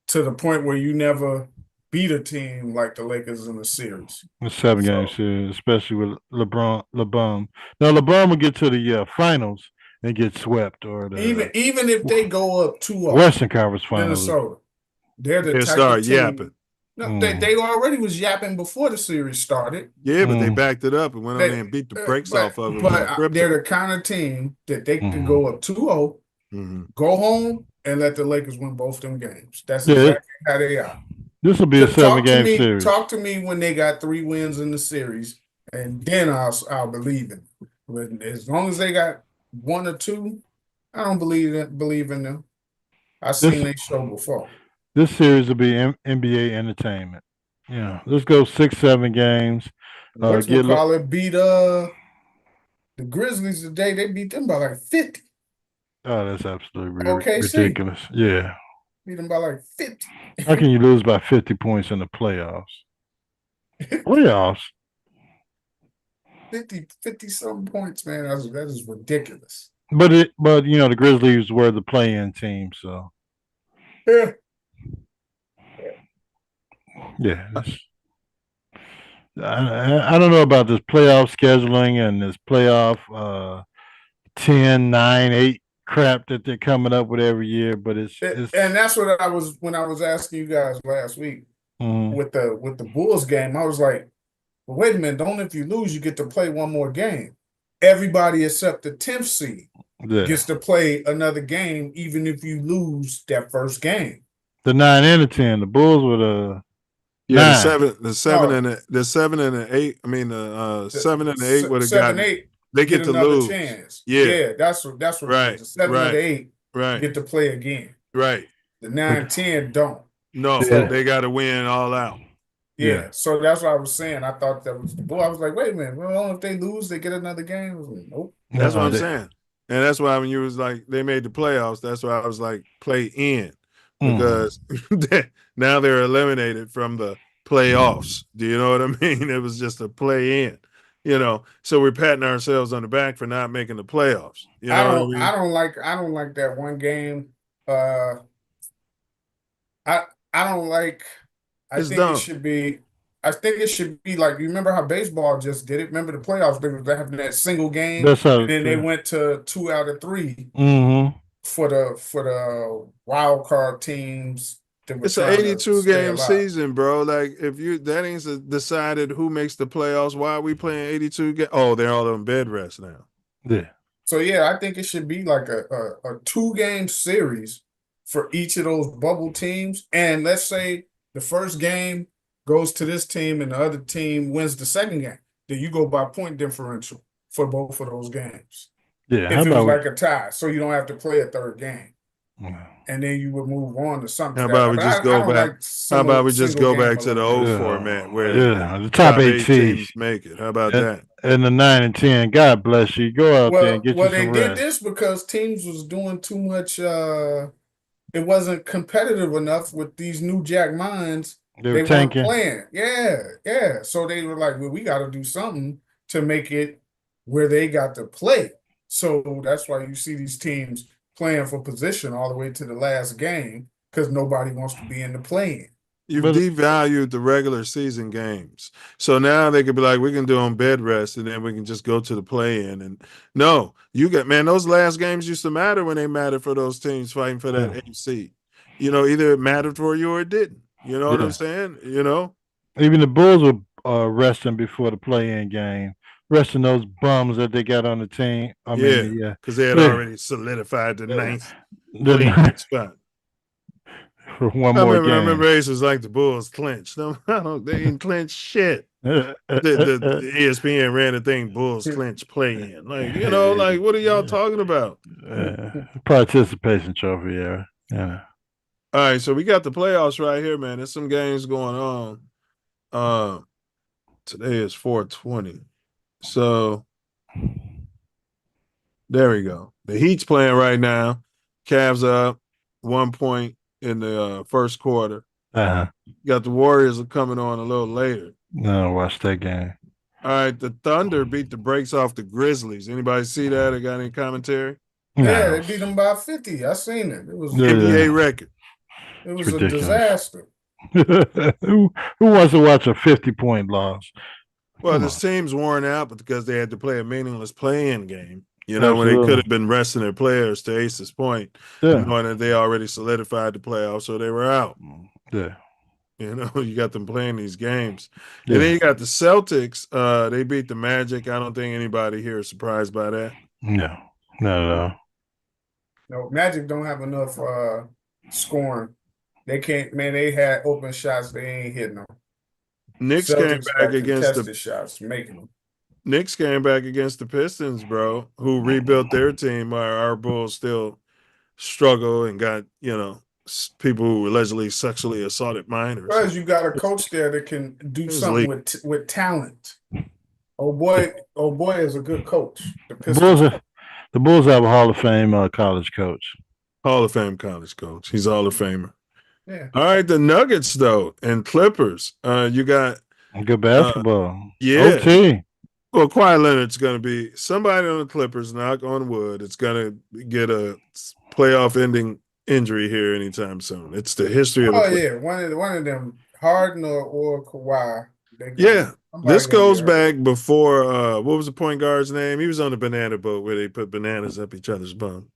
to the point where you never beat a team like the Lakers in the series. A 7-game series, especially with LeBron. Now LeBron will get to the finals and get swept, or even if they go up 2-0. Western Conference Finals. Minnesota. They're the type start of team, yapping. No, they already was yapping before the series started. Yeah, but they backed it up and went on there and beat the brakes off of it. But they're the kind of team that they can go up 2-0, go home, and let the Lakers win both them games. That's exactly how they are. This will be a 7-game series. Talk to me when they got 3 wins in the series, and then I'll believe it. But as long as they got 1 or 2, I don't believe in them. I've seen they show before. This series will be NBA entertainment. Yeah, let's go 6-7 games. Beat the Grizzlies today. They beat them by like 50. Oh, that's absolutely ridiculous. Yeah. Beat them by like 50. How can you lose by 50 points in the playoffs? Playoffs? 50 something points, man. That is ridiculous. But the Grizzlies were the play-in team, so yeah. I don't know about this playoff scheduling and this playoff 10, 9, 8 crap that they're coming up with every year, but it's and that's what I was asking you guys last week with the Bulls game. I was like, well, wait a minute, don't if you lose, you get to play one more game. Everybody except the 10th seed gets to play another game, even if you lose that first game. The 9 and the 10, the Bulls were the 9. the 7 and the 8. I mean the 7 and the 8 would have gotten 8. They get to lose. Chance. Yeah, that's what right. It is. The 7 and the 8 get to play again. Right. The 9-10 don't. No, they got to win all out. Yeah, so that's what I was saying. I thought that was the Bull. I was like, wait a minute. Well, if they lose, they get another game. I was like, nope. That's what I'm saying. And that's why when you was like, they made the playoffs, that's why I was like, play in. Because now they're eliminated from the playoffs. Do you know what I mean? It was just a play in. So we're patting ourselves on the back for not making the playoffs. I don't like that one game. I don't like. I think it should be. I think it should be like, you remember how baseball just did it? Remember the playoffs? They were having that single game, and then they went to 2 out of 3 for the wild card teams. It's an 82-game season, bro. Like, if that ain't decided who makes the playoffs, why are we playing 82 games? Oh, they're all on bed rest now. Yeah. So I think it should be like a 2-game series for each of those bubble teams. And let's say the first game goes to this team and the other team wins the second game, then you go by point differential for both of those games. Yeah, If it was like a tie, so you don't have to play a third game. And then you would move on to something. How about we just go back? How about we just go back to the old format where the top 8 teams make it? How about that? And the 9 and 10. God bless you. Go out there and get you some they rest. did this because teams was doing too much. It wasn't competitive enough with these new Jack Minds. They weren't tanking. playing. Yeah. So they were like, well, we got to do something to make it where they got to play. So that's why you see these teams playing for position all the way to the last game because nobody wants to be in the play-in. You've devalued the regular season games. So now they could be like, we can do on bed rest and then we can just go to the play-in. And no, those last games used to matter when they mattered for those teams fighting for that AFC. Either it mattered for you or it didn't. You know what I'm saying? Even the Bulls were resting before the play-in game. Resting those bums that they got on the team. Because they had already solidified the ninth spot. For one more game. I remember Ace was like the Bulls clinched. No, they didn't clinch shit. the ESPN ran the thing, Bulls clinch play-in. What are y'all talking about? Participation trophy, yeah. All right, so we got the playoffs right here, man. There's some games going on. Today is 4/20. So there we go. The Heat's playing right now. Cavs up 1 point in the first quarter. Got the Warriors coming on a little later. No, watch that game. All right, the Thunder beat the brakes off the Grizzlies. Anybody see that or got any commentary? Yeah, they beat them by 50. I seen it. It was NBA record. It was a disaster. Who wants to watch a 50-point loss? Well, this team's worn out because they had to play a meaningless play-in game. When they could have been resting their players, to Ace's point, knowing that they already solidified the playoffs, so they were out. Yeah. You got them playing these games. And then you got the Celtics. They beat the Magic. I don't think anybody here is surprised by that. No, not at all. No, Magic don't have enough scoring. They can't, man, they had open shots. They ain't hitting them. Knicks came back against the shots, making them. Knicks came back against the Pistons, bro, who rebuilt their team. Our Bulls still struggle and got, people who allegedly sexually assaulted minors. Because you got a coach there that can do something with talent. Oh boy is a good coach. The Bulls have a Hall of Fame college coach. Hall of Fame college coach. He's Hall of Famer. Yeah. All right, the Nuggets though and Clippers. You got good basketball. Yeah. OT. Well, Kawhi Leonard's going to be somebody on the Clippers. Knock on wood. It's going to get a playoff-ending injury here anytime soon. It's the history of the. Oh yeah, one of them, Harden or Kawhi. Yeah, this goes back before. What was the point guard's name? He was on the banana boat where they put bananas up each other's bum.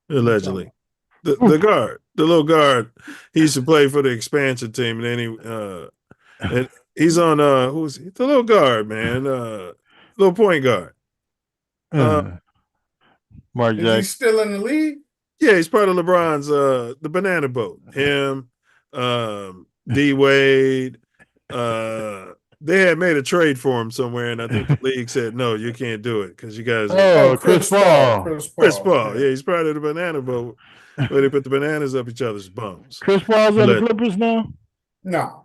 Allegedly. The little guard, he used to play for the expansion team, and then he's on who's he? The little guard, man, little point guard. Mark Jackson. Is he still in the league? Yeah, he's part of LeBron's the banana boat. Him, D Wade. They had made a trade for him somewhere, and I think the league said, no, you can't do it because you guys. Chris Paul. Chris Paul. Yeah, he's part of the banana boat where they put the bananas up each other's bums. Chris Paul's on the Clippers now? No.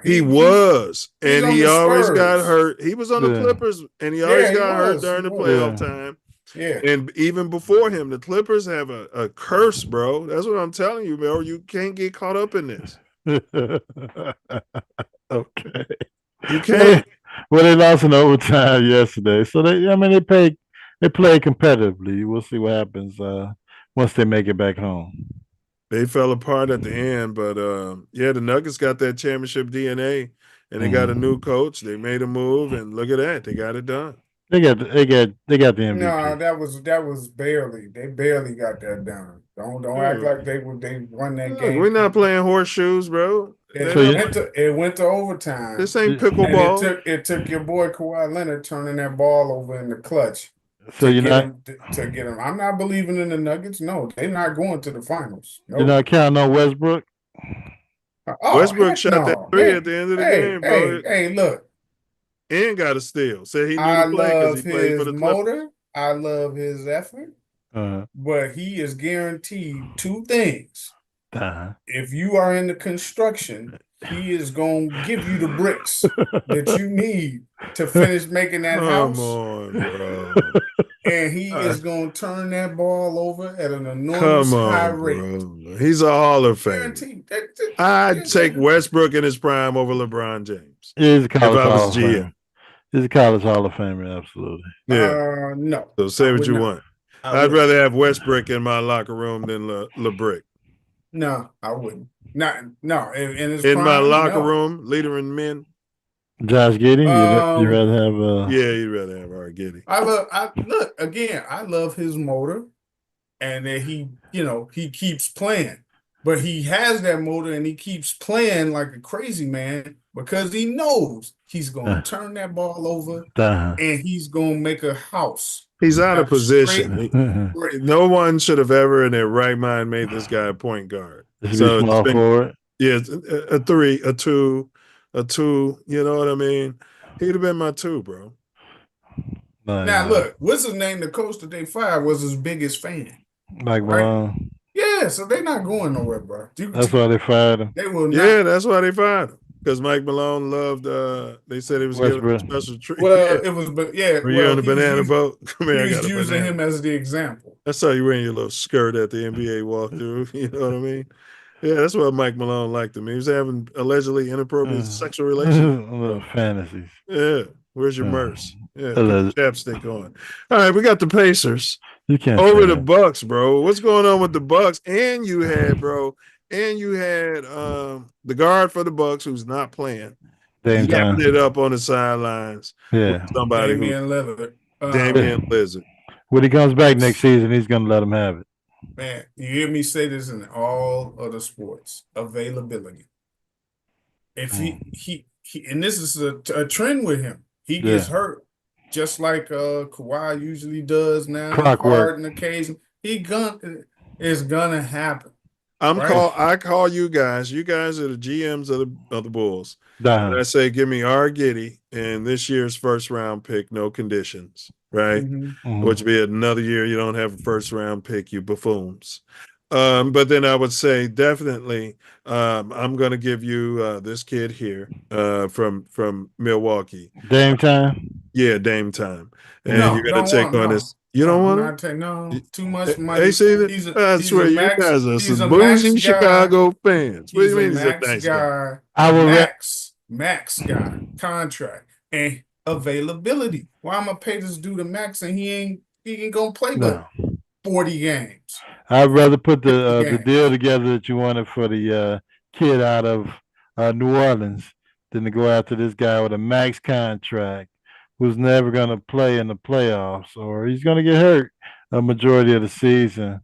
He was, and he always got hurt. He was on the Yeah. Clippers, and he always got hurt was. during the He playoff was. time. Yeah. And even before him, the Clippers have a curse, bro. That's what I'm telling you, bro. You can't get caught up in this. Okay. You can't. Well, they lost in overtime yesterday, so they play competitively. We'll see what happens once they make it back home. They fell apart at the end, but the Nuggets got that championship DNA, and they got a new coach. They made a move, and look at that, they got it done. They got the MVP. No, that was barely. They barely got that done. Don't act like they won that game. We're not playing horseshoes, bro. It went to overtime. This ain't pickleball. And it took your boy Kawhi Leonard turning that ball over in the clutch. So to get him. I'm not believing in the Nuggets. No, they're not going to the finals. No. You're not counting on Westbrook? Westbrook heck shot that no. three at the end of the game, bro. Hey, look. And got a steal. Said he knew I to play because he love played for his the Clippers. motor. I love his effort. But he is guaranteed two things. If you are in the construction, he is going to give you the bricks that you need to finish making that house. Come on, bro. And he is going to turn that ball over at an enormous high rate. Bro. He's a Hall of Famer. I'd take Westbrook in his prime over LeBron James. He's a college if I was Hall of GM. Famer. He's a college Hall of Famer, absolutely. Yeah. No. So say what you want. I'd rather have Westbrook in my locker room than LeBrick. No, I wouldn't. No. In my locker room, leader in men. Josh Giddey, you'd rather have yeah, you'd rather have our Giddey. I love his motor, and that he keeps playing. But he has that motor and he keeps playing like a crazy man because he knows he's gonna turn that ball over and he's gonna make a house. He's out of position. No one should have ever in their right mind made this guy a point guard. So small forward. Yeah, a 3, a 2, a 2. You know what I mean? He'd have been my 2, bro. Now look, what's his name? The coach that they fired was his biggest fan. Mike Malone. Yeah, so they're not going nowhere, bro. That's why they fired him. They will not. Yeah, that's why they fired him. Because Mike Malone loved. They said he was giving a special treat. Well, it was, but yeah. Were you on the banana boat? Come here, he was using him as the example. I saw you wearing your little skirt at the NBA walkthrough. You know what I mean? Yeah, that's what Mike Malone liked him. He was having allegedly inappropriate sexual relations. Little fantasies. Yeah. Where's your merce? Yeah, put the chapstick on. All right, we got the Pacers. You can't over the Bucks, bro. What's going on with the Bucks? And you had, bro, the guard for the Bucks who's not playing. Yapping it up on the sidelines. Yeah. Somebody Damian Lillard. Damian Lillard. When he comes back next season, he's gonna let him have it. Man, you hear me say this in all other sports. Availability. If he and this is a trend with him. He gets hurt. Just like Kawhi usually does now, hard on occasion. It's gonna happen. I call you guys. You guys are the GMs of the Bulls. And I say, give me our Giddey and this year's first round pick, no conditions, right? Which would be another year you don't have a first round pick, you buffoons. But then I would say definitely, I'm going to give you this kid here from Milwaukee. Dame Time. Yeah, Dame Time. And you're going to take on this. You don't want to? No, too much money. Hey, see that? I swear, you guys are some bougie Chicago fans. What do you mean he's a nice guy? Max guy, contract, and availability. Why am I pay this dude a max and he ain't gonna play but 40 games? I'd rather put the deal together that you wanted for the kid out of New Orleans than to go after this guy with a max contract who's never going to play in the playoffs, or he's going to get hurt a majority of the season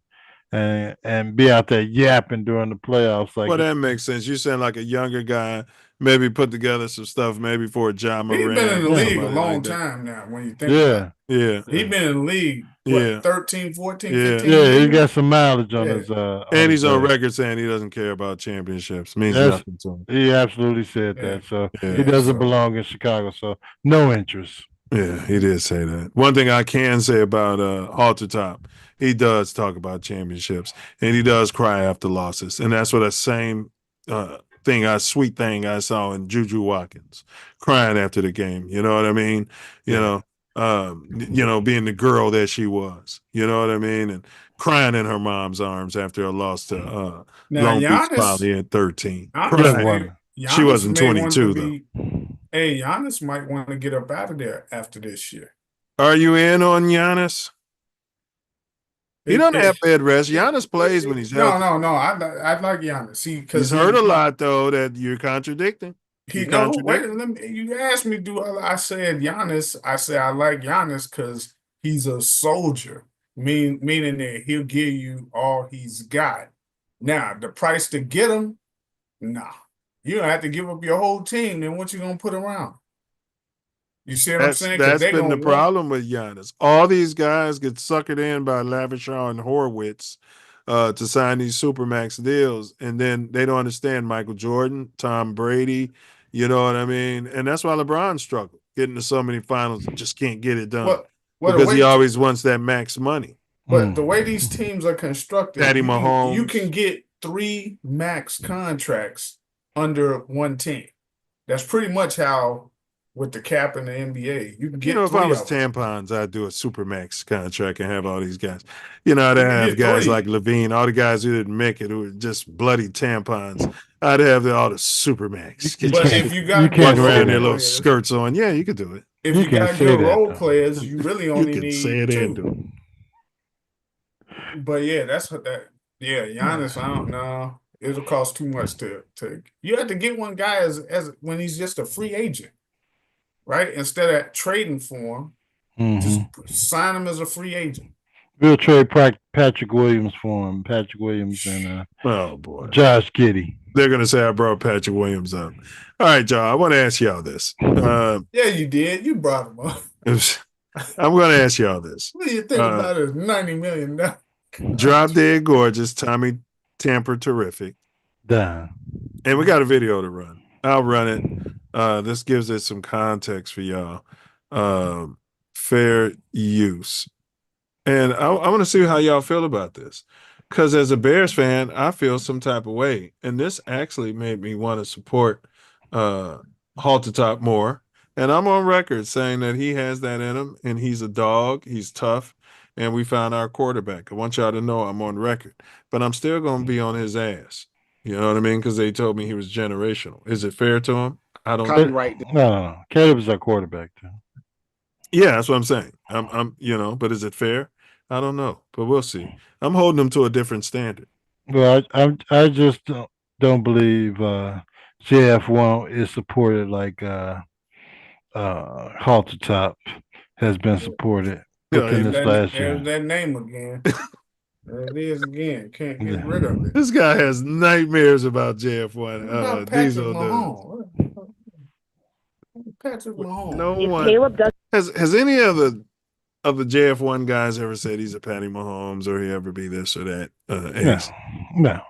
and be out there yapping during the playoffs. Like, well, that makes sense. You sound like a younger guy, maybe put together some stuff maybe for a Ja Morant. He's been in the league a long time now when you think about it. He's been in the league, 13, 14, 15 years? He got some mileage on his and he's on record saying he doesn't care about championships. Means nothing to him. He absolutely said that. So he doesn't belong in Chicago. So no interest. Yeah, he did say that. One thing I can say about Alter Top, he does talk about championships and he does cry after losses. And that's what that same sweet thing I saw in Juju Watkins, crying after the game. You know what I mean? You know, being the girl that she was. You know what I mean? And crying in her mom's arms after a loss to Long Beach Poly at 13. She wasn't 22 though. Hey, Giannis might want to get up out of there after this year. Are you in on Giannis? He doesn't have bed rest. Giannis plays when he's healthy. No. I like Giannis. He's hurt a lot though that you're contradicting. You asked me, I said Giannis. I said I like Giannis because he's a soldier, meaning that he'll give you all he's got. Now, the price to get him, nah. You don't have to give up your whole team. Then what you gonna put around? You see what I'm saying? That's been the problem with Giannis. All these guys get suckered in by Lavishaw and Horowitz to sign these supermax deals, and then they don't understand Michael Jordan, Tom Brady. You know what I mean? And that's why LeBron struggled getting to so many finals and just can't get it done because he always wants that max money. But the way these teams are constructed, Patty Mahomes, you can get 3 max contracts under one team. That's pretty much how, with the cap in the NBA, you can get. If I was tampons, I'd do a supermax contract and have all these guys. I'd have guys like Levine, all the guys who didn't make it, who were just bloody tampons. I'd have all the supermax. But if you got walking around their little skirts on, yeah, you could do it. If you got good role players, you really only need say it 2. and do it. But yeah, that's what that. Yeah, Giannis, I don't know. It'll cost too much to. You have to get one guy as when he's just a free agent, right? Instead of trading for him, just sign him as a free agent. We'll trade Patrick Williams for him. Patrick Williams and oh boy, Josh Giddey. They're gonna say I brought Patrick Williams up. All right, y'all. I want to ask y'all this. Yeah, you did. You brought him up. I'm going to ask y'all this. What do you think about his $90 million? Drop Dead Gorgeous, Tommy Tamper Terrific. Damn. And we got a video to run. I'll run it. This gives it some context for y'all. Fair use. And I want to see how y'all feel about this. Because as a Bears fan, I feel some type of way. And this actually made me want to support Hottopics more. And I'm on record saying that he has that in him. And he's a dog. He's tough. And we found our quarterback. I want y'all to know I'm on record. But I'm still going to be on his ass. You know what I mean? Because they told me he was generational. Is it fair to him? I don't know. No. Caleb's our quarterback, too. Yeah, that's what I'm saying. I'm but is it fair? I don't know. But we'll see. I'm holding him to a different standard. Well, I just don't believe JF1 is supported like Hottopics has been supported within this last year. There's that name again. There it is again. Can't get rid of it. This guy has nightmares about JF1. Diesel Mahomes. Patrick Mahomes. No one has any of the JF1 guys ever said he's a Patty Mahomes or he ever be this or that. No.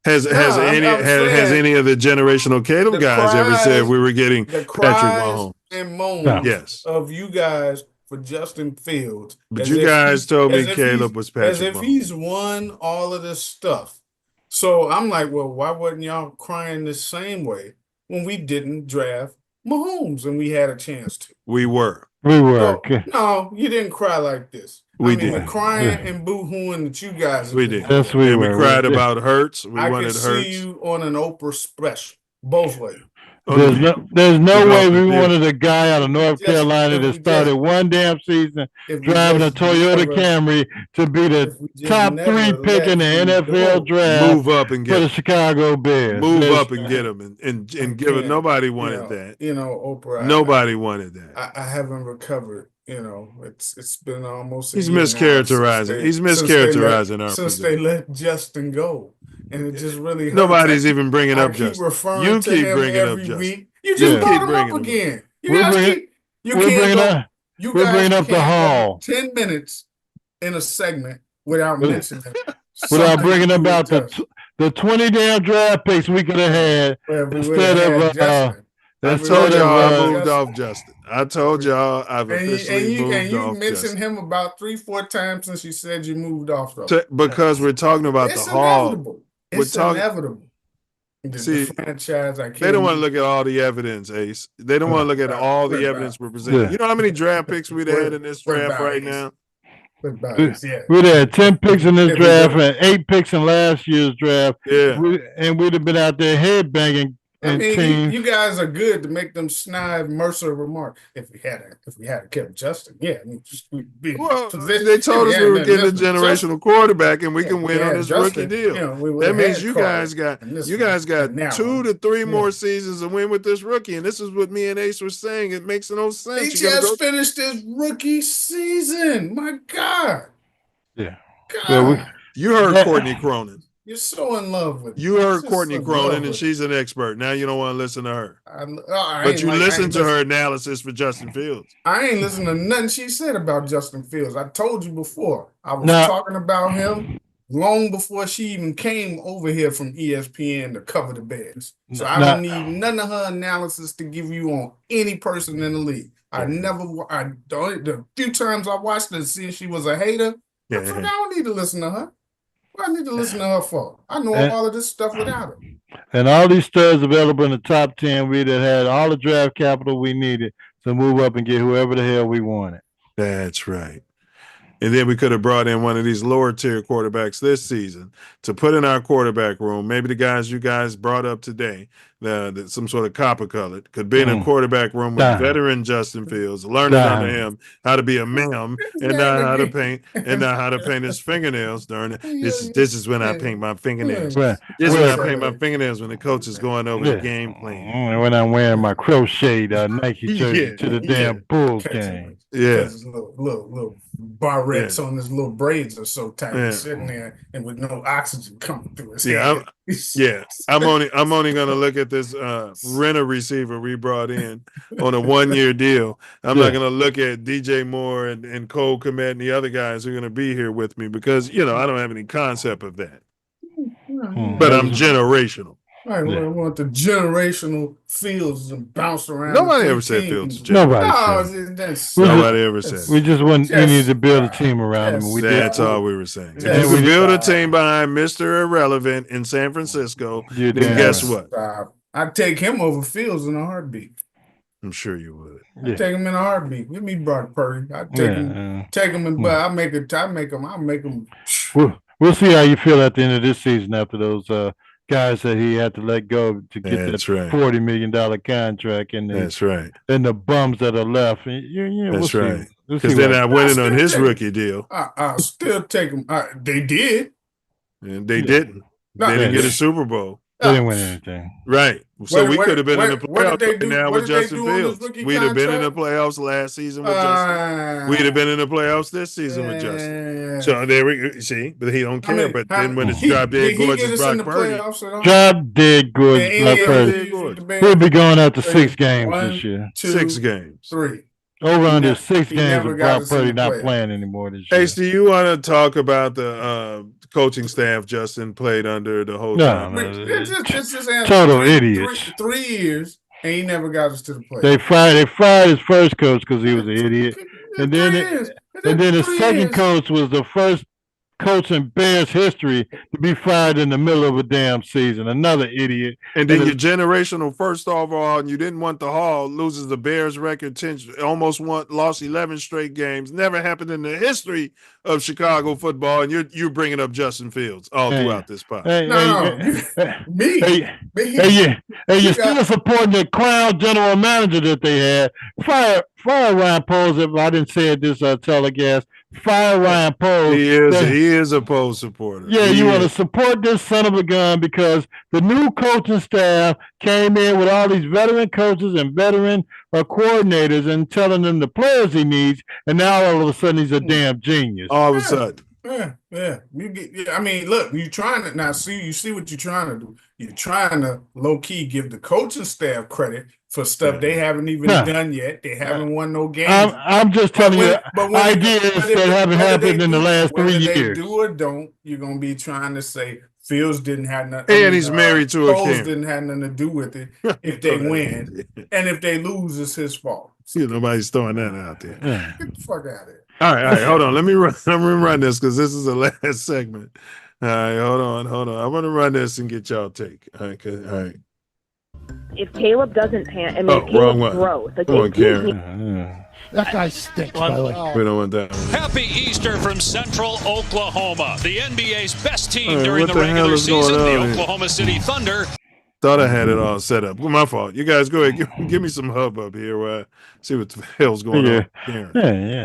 Has any of the generational Caleb guys ever said we were getting Patrick Mahomes and moans of you guys for Justin Fields? But you guys told me Caleb was Patrick as if Mahomes. He's won all of this stuff. So I'm like, well, why wasn't y'all crying the same way when we didn't draft Mahomes and we had a chance to? We were. No, you didn't cry like this. We did. The crying and boo-hooing that you guys we did. Yes, we were. We cried about Hurts. We wanted Hurts. I could see you on an Oprah special, both ways. There's no way we wanted a guy out of North Carolina that started one damn season driving a Toyota Camry to be the top 3 pick in the NFL draft. Move up and get for the Chicago Bears. Move up and get him and give it. Nobody wanted that. Oprah. Nobody wanted that. I haven't recovered. It's been almost. He's mischaracterizing. He's mischaracterizing our since they let Justin go. And it just really hurts. Nobody's even bringing up Justin. You keep bringing up Justin. You just brought him up again. You guys keep. You we're bringing up the Hall. 10 minutes in a segment without mentioning it. Without bringing about the 20 damn draft picks we could have had instead of. I told y'all I moved off Justin. I told y'all I've officially moved off Justin. And you mentioned him about 3-4 times since you said you moved off. Because we're talking about the Hall. It's inevitable. The franchise, they don't want to look at all the evidence, Ace. They don't want to look at all the evidence we're presenting. Yeah. You know how many draft picks we'd had in this draft right now? We'd had 10 picks in this draft and 8 picks in last year's draft. Yeah. And we'd have been out there headbanging. You guys are good to make them snide Mercer remark. If we had kept Justin, they told us we were getting a generational quarterback and we can win on this rookie deal. That means you guys got 2 to 3 more seasons to win with this rookie, and this is what me and Ace were saying. It makes no sense. He just finished his rookie season. My God. Yeah. God. You heard Courtney Cronin. You're so in love with. You heard Courtney Cronin, and she's an expert. Now you don't want to listen to her. But you listened to her analysis for Justin Fields. I ain't listened to nothing she said about Justin Fields. I told you before. I was talking about him long before she even came over here from ESPN to cover the Bears. So I don't need none of her analysis to give you on any person in the league. The few times I watched her and see she was a hater, I don't need to listen to her. What I need to listen to her for? I know all of this stuff without her. And all these studs available in the top 10, we that had all the draft capital we needed to move up and get whoever the hell we wanted. That's right. And then we could have brought in one of these lower tier quarterbacks this season to put in our quarterback room. Maybe the guys you guys brought up today, some sort of copper colored, could be in a quarterback room with veteran Justin Fields, learning under him how to be a ma'am and not how to paint his fingernails during it. This is when I paint my fingernails. This is when I paint my fingernails when the coach is going over the game plan. When I'm wearing my crocheted Nike jersey to the damn Bulls game. Because little barrettes on his little braids are so tight, sitting there and with no oxygen coming through his head. I'm only gonna look at this renter receiver we brought in on a 1-year deal. I'm not gonna look at DJ Moore and Cole Kmet and the other guys who are gonna be here with me because I don't have any concept of that. But I'm generational. I want the generational Fields and bounce around. Nobody ever said Fields. Nobody ever said. We just we need to build a team around him. That's all we were saying. If you can build a team behind Mr. Irrelevant in San Francisco, then guess what? I'd take him over Fields in a heartbeat. I'm sure you would. I'd take him in a heartbeat. Give me Brock Purdy. I'd take him and I'll make him. We'll see how you feel at the end of this season after those guys that he had to let go to get that $40 million contract, and that's right, and the bums that are left. That's right, because they're not winning on his rookie deal. I'll still take him. They did, and they didn't. They didn't get a Super Bowl. They didn't win anything. Right. So we could have been in the playoffs right now with Justin Fields. We'd have been in the playoffs last season with Justin. We'd have been in the playoffs this season with Justin. So there we see, but he don't care. But then when it's drop dead gorgeous Brock Purdy, drop dead gorgeous Brock Purdy, we'll be going out to 6 games this year. 6 games. 3. Over under 6 games with Brock Purdy not playing anymore this year. Ace, do you want to talk about the coaching staff Justin played under the whole time? Total idiots. 3 years, and he never got us to the play. They fired his first coach because he was an idiot, and then his second coach was the first coach in Bears history to be fired in the middle of a damn season. Another idiot. And then your generational first overall, and you didn't want the Hall, loses the Bears record, almost lost 11 straight games. Never happened in the history of Chicago football, and you're bringing up Justin Fields all throughout this pod. You're still supporting the clown general manager that they had. Fire Ryan Poles. If I didn't say it this telecast, fire Ryan Poles. He is a Poles supporter. Yeah, you want to support this son of a gun because the new coaching staff came in with all these veteran coaches and veteran coordinators and telling them the players he needs, and now all of a sudden he's a damn genius. All of a sudden. Yeah. I mean, look, you're trying to now you see what you're trying to do. You're trying to low key give the coaching staff credit for stuff they haven't even done yet. They haven't won no games. I'm just telling you ideas that haven't happened in the last 3 years. Whether they do or don't, you're gonna be trying to say Fields didn't have nothing. And he's married to a kid. Didn't have nothing to do with it if they win, and if they lose, it's his fault. See, nobody's throwing that out there. Get the fuck out of here. All right, hold on. Let me run this because this is the last segment. All right, hold on. I want to run this and get y'all take. All right. If Caleb doesn't pan, Caleb grows. Come on, Karen. That guy stinks, by the way. We don't want that. Happy Easter from Central Oklahoma. The NBA's best team during the regular season, the Oklahoma City Thunder. Thought I had it all set up. Well, my fault. You guys go ahead. Give me some hubbub here where I see what the hell's going on.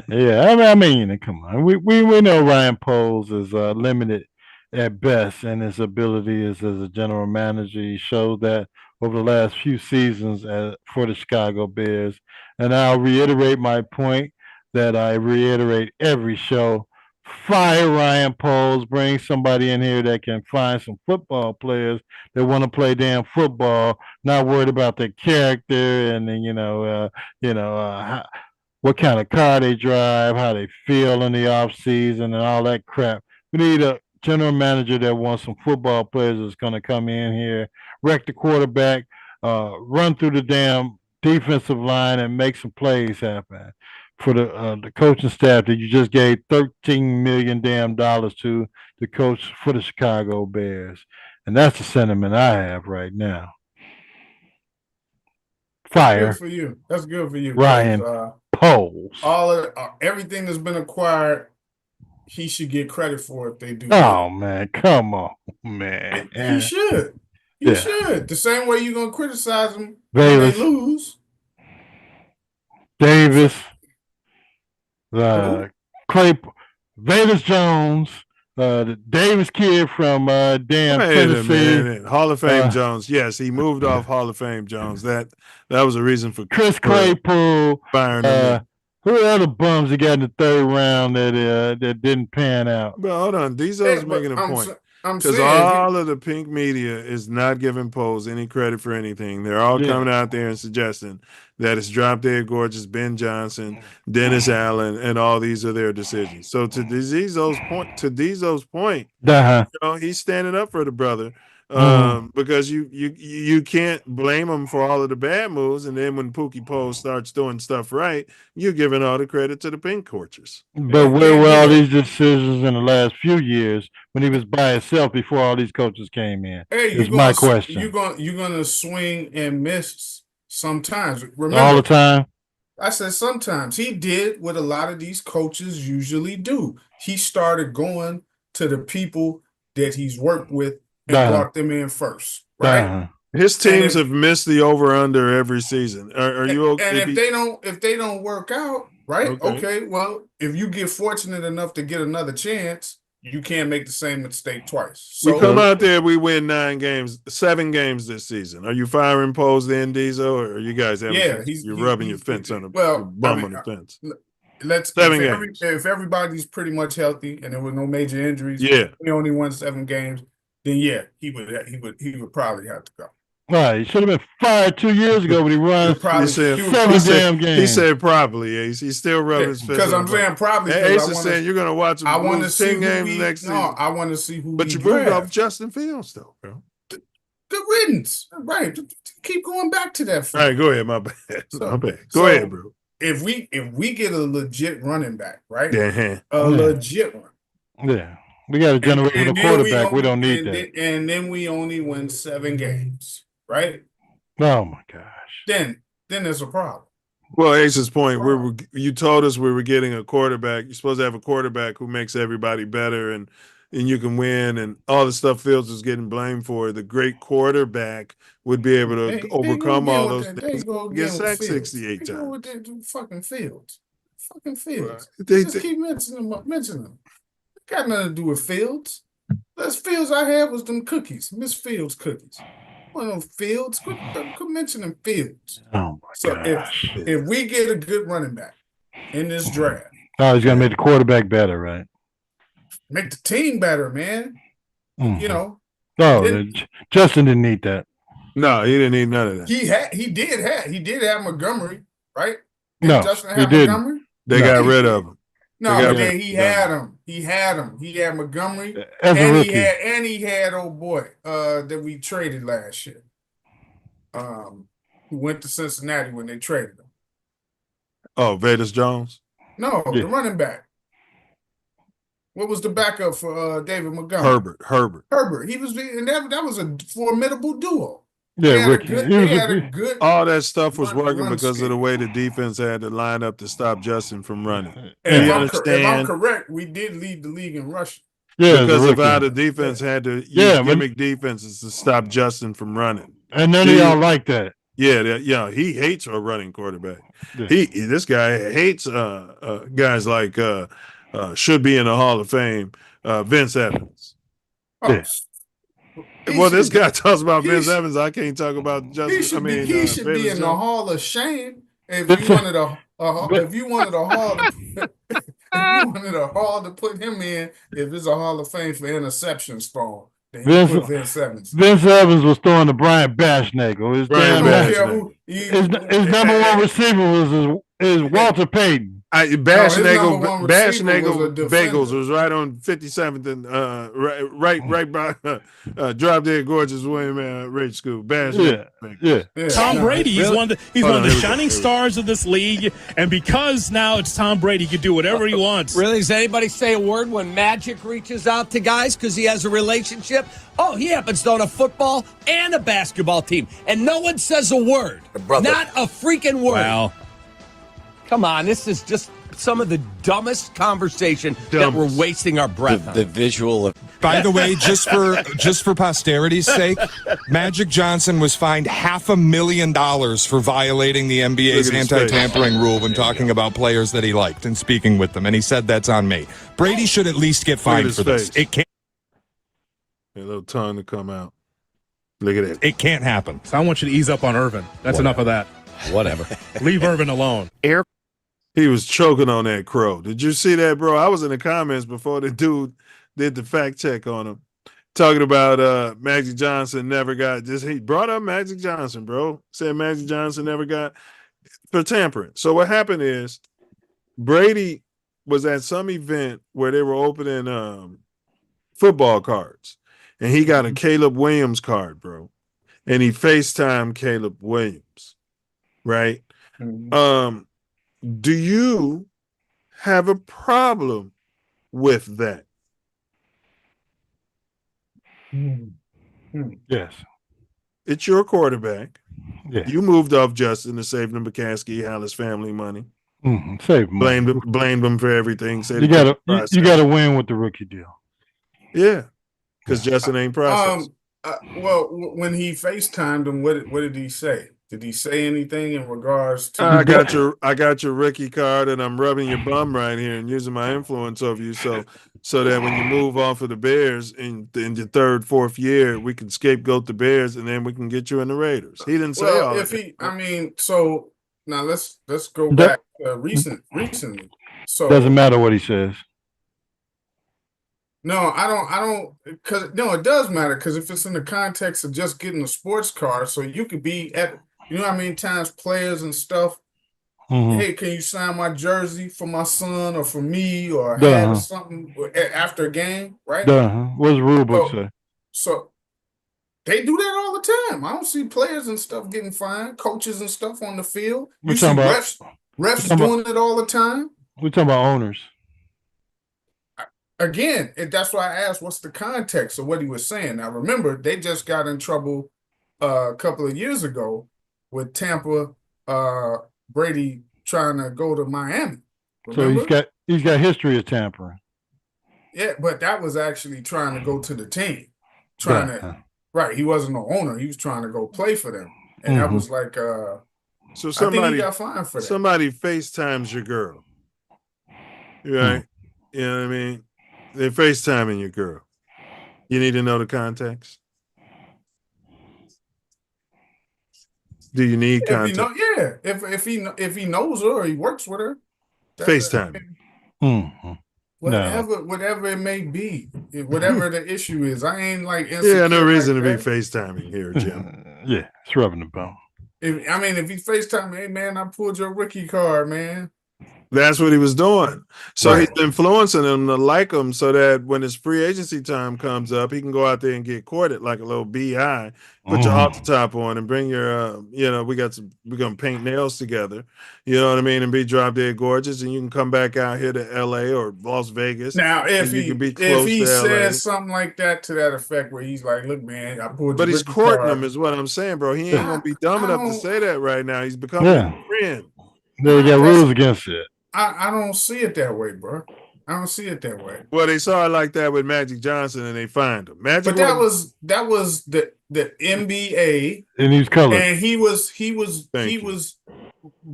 Yeah. I mean, come on. We know Ryan Poles is limited at best in his ability as a general manager. He showed that over the last few seasons for the Chicago Bears. And I'll reiterate my point that I reiterate every show. Fire Ryan Poles, bring somebody in here that can find some football players that want to play damn football, not worried about their character and what kind of car they drive, how they feel in the off season and all that crap. We need general manager that wants some football players that's going to come in here, wreck the quarterback, run through the damn defensive line, and make some plays happen for the coaching staff that you just gave $13 million to coach for the Chicago Bears. And that's the sentiment I have right now. Fire. Good for you. That's good for you. Ryan Poles. All of everything that's been acquired, he should get credit for if they do. Oh man, come on, man. He should. He should. The same way you're gonna criticize him Davis. when they lose. Davis. Clay, Vegas Jones, the Davis kid from Tennessee. Hall of Fame Jones. Yes, he moved off Hall of Fame Jones. That was a reason for Chris Claypool. firing him. Who are other bums that got in the third round that didn't pan out? But hold on, Diesel's making a point. Because all of the pink media is not giving Poles any credit for anything. They're all coming out there and suggesting that it's Drop Dead Gorgeous, Ben Johnson, Dennis Allen, and all these are their decisions. So to Diesel's point, he's standing up for the brother. Because you can't blame him for all of the bad moves, and then when Pookie Poles starts doing stuff right, you're giving all the credit to the pink coaches. But where were all these decisions in the last few years when he was by himself before all these coaches came in? Is my question. You're gonna swing and miss sometimes. Remember, all the time. I said sometimes. He did what a lot of these coaches usually do. He started going to the people that he's worked with and brought them in first, right? His teams have missed the over/under every season. Are you okay? And if they don't work out, right? Okay, well, if you get fortunate enough to get another chance, you can't make the same mistake twice. So we come out there, we win 7 games this season. Are you firing Poles then, Diesel, or are you guys having you're rubbing your fence on the bum on the fence? If everybody's pretty much healthy and there were no major injuries, we only won 7 games. Then he would probably have to go. Right, he should have been fired 2 years ago when he won 7 damn games. He said probably, Ace. He's still rubbing his fist. Because I'm saying probably. Ace is saying you're going to watch him. I want to see 10 games next season. I want to see who. But you moved off Justin Fields, though, bro. Good riddance. Right. Keep going back to that. All right, go ahead. My bad. Go ahead, bro. If we get a legit running back, right? A legit one. Yeah. We got a generational quarterback. We don't need that. And then we only win 7 games, right? Oh my gosh. Then there's a problem. Well, Ace's point, you told us we were getting a quarterback. You're supposed to have a quarterback who makes everybody better and you can win, and all the stuff Fields was getting blamed for. The great quarterback would be able to overcome all those things. Get sacked 68 times. With that fucking Fields. Fucking Fields. Right. Just keep mentioning them. Got nothing to do with Fields. Last Fields I had was them cookies, Miss Fields cookies. One of them Fields. Quit mentioning Fields. Oh my gosh. If we get a good running back in this draft, he's gonna make the quarterback better, right? Make the team better, man. You know. Justin didn't need that. No, he didn't need none of that. He did have Montgomery, right? No, Justin he didn't. Montgomery? They got rid of him. No, then he had him. He had Montgomery, and he had old boy that we traded last year. Who went to Cincinnati when they traded him. Oh, Vegas Jones? No, the running back. What was the backup for David Montgomery? Herbert. He was, and that was a formidable duo. Yeah, all that stuff was working because of the way the defense had to line up to stop Justin from running. If I'm correct, we did lead the league in rushing. Yeah, because of how the defense had to use gimmick defenses to stop Justin from running. And none of y'all like that. Yeah, he hates a running quarterback. Yeah. This guy hates guys like should be in the Hall of Fame, Vince Evans. Well, this guy talks about Vince Evans. I can't talk about Justin. He should be in the Hall of Shame if you wanted a hall to put him in. If it's a Hall of Fame for interceptions thrown, then put Vince Evans. Vince Evans was throwing to Brian Bashnagel. His number 1 receiver is Walter Payton. Bagels Bagels was right on 57th and right by Drop Dead Gorgeous William Rich School. Tom Brady, he's one of the shining stars of this league, and because now it's Tom Brady, he can do whatever he wants. Really? Does anybody say a word when Magic reaches out to guys because he has a relationship? Oh, he happens to own a football and a basketball team, and no one says a word. Not a freaking word. Wow. Come on, this is just some of the dumbest conversation that we're wasting our breath on. The visual of. By the way, just for posterity's sake, Magic Johnson was fined $500,000 for violating the NBA's anti-tampering rule when talking about players that he liked and speaking with them, and he said that's on me. Brady should at least get fined for this. It can't. A little tongue to come out. Look at it. It can't happen. So I want you to ease up on Irvin. That's enough of that. Whatever. Leave Irvin alone. He was choking on that crow. Did you see that, bro? I was in the comments before the dude did the fact check on him, talking about Magic Johnson never got this. He brought up Magic Johnson, bro. Said Magic Johnson never got for tampering. So what happened is Brady was at some event where they were opening football cards, and he got a Caleb Williams card, bro. And he FaceTimed Caleb Williams, right? Do you have a problem with that? Yes. It's your quarterback. Yeah. You moved off Justin to save the McCaskey Hallis family money. Save him. Blamed him for everything. Said you gotta win with the rookie deal. Yeah, because Justin ain't processed. Well, when he FaceTimed him, what did he say? Did he say anything in regards to? I got your rookie card, and I'm rubbing your bum right here and using my influence over you, so that when you move off of the Bears in your third, fourth year, we can scapegoat the Bears, and then we can get you in the Raiders. He didn't say all that. So now let's go back recently. So doesn't matter what he says. No, I don't, because it does matter, because if it's in the context of just getting a sports car, so you could be at. You know how many times players and stuff, hey, can you sign my jersey for my son or for me or hat or something after a game, right? What's the rule book say? So they do that all the time. I don't see players and stuff getting fined, coaches and stuff on the field. You see refs doing it all the time. We're talking about owners. Again, that's why I asked what's the context of what he was saying. Now, remember, they just got in trouble a couple of years ago with Tampa, Brady trying to go to Miami. Remember? So he's got history of tampering. Yeah, but that was actually trying to go to the team. He wasn't no owner. He was trying to go play for them. And that was like so I think he got fined for that. Somebody FaceTimes your girl. Right? You know what I mean? They're FaceTiming your girl. You need to know the context. Do you need context? If he knows her or he works with her, FaceTime. Whatever it may be, whatever the issue is, I ain't like no reason to be FaceTiming here, Jim. Yeah, it's rubbing the bone. If he FaceTime, hey man, I pulled your rookie card, man. That's what he was doing. So he's influencing them to like him so that when his free agency time comes up, he can go out there and get courted like a little BI, put your halter top on and bring your, we're going to paint nails together, you know what I mean, and be Drop Dead Gorgeous, and you can come back out here to LA or Las Vegas. Now, if he says something like that to that effect where he's like, look, man, I pulled But he's courting him is what I'm saying, bro. He ain't going to be dumb enough to say that right now. He's becoming a friend. They got rules against it. I don't see it that way, bro. I don't see it that way. Well, they saw it like that with Magic Johnson, and they fined him. But that was the NBA, and he's colored, and he was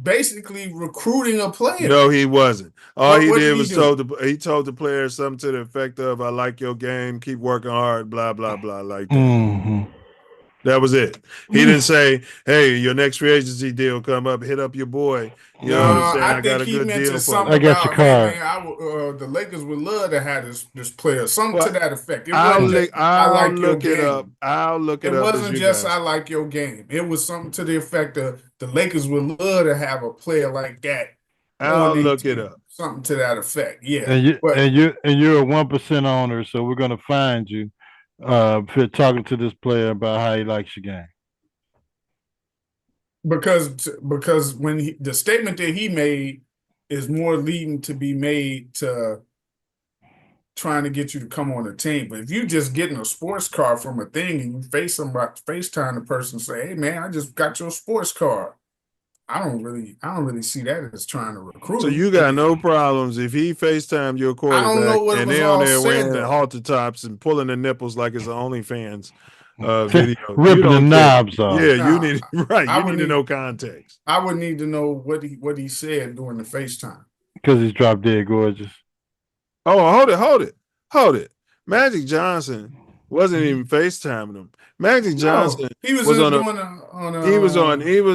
basically recruiting a player. No, he wasn't. All he did was told the players something to the effect of, "I like your game, keep working hard, blah blah blah," like that. That was it. He didn't say, "Hey, your next free agency deal come up. Hit up your boy." You know what I'm saying? I got a good deal for you. I got your card. Man, the Lakers would love to have this player. Something to that effect. I'll look it up. It wasn't just I like your game. It was something to the effect of the Lakers would love to have a player like that I'll look it up. Something to that effect. Yeah. And you're a 1% owner, so we're gonna find you for talking to this player about how he likes your game. Because when the statement that he made is more leading to be made to trying to get you to come on a team. But if you just getting a sports card from a thing and you FaceTime the person and say, "Hey man, I just got your sports card," I don't really see that as trying to recruit. So you got no problems if he FaceTime your quarterback and they're on there wearing the halter tops and pulling the nipples like it's an OnlyFans video. Ripping the knobs off. Yeah, you need to know context. I would need to know what he said during the FaceTime. Because he's drop dead gorgeous. Oh, hold it. Magic Johnson wasn't even FaceTiming him. Magic Johnson he was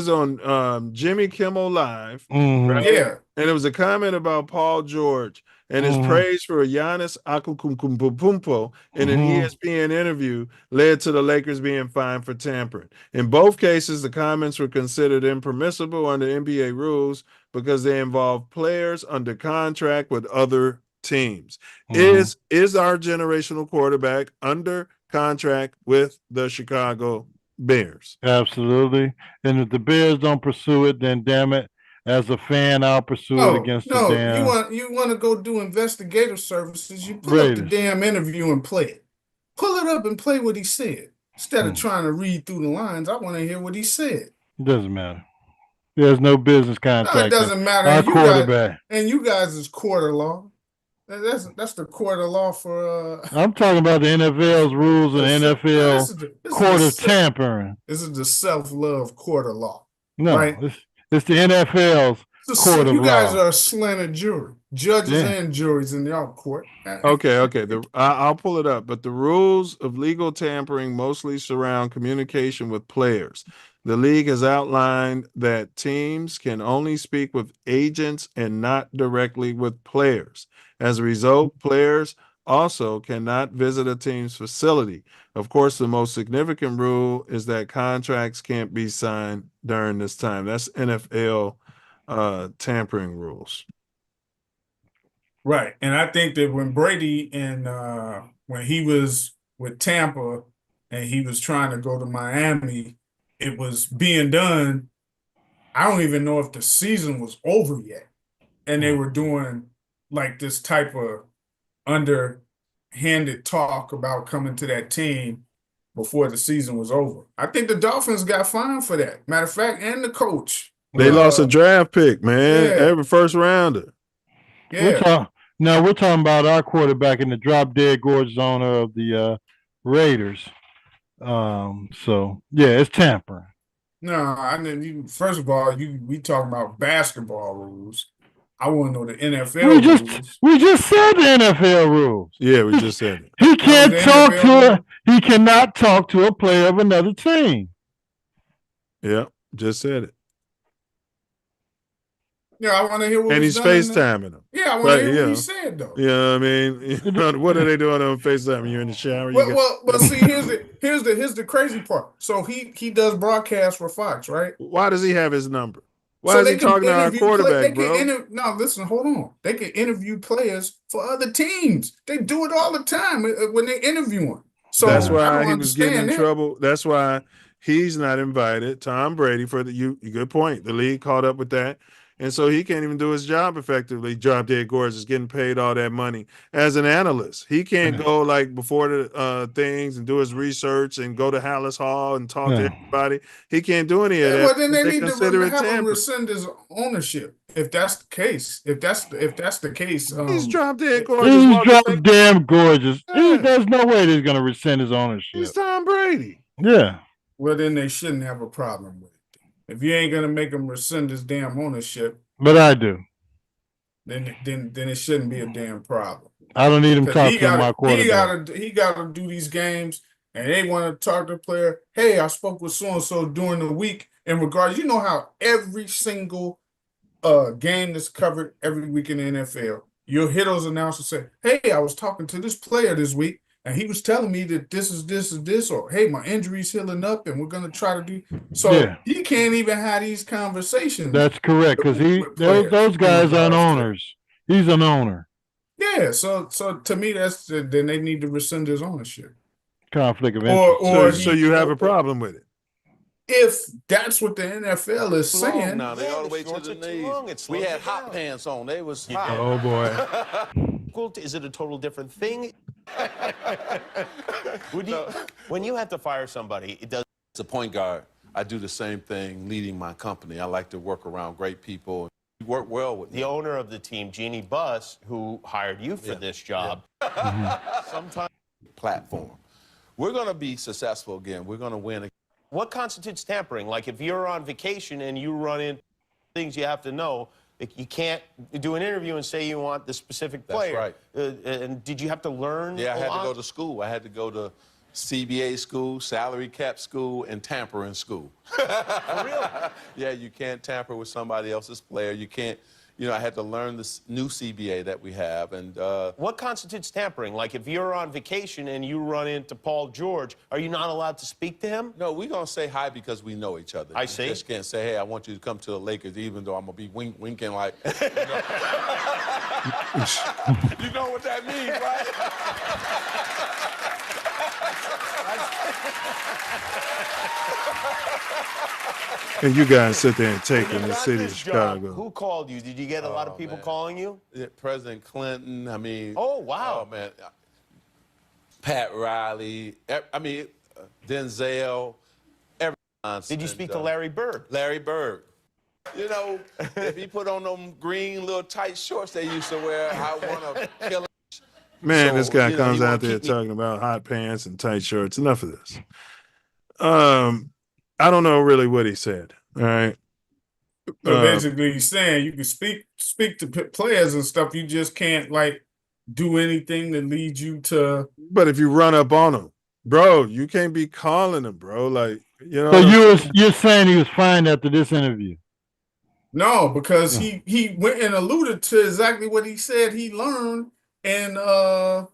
on Jimmy Kimmel Live. Mm-hmm. Right? Yeah. And it was a comment about Paul George and his praise for Giannis Antetokounmpo in an ESPN interview led to the Lakers being fined for tampering. In both cases, the comments were considered impermissible under NBA rules because they involve players under contract with other teams. Is our generational quarterback under contract with the Chicago Bears? Absolutely. And if the Bears don't pursue it, then damn it, as a fan, I'll pursue it against the damn. You want to go do investigative services, you pull up the damn interview and play it. Pull it up and play what he said. Instead of trying to read through the lines, I want to hear what he said. It doesn't matter. There's no business contact. No, it doesn't matter. Our quarterback. And you guys is quarter law. That's the court of law for. I'm talking about the NFL's rules and NFL court of tampering. This is the self-love court of law. No, right? It's the NFL's court of law. You guys are a slanted jury, judges and juries in your court. Okay. I'll pull it up. But the rules of legal tampering mostly surround communication with players. The league has outlined that teams can only speak with agents and not directly with players. As a result, players also cannot visit a team's facility. Of course, the most significant rule is that contracts can't be signed during this time. That's NFL tampering rules. Right. And I think that when Brady and when he was with Tampa and he was trying to go to Miami, it was being done. I don't even know if the season was over yet. And they were doing like this type of underhanded talk about coming to that team before the season was over. I think the Dolphins got fined for that. Matter of fact, and the coach. They lost a draft pick, man. Every first rounder. Yeah. We're talking about our quarterback in the drop dead gorgeous owner of the Raiders. So yeah, it's tampering. No, I mean, first of all, we talking about basketball rules. I want to know the NFL rules. We just said the NFL rules. Yeah, we just said it. He cannot talk to a player of another team. Yeah, just said it. Yeah, I want to hear what and he's FaceTiming him. Yeah, I want to hear what he said, though. Yeah, I mean, what are they doing on FaceTime? You're in the shower? Well, see, here's the crazy part. So he does broadcast for Fox, right? Why does he have his number? Why is he talking to our quarterback, bro? No, listen, hold on. They can interview players for other teams. They do it all the time when they interview them. So that's why he was getting in trouble. That's why he's not invited. Tom Brady, good point. The league caught up with that. And so he can't even do his job effectively. Drop dead gorgeous, getting paid all that money as an analyst. He can't go like before the things and do his research and go to Hallis Hall and talk to everybody. He can't do any of that. Well, then they need to have him rescind his ownership. If that's the case, he's drop dead gorgeous. He's drop damn gorgeous. Yeah. There's no way he's going to rescind his ownership. He's Tom Brady. Yeah. Well, then they shouldn't have a problem with it. If you ain't gonna make him rescind his damn ownership, but I do, then it shouldn't be a damn problem. I don't need him talking to my quarterback. He gotta do these games, and they want to talk to the player. Hey, I spoke with so and so during the week in regards. You know how every single game that's covered every week in the NFL, you'll hear those announcers say, "Hey, I was talking to this player this week, And he was telling me that this is this, or hey, my injury's healing up, and we're gonna try to do. So he can't even have these conversations. That's correct, because those guys aren't owners. He's an owner. Yeah. So to me, then they need to rescind his ownership. Conflict of interest. So you have a problem with it. If that's what the NFL is saying. Now they all the way to the knees. We had hot pants on. They was hot. Oh boy. Is it a total different thing? When you have to fire somebody, it does. As a point guard, I do the same thing leading my company. I like to work around great people. You work well with the owner of the team, Jeannie Buss, who hired you for this job. Sometimes platform. We're going to be successful again. We're going to win again. What constitutes tampering? Like if you're on vacation and you run into things you have to know, you can't do an interview and say you want the specific player. That's right. And did you have to learn? Yeah, I had to go to school. I had to go to CBA school, salary cap school, and tampering school. For real? Yeah, you can't tamper with somebody else's player. You can't, I had to learn this new CBA that we have. And what constitutes tampering? Like if you're on vacation and you run into Paul George, are you not allowed to speak to him? No, we're going to say hi because we know each other. I see. You just can't say, hey, I want you to come to the Lakers, even though I'm going to be winking like, you know what that means, right? And you guys sit there and take in the city of Chicago. Who called you? Did you get a lot of people calling you? Yeah, President Clinton, I mean. Oh, wow. Oh, man. Pat Riley, Denzel, everyone. Did you speak to Larry Bird? Larry Bird. If he put on them green little tight shorts they used to wear, I want to kill him. Man, this guy comes out there talking about hot pants and tight shorts. Enough of this. I don't know really what he said. All right. So basically, he's saying you can speak to players and stuff. You just can't do anything that leads you to. But if you run up on them, bro, you can't be calling them, bro. So you're saying he was fine after this interview? No, because he went and alluded to exactly what he said he learned in the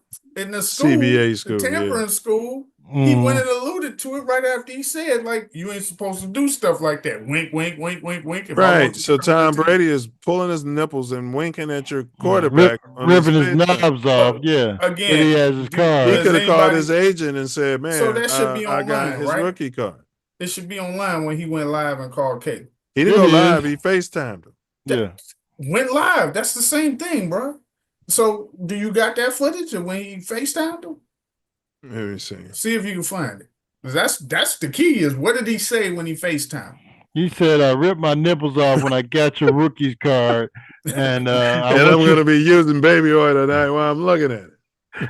school, CBA school, the tampering school. He went and alluded to it right after he said, you ain't supposed to do stuff like that. Wink, wink, wink, wink, wink. Right. So Tom Brady is pulling his nipples and winking at your quarterback. Ripping his knobs off, yeah. Again, he has his card. He could have called his agent and said, man, so that should be online, I got his rookie card. It should be online when he went live and called Kate. He didn't go live. He FaceTimed him. Yeah. Went live. That's the same thing, bro. So do you got that footage of when he FaceTimed him? Let me see. See if you can find it. That's the key is what did he say when he FaceTimed? He said, I ripped my nipples off when I got your rookie's card. And I'm going to be using baby oil tonight while I'm looking at it.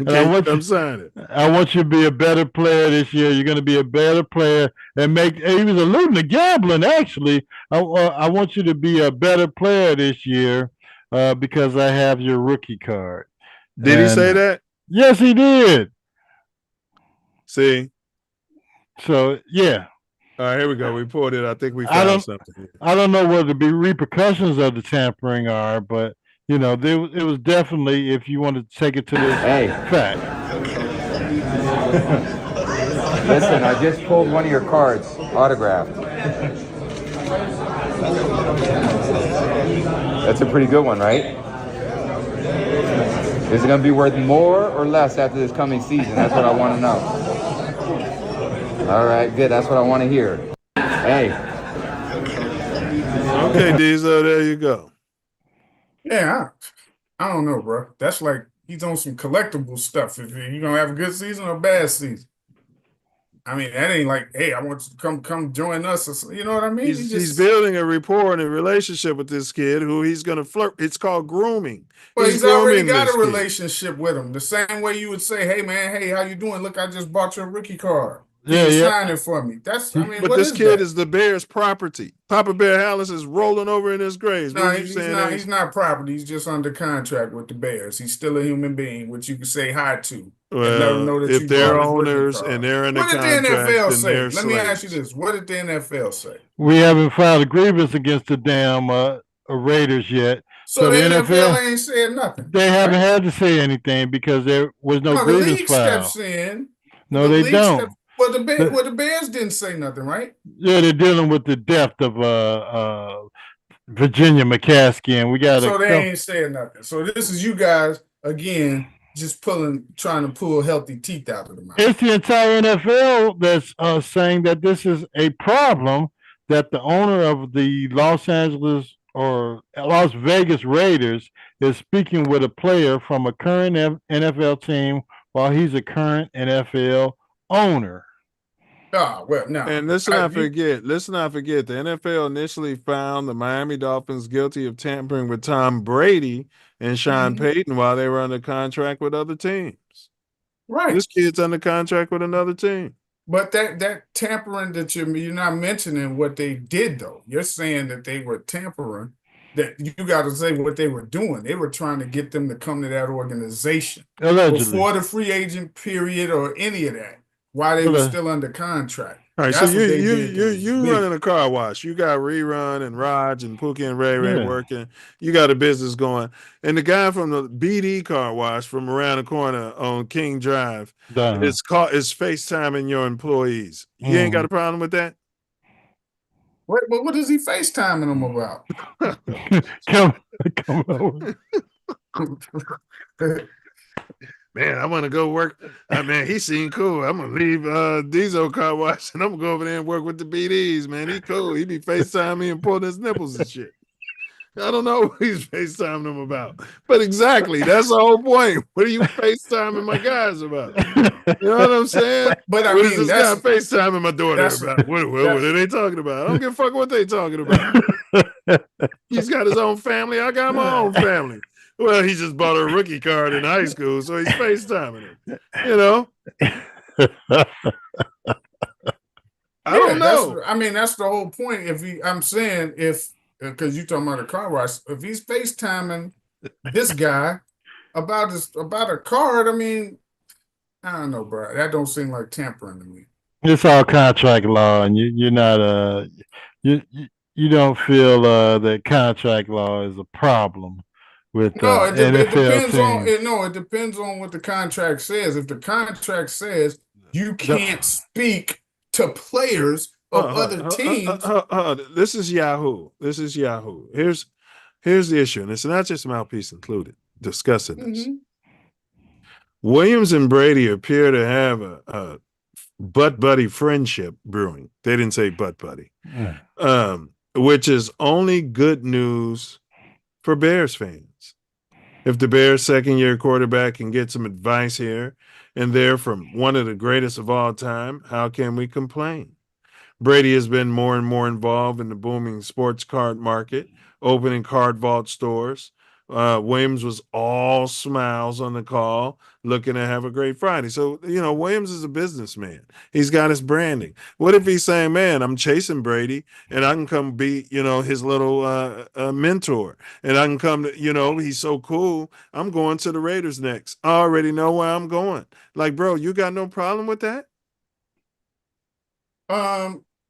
I'm signing it. I want you to be a better player this year. You're going to be a better player and he was alluding to gambling, actually. I want you to be a better player this year because I have your rookie card. Did he say that? Yes, he did. See? So, yeah. All right, here we go. We pulled it. I think we found something here. I don't know what the repercussions of the tampering are, but, it was definitely, if you want to take it to this fact. Listen, I just pulled one of your cards, autographed. That's a pretty good one, right? Is it going to be worth more or less after this coming season? That's what I want to know. All right, good. That's what I want to hear. Hey. Okay, Diesel, there you go. Yeah, I don't know, bro. That's like he's on some collectible stuff. If you're going to have a good season or a bad season. I mean, that ain't like, hey, I want you to come join us. Or, you know what I mean? He's building a rapport and a relationship with this kid who he's going to flirt. It's called grooming. Well, he's already got a relationship with him. The same way you would say, hey, man, hey, how you doing? Look, I just bought your rookie card. Sign it for me. But this kid is the Bears' property. Papa Bear Hallis is rolling over in his grave. No, he's not property. He's just under contract with the Bears. He's still a human being, which you can say hi to. Well, if they're owners and they're in the contract, what did the NFL say? Let me ask you this. What did the NFL say? We haven't filed a grievance against the damn Raiders yet. So the NFL ain't said nothing. They haven't had to say anything because there was no grievance the league filed. steps in. No, they don't. Well, the Bears didn't say nothing, right? Yeah, they're dealing with the death of Virginia McCaskey, and we got So they ain't saying nothing. So this is you guys again just trying to pull healthy teeth out of the mouth. It's the entire NFL that's saying that this is a problem, that the owner of the Los Angeles or Las Vegas Raiders is speaking with a player from a current NFL team while he's a current NFL owner. Well, no. And let's not forget, the NFL initially found the Miami Dolphins guilty of tampering with Tom Brady and Sean Payton while they were under contract with other teams. Right. This kid's under contract with another team. But that tampering that you're not mentioning what they did, though. You're saying that they were tampering, that you got to say what they were doing. They were trying to get them to come to that organization. Allegedly. Before the free agent period or any of that, while they were still under contract. All right, so you running a car wash. You got Rerun and Raj and Pookie and Ray working. You got a business going. And the guy from the BD car wash from around the corner on King Drive is FaceTiming your employees. You ain't got a problem with that? What is he FaceTiming them about? Come over. Man, I want to go work. Man, he seemed cool. I'm gonna leave Diesel car wash and I'm gonna go over there and work with the BDs. Man, he cool. He be FaceTiming me and pulling his nipples and shit. I don't know what he's FaceTiming them about, but exactly that's the whole point. What are you FaceTiming my guys about? You know what I'm saying? But what is this guy FaceTiming my daughter about? What are they talking about? I don't give a fuck what they talking about. He's got his own family. I got my own family. Well, he just bought a rookie card in high school, so he's FaceTiming it. You know? I don't know. That's the whole point. Because you're talking about a car wash, if he's FaceTiming this guy about a card, I don't know, bro. That don't seem like tampering to me. It's all contract law, and you're not you don't feel that contract law is a problem. With it depends teams. it depends on what the contract says. If the contract says you can't speak to players of other teams, this is Yahoo. Here's the issue, and it's not just Mouthpiece included discussing this. Williams and Brady appear to have a butt buddy friendship brewing. They didn't say butt buddy, which is only good news for Bears fans. If the Bears' second-year quarterback can get some advice here and there from one of the greatest of all time, how can we complain? Brady has been more and more involved in the booming sports card market, opening card vault stores. Williams was all smiles on the call, looking to have a great Friday. So, Williams is a businessman. He's got his branding. What if he's saying, man, I'm chasing Brady and I can come be, his little mentor, and I can come to, he's so cool. I'm going to the Raiders next. I already know where I'm going. Like, bro, you got no problem with that?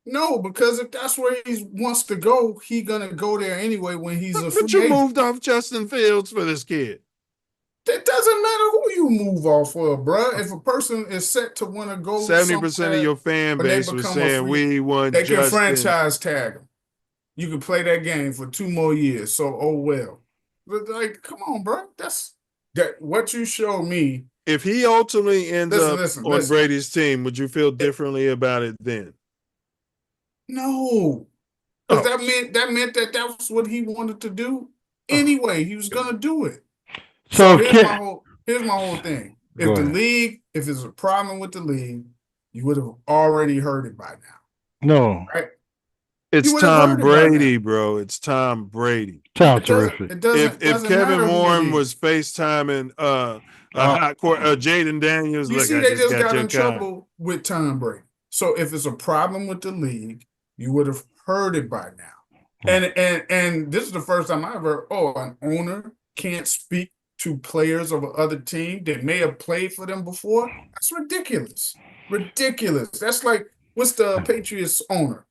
No, because if that's where he wants to go, he's gonna go there anyway when he's a free But you agent. moved off Justin Fields for this kid. It doesn't matter who you move off of, bruh. If a person is set to want to go, 70% of your fan base was saying we want they Justin. can franchise tag him. You can play that game for 2 more years. So, well. But come on, bro. That's what you showed me. If he ultimately ends up on Brady's team, would you feel differently about it then? No, because that meant that was what he wanted to do anyway. He was gonna do it. So here's my whole thing. If it's a problem with the league, you would have already heard it by now. No, right? It's Tom Brady, bro. It's Tom Brady. Tom terrific. If Kevin Warren was FaceTiming hot court, Jaden Daniels, you see, they just got in trouble with Tom Brady. So if it's a problem with the league, you would have heard it by now. And this is the first time I ever an owner can't speak to players of another team that may have played for them before. That's ridiculous. That's like, what's the Patriots owner?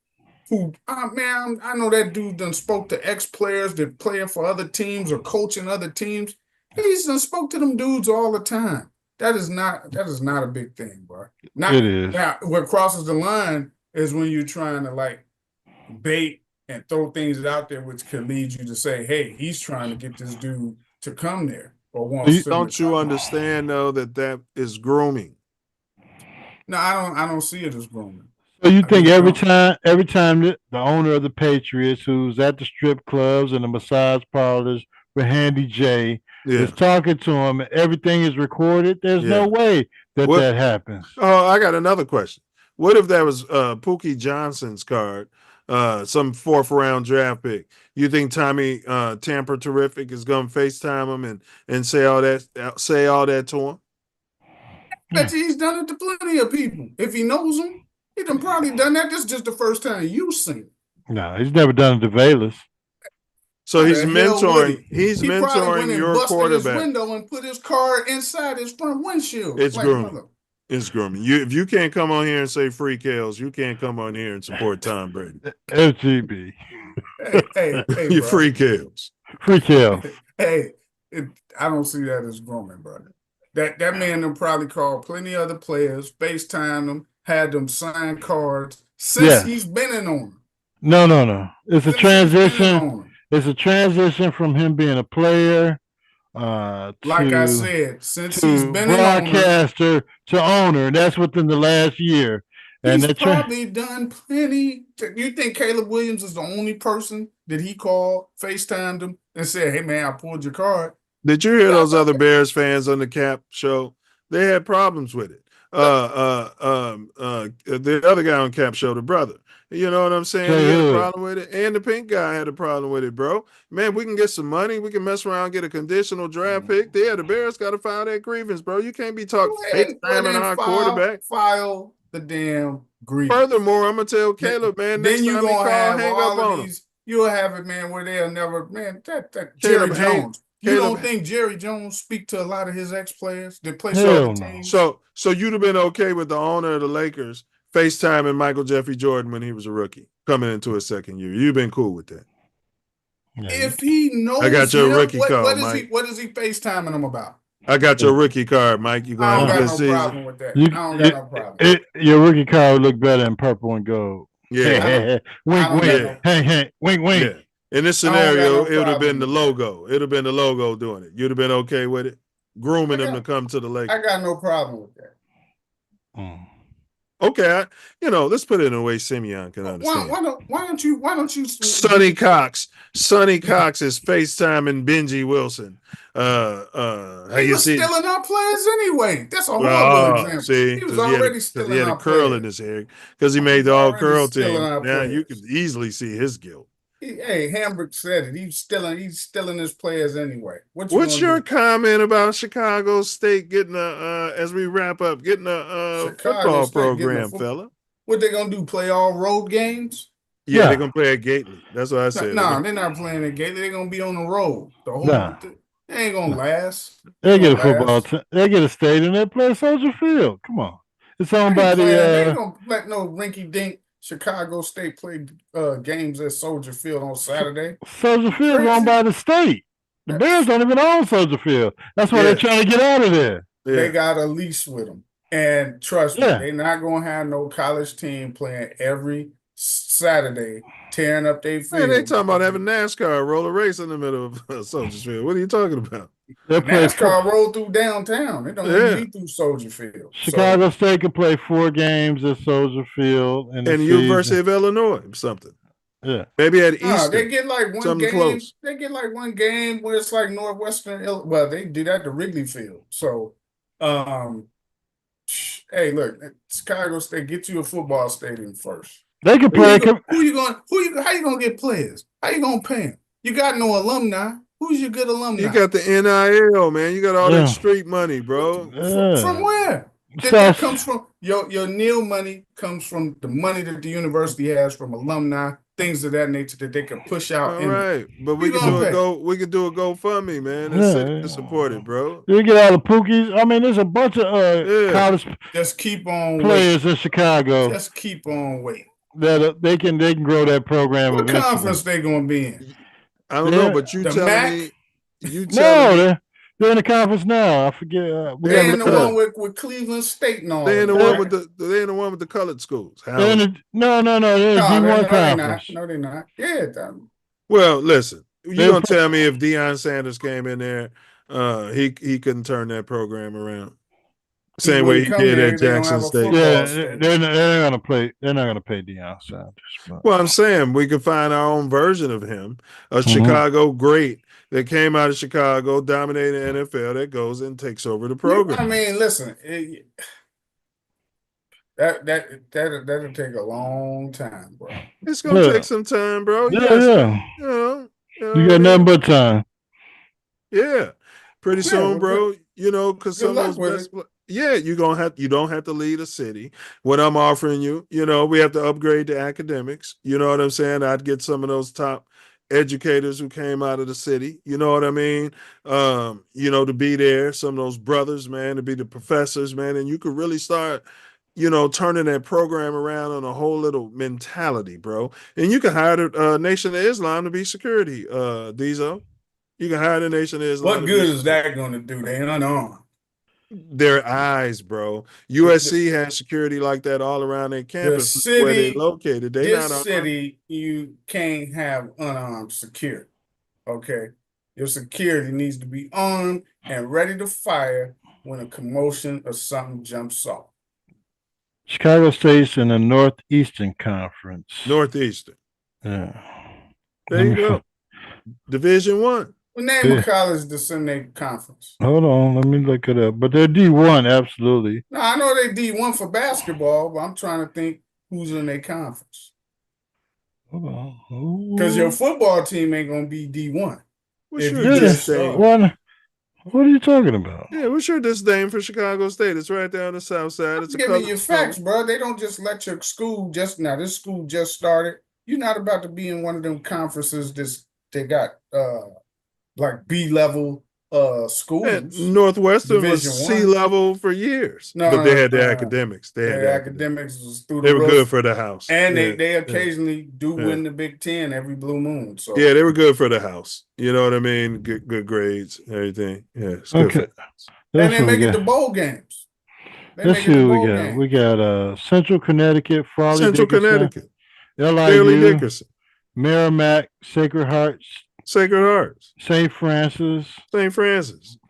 who, man, I know that dude done spoke to ex-players that playing for other teams or coaching other teams. He's done spoke to them dudes all the time. That is not a big thing, bro. It is. Now, what crosses the line is when you're trying to like bait and throw things out there, which could lead you to say, "Hey, he's trying to get this dude to come there or wants." Don't you understand though that is grooming? No, I don't see it as grooming. So you think every time the owner of the Patriots, who's at the strip clubs and the massage parlors with Handy J, is talking to him, everything is recorded? There's no way that happens. Oh, I got another question. What if that was Pookie Johnson's card, some 4th round draft pick? You think Tommy Tamper Terrific is gonna FaceTime him and say all that to him? I bet you he's done it to plenty of people. If he knows them, he done probably done that. This is just the first time you've seen it. No, he's never done it to Velas. So he's mentoring. He's he mentoring your quarterback. His window and put his car inside his front windshield. It's grooming. It's grooming. If you can't come on here and say free Kales, you can't come on here and support Tom Brady. FGB. Hey, you free Kales. Free Kales. Hey, I don't see that as grooming, brother. That man them probably called plenty of other players, FaceTime them, had them sign cards since he's been in on them. No. It's a transition. It's a transition from him being a player, like I said, since he's been broadcaster to owner. That's within the last year. And he's probably done plenty. You think Caleb Williams is the only person that he called, FaceTimed him, and said, "Hey man, I pulled your card"? Did you hear those other Bears fans on the Cap show? They had problems with it. The other guy on Cap show, the brother. You know what I'm saying? He had a problem with it. And the pink guy had a problem with it, bro. Man, we can get some money. We can mess around, get a conditional draft pick. Yeah, the Bears got to file that grievance, bro. You can't be talking FaceTiming our quarterback. File the damn grievance. Furthermore, I'm going to tell Caleb, man, then you're going to have hang all up on of him. these. You'll have it, man, where they'll never, man, that Jerry Jones. You don't think Jerry Jones speak to a lot of his ex-players that play for the team? So you'd have been okay with the owner of the Lakers FaceTiming Michael Jeffrey Jordan when he was a rookie coming into his second year. You've been cool with that. If he knows, I got your rookie card, Mike. What is he FaceTiming him about? I got your rookie card, Mike. You I gonna don't have a got good no season. problem with that. I don't got no problem. Your rookie card would look better in purple and gold. Yeah. Wink. Hey, wink. Yeah. In this scenario, it would have been the logo. It would have been the logo doing it. You'd have been okay with it, grooming him to come to the Lakers. I got no problem with that. Okay, let's put it in a way Simeon can understand. Why don't you? Sonny Cox is FaceTiming Benji Wilson. He was stealing our players anyway. That's a horrible example. See, he was already stealing. He had a curl in his hair because he made the all curl team. Now you can easily see his guilt. Hey, Hambrick said it. He's stealing his players anyway. What's your comment about Chicago State getting as we wrap up, getting a football program, fella? What they gonna do? Play all road games? Yeah, they're gonna play at Gately. That's what I said. No, they're not playing at Gately. They're gonna be on the road. The whole they ain't gonna last. They get a football team. They get a stadium. They play Soldier Field. Come on, it's owned by the. They ain't gonna let no rinky-dink Chicago State play games at Soldier Field on Saturday. Soldier Field is owned by the state. The Bears don't even own Soldier Field. That's why they're trying to get out of there. Yeah. They got a lease with them. And trust me, they're not going to have no college team playing every Saturday, tearing up their field. Man, they talking about having NASCAR roll a race in the middle of Soldier Field. What are you talking about? NASCAR roll through downtown. They don't even be through Soldier Field. Chicago State can play 4 games at Soldier Field. And the University of Illinois, something. Yeah. Maybe at Easter. They get like one game. Close. They get like one game where it's like Northwestern. Well, they do that to Wrigley Field. So, hey, look, Chicago State, get you a football stadium first. They can play. How you gonna get players? How you gonna pay them? You got no alumni. Who's your good alumni? You got the NIL, man. You got all that street money, bro. From where? That comes from your NIL money comes from the money that the university has from alumni, things of that nature that they can push out. All right, but we can do a GoFundMe, man, and sit and support it, bro. You get all the Pookies. I mean, there's a bunch of college just keep on players in Chicago. Just keep on waiting. that they can grow that program. What eventually. conference they gonna be in? I don't know, but you The telling MAC? me you No, telling me they're in the conference now. I forget. They in the one with Cleveland State and all. they in the that, one right? with they in the one with the colored schools. They're Howard. in the, no, they're in D1 conference. No, they're not. Yeah, Well, listen, you They- gonna tell me if Deion Sanders came in there, he couldn't turn that program around. Same way he did at Jackson State. Yeah, they're not gonna play. They're not gonna pay Deion Sanders. But. Well, I'm saying we could find our own version of him, a Chicago great that came out of Chicago, dominated the NFL, that goes and takes over the program. I mean, listen, that'll take a long time, bro. It's gonna take some time, bro. Yeah. You got nothing but time. Yeah, pretty soon, bro. Because some of those best. Yeah, you don't have to lead a city. What I'm offering you, we have to upgrade the academics. You know what I'm saying? I'd get some of those top educators who came out of the city. You know what I mean? To be there. Some of those brothers, man, to be the professors, man, and you could really start, turning that program around on a whole little mentality, bro. And you can hire the Nation of Islam to be security, Diesel. You can hire the Nation of Islam. What good is that going to do? They unarmed. Their eyes, bro. USC has security like that all around their campus. The city, where they located. This city, you can't have unarmed security. Okay, your security needs to be armed and ready to fire when a commotion or something jumps off. Chicago State's in the Northeastern Conference. Northeastern. Yeah. There you go. Division I. Well, name a college that's in their conference. Hold on, let me look it up. But they're D1, absolutely. No, I know they D1 for basketball, but I'm trying to think who's in their conference. Hold on. Because your football team ain't going to be D1. What's your disdain? What are you talking about? Yeah, what's your disdain for Chicago State? It's right there on the south side. It's I'm giving you facts, bro. They don't just let your school this school just started. You're not about to be in one of them conferences they got like B-level schools. And Northwestern was C-level for years. But they had the academics. Their academics was through the They were roof. good for the house. And they occasionally do win the Big Ten every blue moon. So yeah, they were good for the house. You know what I mean? Good grades, everything. Yeah, it's good for the house. And they make it to bowl games. Let's see what we got. We got Central Connecticut, Farley Central Dickinson, Connecticut. LIU, Dickerson. Merrimack, Sacred Hearts. St. Francis.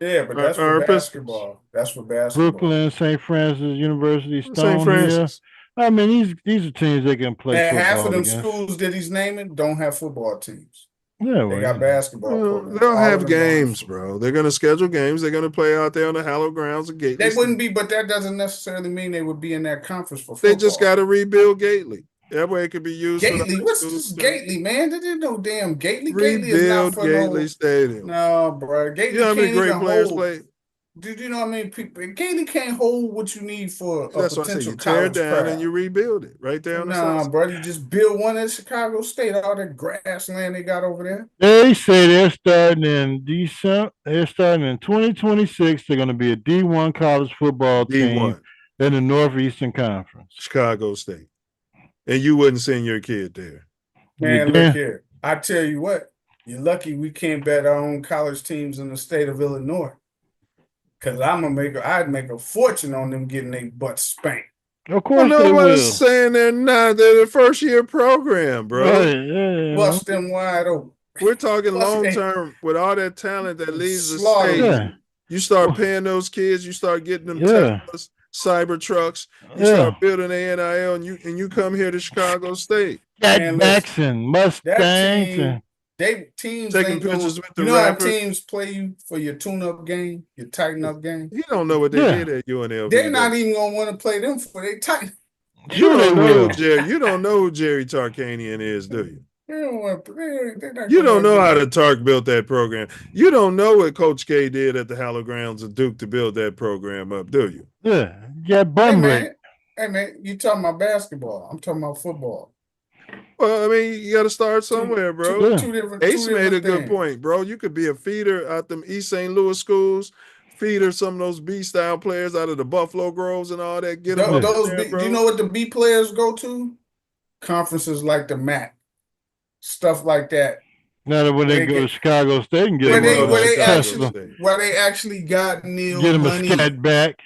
Yeah, but that's for basketball. That's for basketball. Brooklyn, St. Francis University, St. Stonehill. Francis. I mean, these are teams that can play And football half of them against. schools that he's naming don't have football teams. Yeah, They got basketball programs. They'll All have of them games, bro. They're going to schedule games. They're going to play out there on the hallowed grounds of Gately. They wouldn't be, but that doesn't necessarily mean they would be in that conference for football. They just got to rebuild Gately. That way it could be used. Gately, what's this Gately, man? There is no damn Gately. Gately is not for Gately Stadium. No, bro. Gately You know how many can't great even players hold. play? Did you know how many people? Gately can't hold what you need for a That's what I say. potential You tear it college down crowd. and you rebuild it right there on the Nah, south. bro, you just build one at Chicago State. All that grassland they got over there. They say they're starting in December. They're starting in 2026. They're going to be a D1 college football team in the Northeastern Conference. Chicago State. And you wouldn't send your kid there. Man, look here. I tell you what, you're lucky we can't bet our own college teams in the state of Illinois. Because I'd make a fortune on them getting their butts spanked. Of course they will. Nobody's saying they're not. They're the first year program, bro. Right, yeah. Bust them wide open. We're talking long term with all that talent that leaves the state. Yeah. You start paying those kids, you start getting them Teslas, cyber trucks, you start building the NIL, and you come here to Chicago State. Jackson, Mustangs. Teams taking ain't pictures with the you know how rappers. teams play you for your tune-up game, your tighten-up game? You don't know what they did at UNLV. They're not even going to want to play them for their tighten. You don't know who Jerry Tarkanian is, do you? You don't know how the Tark built that program. You don't know what Coach K did at the Hallowed Grounds of Duke to build that program up, do you? Yeah, bum rate. Hey man, you talking about basketball? I'm talking about football. Well, I mean, you got to start somewhere, bro. Two different Ace made a good things. point, bro. You could be a feeder out them East St. Louis schools, feeder some of those B-style players out of the Buffalo Groves and all that. Get them Do you know what the B players go to? conferences like the MAC, stuff like that. Now that when they go to Chicago State and get Where them, they actually got Neil get them money. a scat back.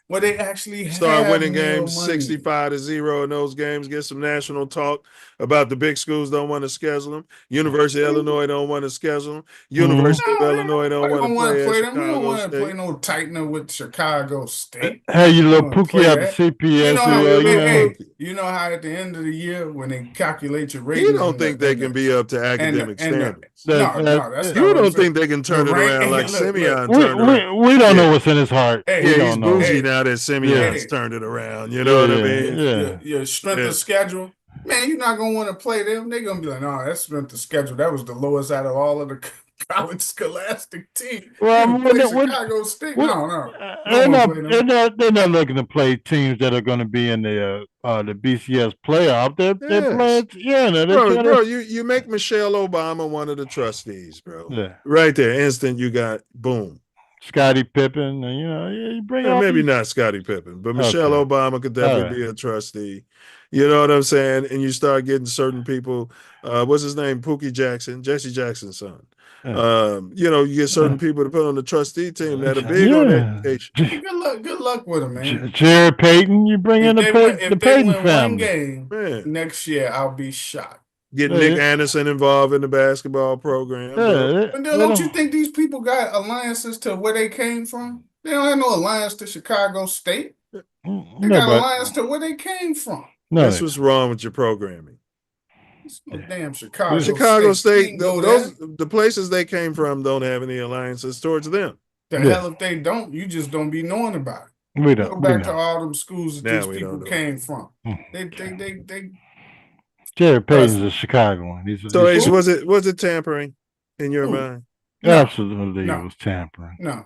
Where they actually start have winning Neil games money. 65-0 in those games. Get some national talk about the big schools don't want to schedule them. University of Illinois don't want to schedule them. University of Illinois don't want to play at them. We don't Chicago want to State. play no tightener with Chicago State. Hey, you little Pookie out the CPS. You know how at the end of the year when they calculate your ratings, You don't think they can be up to academic standards. No, that's you don't think they can turn it around like Simeon turned around. We don't know what's in his heart. Yeah, he's bougie now that Simeon's turned it around. You know what I mean? Yeah. Your strength of schedule, man, you're not gonna want to play them. They're gonna be like, no, that strength of schedule, that was the lowest out of all of the college scholastic teams. Well, Chicago State, no. They're not looking to play teams that are going to be in the BCS playoff. They're playing, bro. You make Michelle Obama one of the trustees, bro. Yeah. Right there, instant. You got boom. Scottie Pippen, you bring maybe not Scottie Pippen, but Michelle Obama could definitely be a trustee. You know what I'm saying? And you start getting certain people. What's his name? Pookie Jackson, Jesse Jackson's son. You get certain people to put on the trustee team that are big on education. Good luck with them, man. Jared Payton, you bring in the Payton family. One game next year, I'll be shocked. Get Nick Anderson involved in the basketball program. Don't you think these people got alliances to where they came from? They don't have no alliance to Chicago State. They got alliance to where they came from. That's what's wrong with your programming. Damn Chicago State, the places they came from don't have any alliances towards them. The hell if they don't, you just don't be knowing about it. We don't. Go back to all them schools that these people came from. They Jared Payton's a Chicagoan. Ace, was it tampering in your mind? Absolutely, it was tampering. No.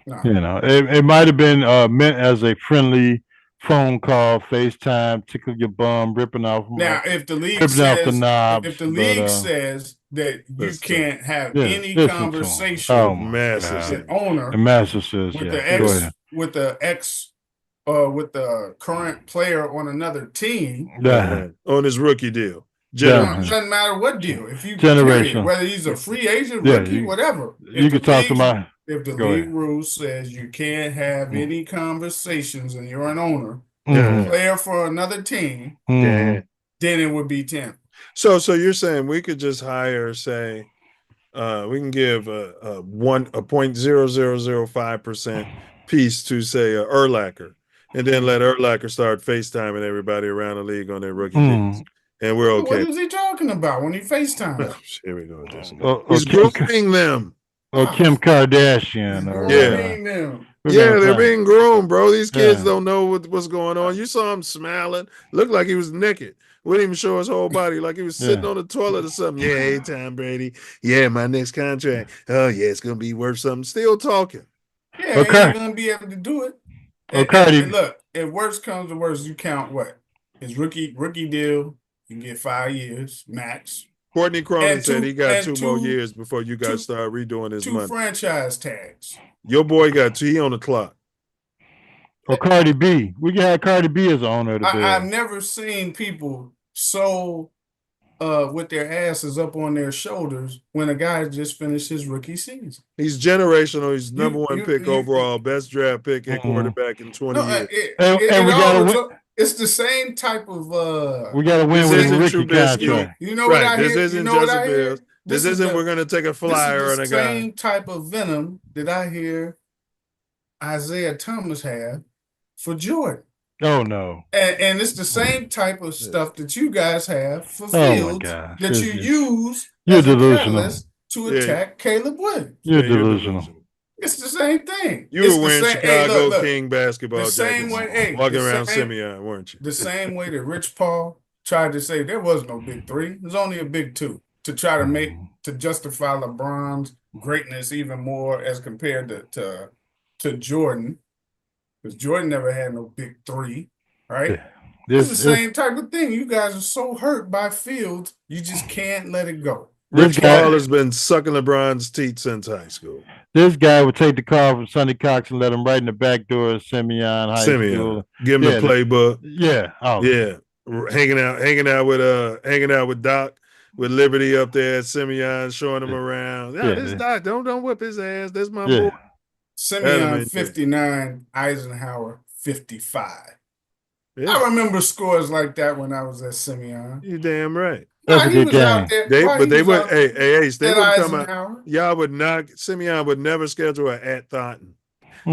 It might have been meant as a friendly phone call, FaceTime, tickle your bum, ripping off. Now, if the league says that you can't have any conversation with the owner, with the current player on another team, on his rookie deal. Doesn't matter what deal. If you whether he's a free agent, rookie, whatever. You can talk to my. If the league rule says you can't have any conversations and you're an owner, player for another team, then it would be 10. So you're saying we could just hire, say, we can give a 0.0005% piece to, say, Urlacher, and then let Urlacher start FaceTiming everybody around the league on their rookie deals. And we're okay. What is he talking about when he FaceTime? Here we go with this. He's grooming them. Or Kim Kardashian. They're being groomed, bro. These kids don't know what's going on. You saw him smiling. Looked like he was naked. Wouldn't even show his whole body, like he was sitting on the toilet or something. Yeah, hey, Tom Brady. Yeah, my next contract. Oh, yeah, it's going to be worth something. Still talking. Yeah, he's going to be able to do it. And look, if worst comes to worst, you count what? His rookie deal, you can get 5 years max. Courtney Cronin said he got two more years before you guys start redoing his money. 2 franchise tags. Your boy got 2. He on the clock. Or Cardi B. We can have Cardi B as the owner of the band. I've never seen people so with their asses up on their shoulders when a guy just finished his rookie season. He's generational. He's number one pick overall, best draft pick at quarterback in 20 years. It's the same type of. We got to win with Ricky contract. You know what I hear? This isn't Jessica Bills. This isn't we're going to take a flyer on a guy. Same type of venom that I hear Isaiah Thomas have for Jordan. Oh no! And it's the same type of stuff that you guys have for Fields that you use as a catalyst to attack Caleb Williams. You're delusional. It's the same thing. You were wearing Chicago King basketball jackets, walking around Simeon, weren't you? The same way that Rich Paul tried to say there was no big 3. There's only a big 2 to try to justify LeBron's greatness even more as compared to Jordan. Because Jordan never had no big 3, right? It's the same type of thing. You guys are so hurt by Fields, you just can't let it go. Rich Paul has been sucking LeBron's teeth since high school. This guy would take the call from Sonny Cox and let him right in the back door of Simeon High School. Give him the playbook. Yeah. Yeah. hanging out with Doc, with Liberty up there at Simeon, showing him around. Yeah, this Doc, don't whip his ass. That's my boy. Simeon 59, Eisenhower 55. Yeah. I remember scores like that when I was at Simeon. You damn right. That's a good game. They would, Ace, they would come out. Y'all would not. Simeon would never schedule an at Thornton.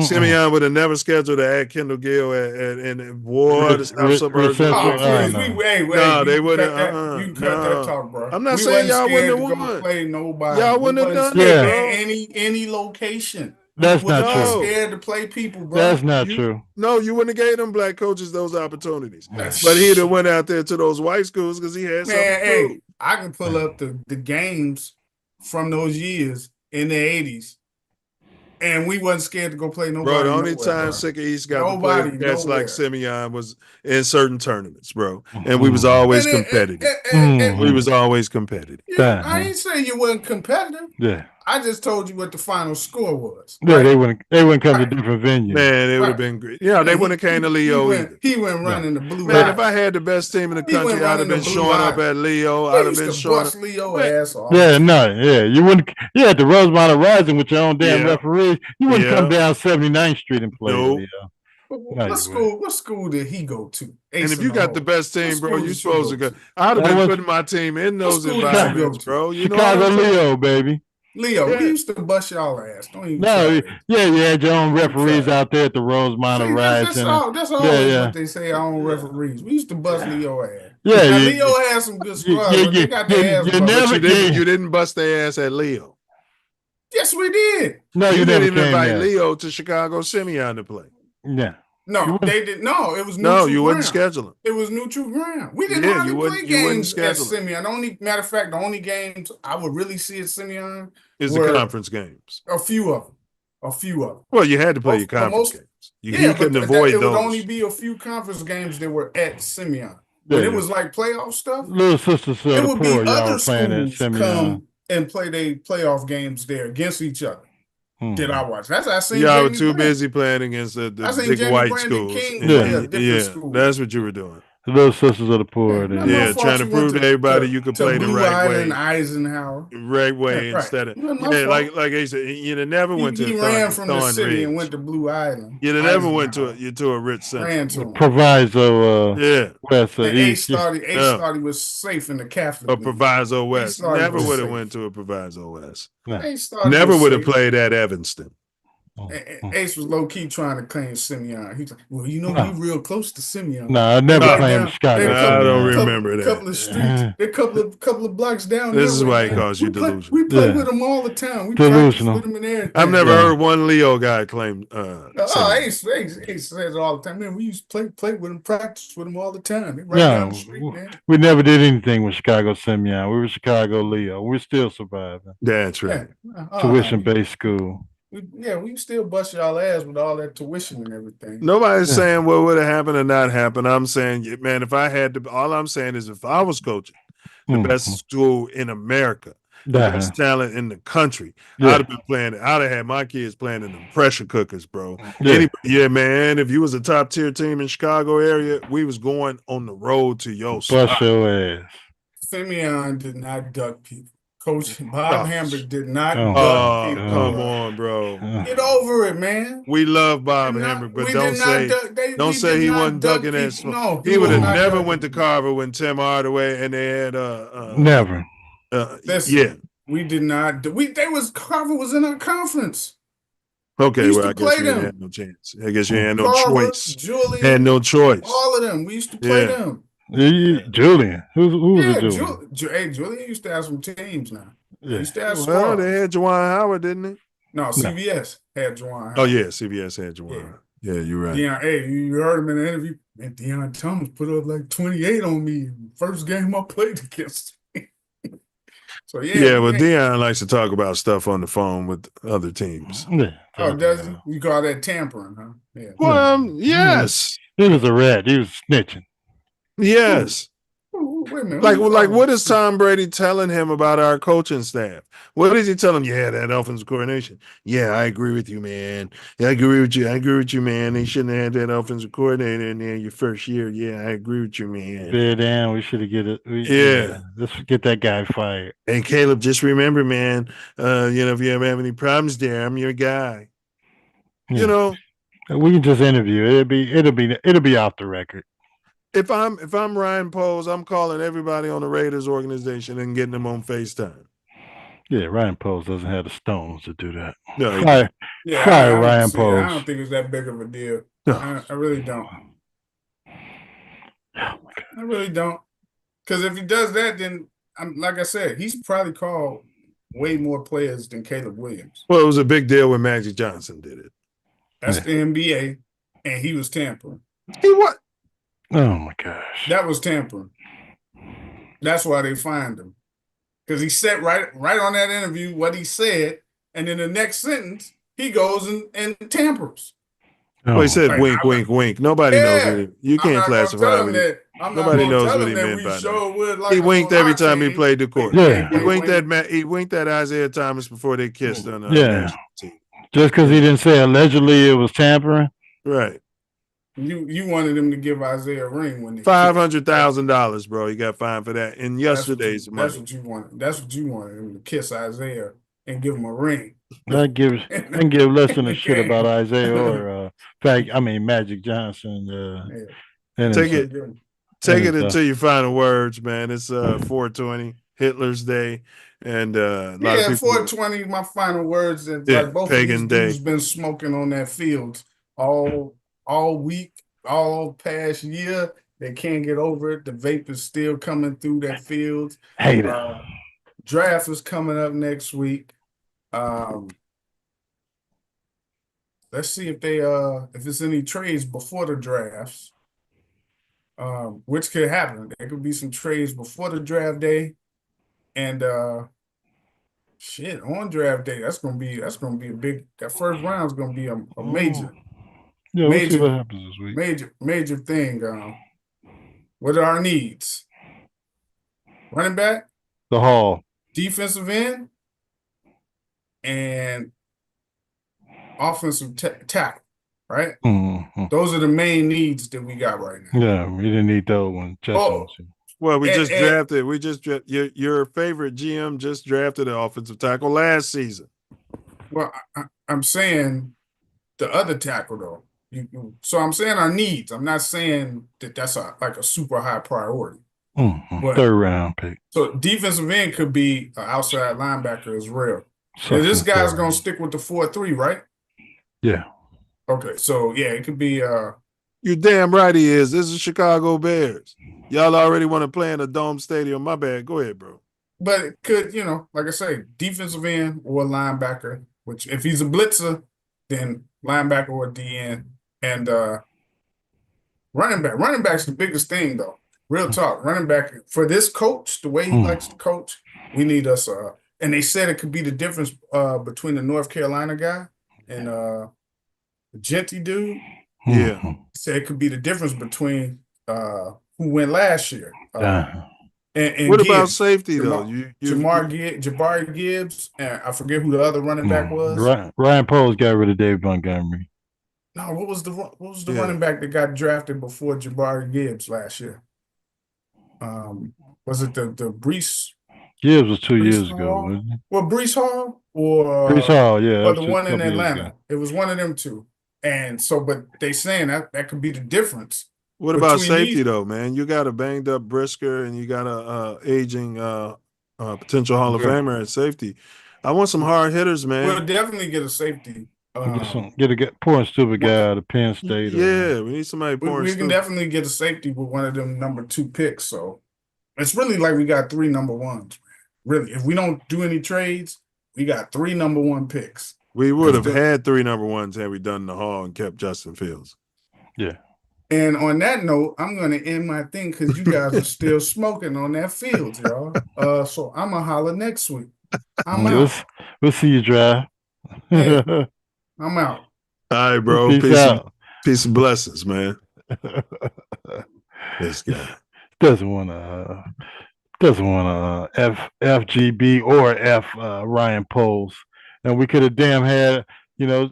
Simeon would have never scheduled an at Kendall Gill and Ward, the South Suburbs. No, they wouldn't. You can cut that talk, bro. I'm not saying y'all wouldn't have won. Play nobody. Y'all wouldn't have done it, any location. That's not true. Scared to play people, bro. That's not true. No, you wouldn't have gave them black coaches those opportunities. But he'd have went out there to those white schools because he had something to prove. I can pull up the games from those years in the 80s. And we wasn't scared to go play nobody. Bro, the only time Sicker East got to play that's like Simeon was in certain tournaments, bro. And we was always competitive. We was always competitive. Yeah, I ain't saying you wasn't competitive. Yeah. I just told you what the final score was. Yeah, they wouldn't come to different venues. Man, it would have been great. Yeah, they wouldn't have came to Leo either. He went running the blue. Man, if I had the best team in the country, I'd have been showing up at Leo. I'd have been showing up. Leo ass off. Yeah, you wouldn't. Yeah, at the Rosemont Rising with your own damn referees, you wouldn't come down 79th Street and play. Nope. What school did he go to? And if you got the best team, bro, you supposed to go. I'd have been putting my team in those environments, bro. You Chicago Leo, baby. Leo, we used to bust y'all ass. Don't even you had your own referees out there at the Rosemont Rising. That's all what they say, our own referees. We used to bust Leo ass. Yeah, Leo had some good squads, but they got their ass you didn't bust their ass at Leo. Yes, we did. No, you didn't even invite Leo to Chicago Simeon to play. Yeah. No, they did. No, it was neutral you wouldn't schedule them. It was neutral ground. We didn't hardly play games at Simeon. Matter of fact, the only games I would really see at Simeon is the conference games. A few of them. Well, you had to play your conference games. You couldn't avoid those. It would only be a few conference games that were at Simeon. But it was like playoff stuff. Little Sister It would be other schools come and play their playoff games there against each other. Did I watch? That's I seen. Y'all were too busy playing against the big white schools. Yeah, that's what you were doing. The Little Sisters of the Poor. Trying to prove to everybody you could play the right way. Eisenhower. Right way instead of like I said, you never went to. He ran from the city and went to Blue Island. You never went to a rich center. Proviso. West or East. Thought he was safe in the Catholic. A Proviso West. Never would have went to a Proviso West. Never would have played at Evanston. Ace was low key trying to claim Simeon. He's like, well, we real close to Simeon. No, I never claimed Scott. I don't remember that. Couple of streets, a couple of blocks down. This is why he calls you delusional. We play with him all the time. We practice with him and everything. I've never heard one Leo guy claim. Ace says it all the time. Man, we used to play with him, practice with him all the time. Right down the street, man. We never did anything with Chicago Simeon. We were Chicago Leo. We're still surviving. That's right. Tuition-based school. We still bust y'all ass with all that tuition and everything. Nobody's saying what would have happened or not happened. I'm saying, man, if I had to, all I'm saying is if I was coaching the best school in America, the best talent in the country, I'd have been playing. I'd have had my kids playing in the pressure cookers, bro. Man. If you was a top tier team in Chicago area, we was going on the road to your spot. Bust your ass. Simeon did not duck people. Coach Bob Hambrick did not. Come on, bro. Get over it, man. We love Bob Hambrick, but don't say he wasn't ducking that. No, he would have never went to Carver when Tim Hardaway and they had never. We did not. Carver was in our conference. Okay, well, I guess you had no chance. I guess you had no choice. Julian, had no choice. All of them. We used to play them. Julian. Who was it? Julian used to have some teams now. Yeah. Used to have they had Juwan Howard, didn't they? No, CBS had Juwan Howard. Oh, yeah, CBS had Juwan. Yeah, you're right. You heard him in the interview. And Deion Thomas put up like 28 on me first game I played against him. So, Deion likes to talk about stuff on the phone with other teams. Oh, does he? You call that tampering, huh? Yeah. Well, yes. He was a rat. He was snitching. Yes. Wait a minute. Like, what is Tom Brady telling him about our coaching staff? What is he telling him? Yeah, that offensive coordination. Yeah, I agree with you, man. Yeah, I agree with you, man. They shouldn't have had that offensive coordinator in there your first year. Yeah, I agree with you, man. Bear down. We should have get it. Yeah. Let's get that guy fired. And Caleb, just remember, man, if you ever have any problems there, I'm your guy. Yeah. You know, we can just interview. It'll be off the record. If I'm Ryan Poles, I'm calling everybody on the Raiders organization and getting them on FaceTime. Yeah, Ryan Poles doesn't have the stones to do that. No, fire Ryan Poles. I don't think it's that big of a deal. No. I really don't. I really don't. Because if he does that, then like I said, he's probably called way more players than Caleb Williams. Well, it was a big deal when Magic Johnson did it. That's the NBA, and he was tampering. He what? Oh my gosh. That was tampering. That's why they fined him. Because he said right on that interview what he said, and in the next sentence, he goes and tampers. Well, he said wink, wink, wink. Nobody knows what he, you can't classify him. Nobody knows what he meant by that. He winked every time he played the court. Yeah. He winked at Isaiah Thomas before they kissed on the national team. Just because he didn't say allegedly it was tampering. Right. You wanted him to give Isaiah a ring when they $500,000, bro. He got fined for that in yesterday's money. That's what you wanted. That's what you wanted him to kiss Isaiah and give him a ring. I give less than a shit about Isaiah or Magic Johnson. Take it until your final words, man. It's 420 Hitler's Day, and a lot of people. 420. My final words. And like both Pagan of these dudes Day. been smoking on that field all week, all past year. They can't get over it. The vape is still coming through that field. Draft is coming up next week. Let's see if there's any trades before the drafts, which could happen. There could be some trades before the draft day, and on draft day, that's gonna be a big. That first round is gonna be a major. Yeah, we'll see what happens this week. Major thing. What are our needs? Running back, the Hall, defensive end, and offensive tackle, right? Mm-hmm. Those are the main needs that we got right now. Yeah, we didn't need those ones. Well, we just drafted. Your favorite GM just drafted an offensive tackle last season. Well, I'm saying the other tackle though. So I'm saying our needs. I'm not saying that that's like a super high priority. Mm-hmm. Third round pick. So defensive end could be an outside linebacker as well. So this guy's gonna stick with the 4-3, right? Yeah. Okay, so yeah, it could be. You're damn right he is. This is Chicago Bears. Y'all already want to play in a dome stadium. My bad. Go ahead, bro. But it could, like I say, defensive end or linebacker. Which if he's a blitzer, then linebacker or DN. And running back. Running back's the biggest thing, though. Real talk. Running back for this coach, the way he likes to coach, we need us. And they said it could be the difference between the North Carolina guy and the Genty dude. Yeah. Said it could be the difference between who went last year. And what Gibbs, about safety though? Jabari Gibbs, and I forget who the other running back was. Ryan Poles got rid of Dave Montgomery. No, what was the running back that got drafted before Jabari Gibbs last year? Was it the Brees? Gibbs was 2 years ago, wasn't it? Well, Brees Hall or Brees Hall, yeah. Or the one in Atlanta. It was one of them two. And so, but they saying that could be the difference. What about safety though, man? You got a banged up Brisker and you got a aging potential Hall of Famer at safety. I want some hard hitters, man. We'll definitely get a safety. Get a poor and stupid guy out of Penn State. Yeah, we need somebody poor and we stupid. can definitely get a safety with one of them number 2 picks. So it's really like we got 3 number 1s. Really, if we don't do any trades, we got 3 number 1 picks. We would have had 3 number 1s had we done the Hall and kept Justin Fields. Yeah. And on that note, I'm going to end my thing because you guys are still smoking on that field, y'all. So I'm going to holler next week. I'm out. We'll see you, Drive. Yeah. I'm out. All right, bro. Peace out. Peace and blessings, man. This guy. doesn't want to FGB or F Ryan Poles, and we could have damn had 2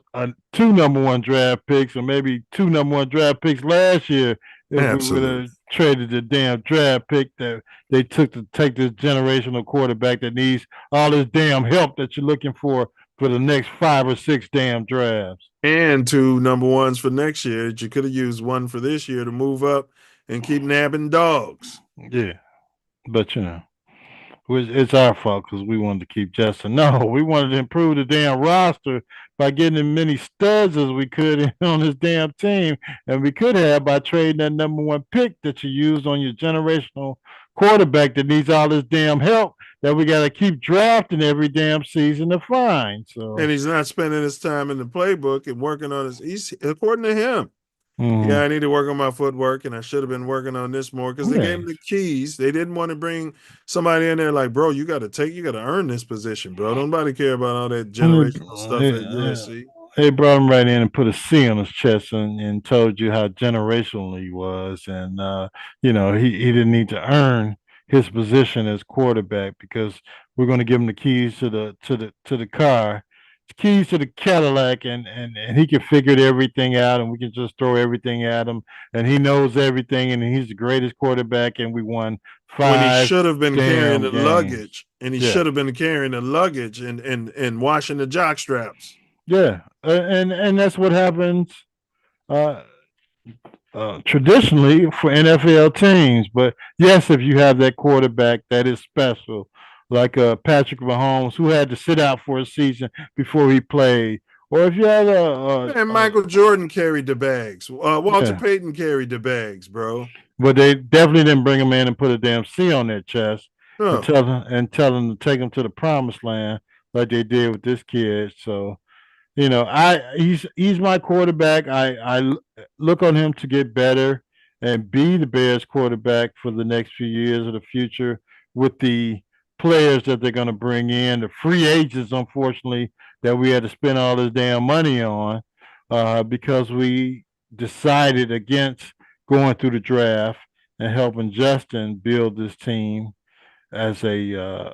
number 1 draft picks or maybe 2 number 1 draft picks last year if we would have traded the damn draft pick that they took to take this generational quarterback that needs all this damn help that you're looking for the next 5 or 6 damn drafts. And 2 number 1s for next year that you could have used 1 for this year to move up and keep nabbing dogs. Yeah, but it's our fault because we wanted to keep Justin. No, we wanted to improve the damn roster by getting as many studs as we could on this damn team, and we could have by trading that number 1 pick that you used on your generational quarterback that needs all this damn help that we got to keep drafting every damn season to find. So, and he's not spending his time in the playbook and working on according to him. Yeah, I need to work on my footwork, and I should have been working on this more because they gave him the keys. They didn't want to bring somebody in there like, bro, you got to earn this position, bro. Nobody care about all that generational stuff at USC. They brought him right in and put a C on his chest and told you how generational he was, and he didn't need to earn his position as quarterback because we're going to give him the keys to the car. Keys to the Cadillac, and he can figure everything out, and we can just throw everything at him, and he knows everything, and he's the greatest quarterback, and we won 5 when he should have been carrying the games. Luggage, and he should have been carrying the luggage and washing the jock straps. Yeah, and that's what happens traditionally for NFL teams. But yes, if you have that quarterback that is special, like Patrick Mahomes, who had to sit out for a season before he played. Or if you had and Michael Jordan carried the bags. Walter Payton carried the bags, bro. But they definitely didn't bring him in and put a damn C on their chest and tell them to take him to the promised land like they did with this kid. So, he's my quarterback. I look on him to get better and be the Bears quarterback for the next few years of the future with the players that they're going to bring in, the free agents, unfortunately, that we had to spend all this damn money on because we decided against going through the draft and helping Justin build this team as a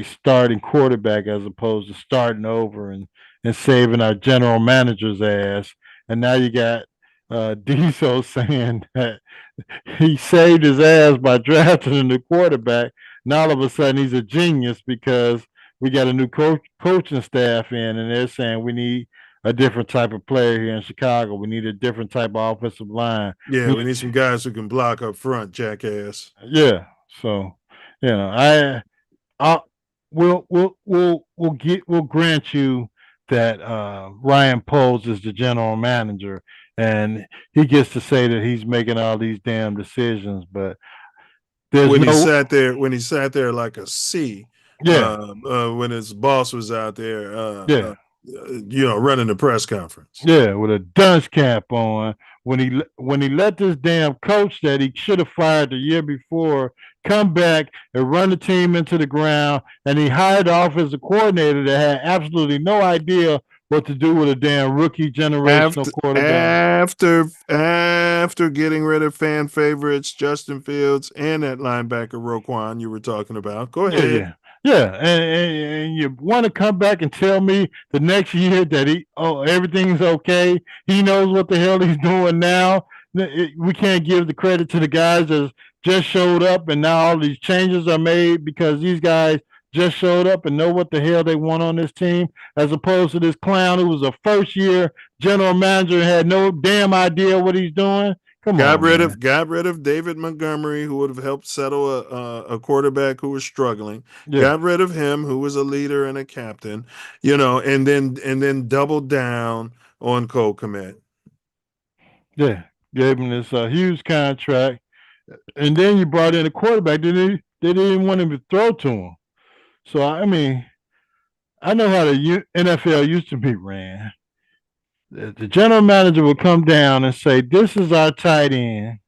starting quarterback as opposed to starting over and saving our general manager's ass. And now you got Diesel saying that he saved his ass by drafting a new quarterback. Now all of a sudden he's a genius because we got a new coaching staff in, and they're saying we need a different type of player here in Chicago. We need a different type of offensive line. Yeah, we need some guys who can block up front, jackass. Yeah, so we'll grant you that Ryan Poles is the general manager, and he gets to say that he's making all these damn decisions, but. When he sat there like a C, when his boss was out there, running the press conference. Yeah, with a dunce cap on. When he let this damn coach that he should have fired the year before come back and run the team into the ground, and he hired the offensive coordinator that had absolutely no idea what to do with a damn rookie generational quarterback. After getting rid of fan favorites, Justin Fields, and that linebacker Roquan you were talking about. Go ahead. Yeah. And you want to come back and tell me the next year that everything's okay. He knows what the hell he's doing now. We can't give the credit to the guys that just showed up, and now all these changes are made because these guys just showed up and know what the hell they want on this team, as opposed to this clown who was a first-year general manager and had no damn idea what he's doing. Got rid of David Montgomery, who would have helped settle a quarterback who was struggling. Yeah. Got rid of him, who was a leader and a captain, and then doubled down on Cole Kmet. Yeah, gave him this huge contract, and then you brought in a quarterback. They didn't even want him to throw to him. So, I mean, I know how the NFL used to be ran. The general manager would come down and say, this is our tight end.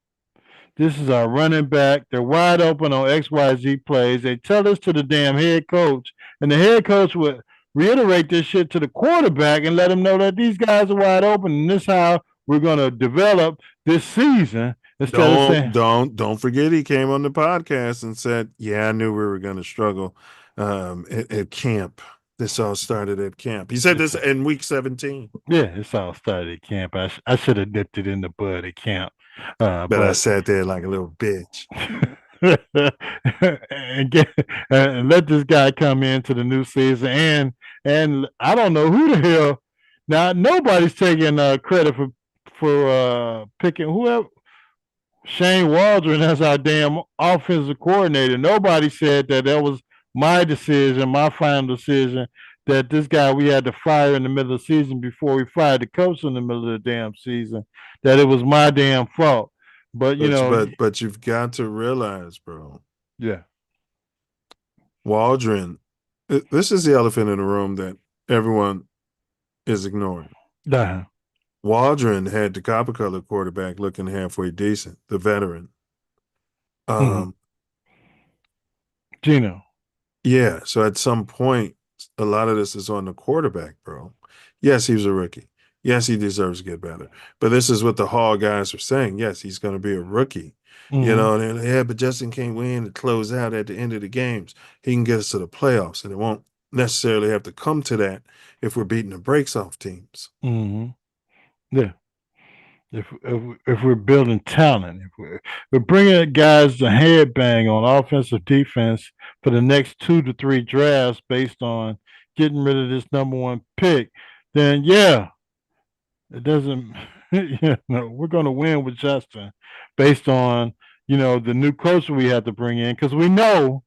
This is our running back. They're wide open on XYZ plays. They tell this to the damn head coach, and the head coach would reiterate this shit to the quarterback and let him know that these guys are wide open, and this is how we're going to develop this season. Instead of saying, don't forget he came on the podcast and said, "Yeah, I knew we were going to struggle at camp. This all started at camp." He said this in week 17. Yeah, it's all started at camp. I should have nipped it in the bud at camp. But I sat there like a little bitch. and let this guy come into the new season. And I don't know who the hell. Now, nobody's taking credit for picking whoever. Shane Waldron as our damn offensive coordinator. Nobody said that was my decision, my final decision, that this guy we had to fire in the middle of the season before we fired the coach in the middle of the damn season, that it was my damn fault. But but you've got to realize, bro. Yeah. Waldron, this is the elephant in the room that everyone is ignoring. Uh-huh. Waldron had the copper color quarterback looking halfway decent, the veteran. Gino. Yeah. So at some point, a lot of this is on the quarterback, bro. Yes, he was a rookie. Yes, he deserves to get better. But this is what the Hall guys are saying. Yes, he's going to be a rookie. You know, and they're like, yeah, but Justin can't win to close out at the end of the games. He can get us to the playoffs, and it won't necessarily have to come to that if we're beating the brakes off teams. Mm-hmm. Yeah. If we're building talent, if we're bringing guys to headbang on offensive defense for the next 2 to 3 drafts based on getting rid of this number 1 pick, then yeah, it doesn't. We're going to win with Justin based on the new coach we had to bring in, because we know.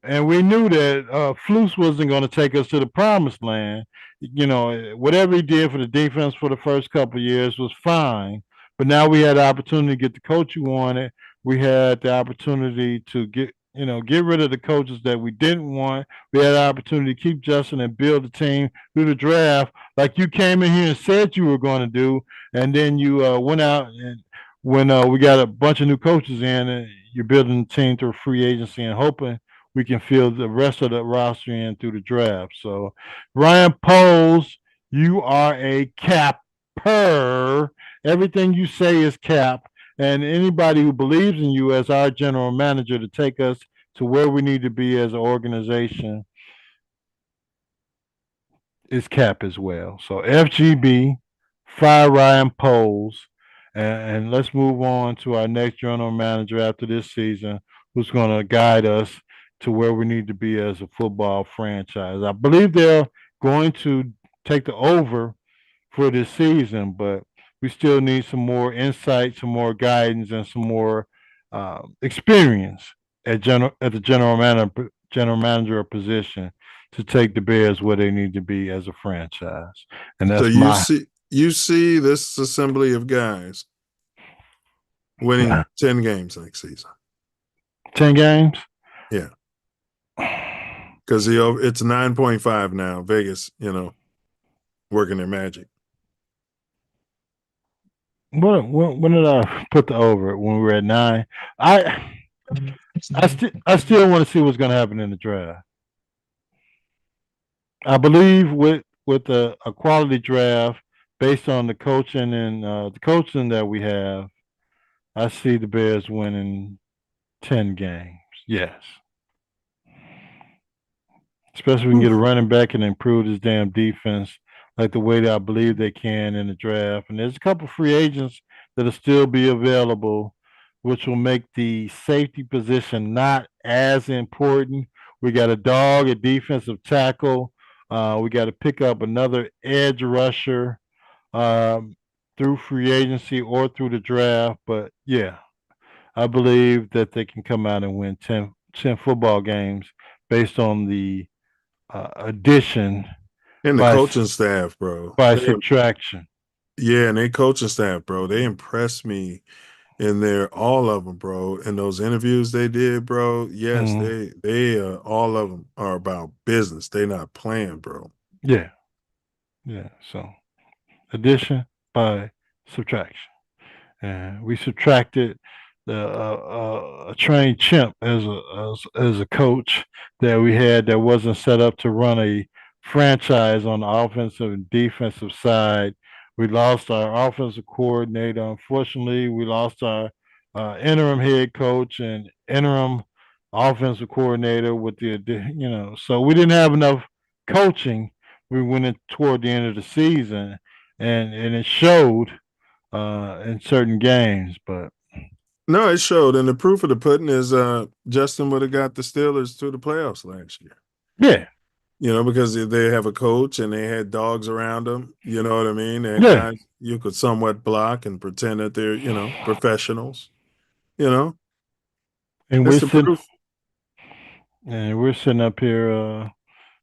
And we knew that Flus wasn't going to take us to the promised land. Whatever he did for the defense for the first couple of years was fine. But now we had the opportunity to get the coach you wanted. We had the opportunity to get rid of the coaches that we didn't want. We had the opportunity to keep Justin and build the team through the draft, like you came in here and said you were going to do. And then you went out, and when we got a bunch of new coaches in, and you're building the team through free agency and hoping we can fill the rest of the roster in through the draft. So, Ryan Poles, you are a capper. Everything you say is cap. And anybody who believes in you as our general manager to take us to where we need to be as an organization is cap as well. So, FGB, fire Ryan Poles, and let's move on to our next general manager after this season, who's going to guide us to where we need to be as a football franchise. I believe they're going to take the over for this season, but we still need some more insight, some more guidance, and some more experience at the general manager position to take the Bears where they need to be as a franchise. And that's so you see this assembly of guys winning 10 games next season. 10 games? Yeah. Because it's 9.5 now. Vegas, working their magic. When did I put the over? When we were at 9? I still want to see what's going to happen in the draft. I believe with a quality draft based on the coaching and the coaching that we have, I see the Bears winning 10 games. Yes. Especially if we can get a running back and improve this damn defense like the way that I believe they can in the draft. And there's a couple free agents that'll still be available, which will make the safety position not as important. We got a dog at defensive tackle. We got to pick up another edge rusher through free agency or through the draft. But, yeah, I believe that they can come out and win 10 football games based on the addition and the coaching staff, bro. By subtraction. Yeah, and they coaching staff, bro. They impressed me in all of them, bro. In those interviews they did, bro. Yes, they all of them are about business. They not playing, bro. Yeah. Yeah. So addition by subtraction. And we subtracted a trained chimp as a coach that we had that wasn't set up to run a franchise on the offensive and defensive side We lost our offensive coordinator. Unfortunately, we lost our interim head coach and interim offensive coordinator with so we didn't have enough coaching. We went in toward the end of the season, and it showed in certain games. But No, it showed, and the proof of the pudding is Justin would have got the Steelers to the playoffs last year. Yeah. Because they have a coach and they had dogs around them. You know what I mean? They had Yeah. guys you could somewhat block and pretend that they're, professionals. And we're that's the sitting, proof. and we're sitting up here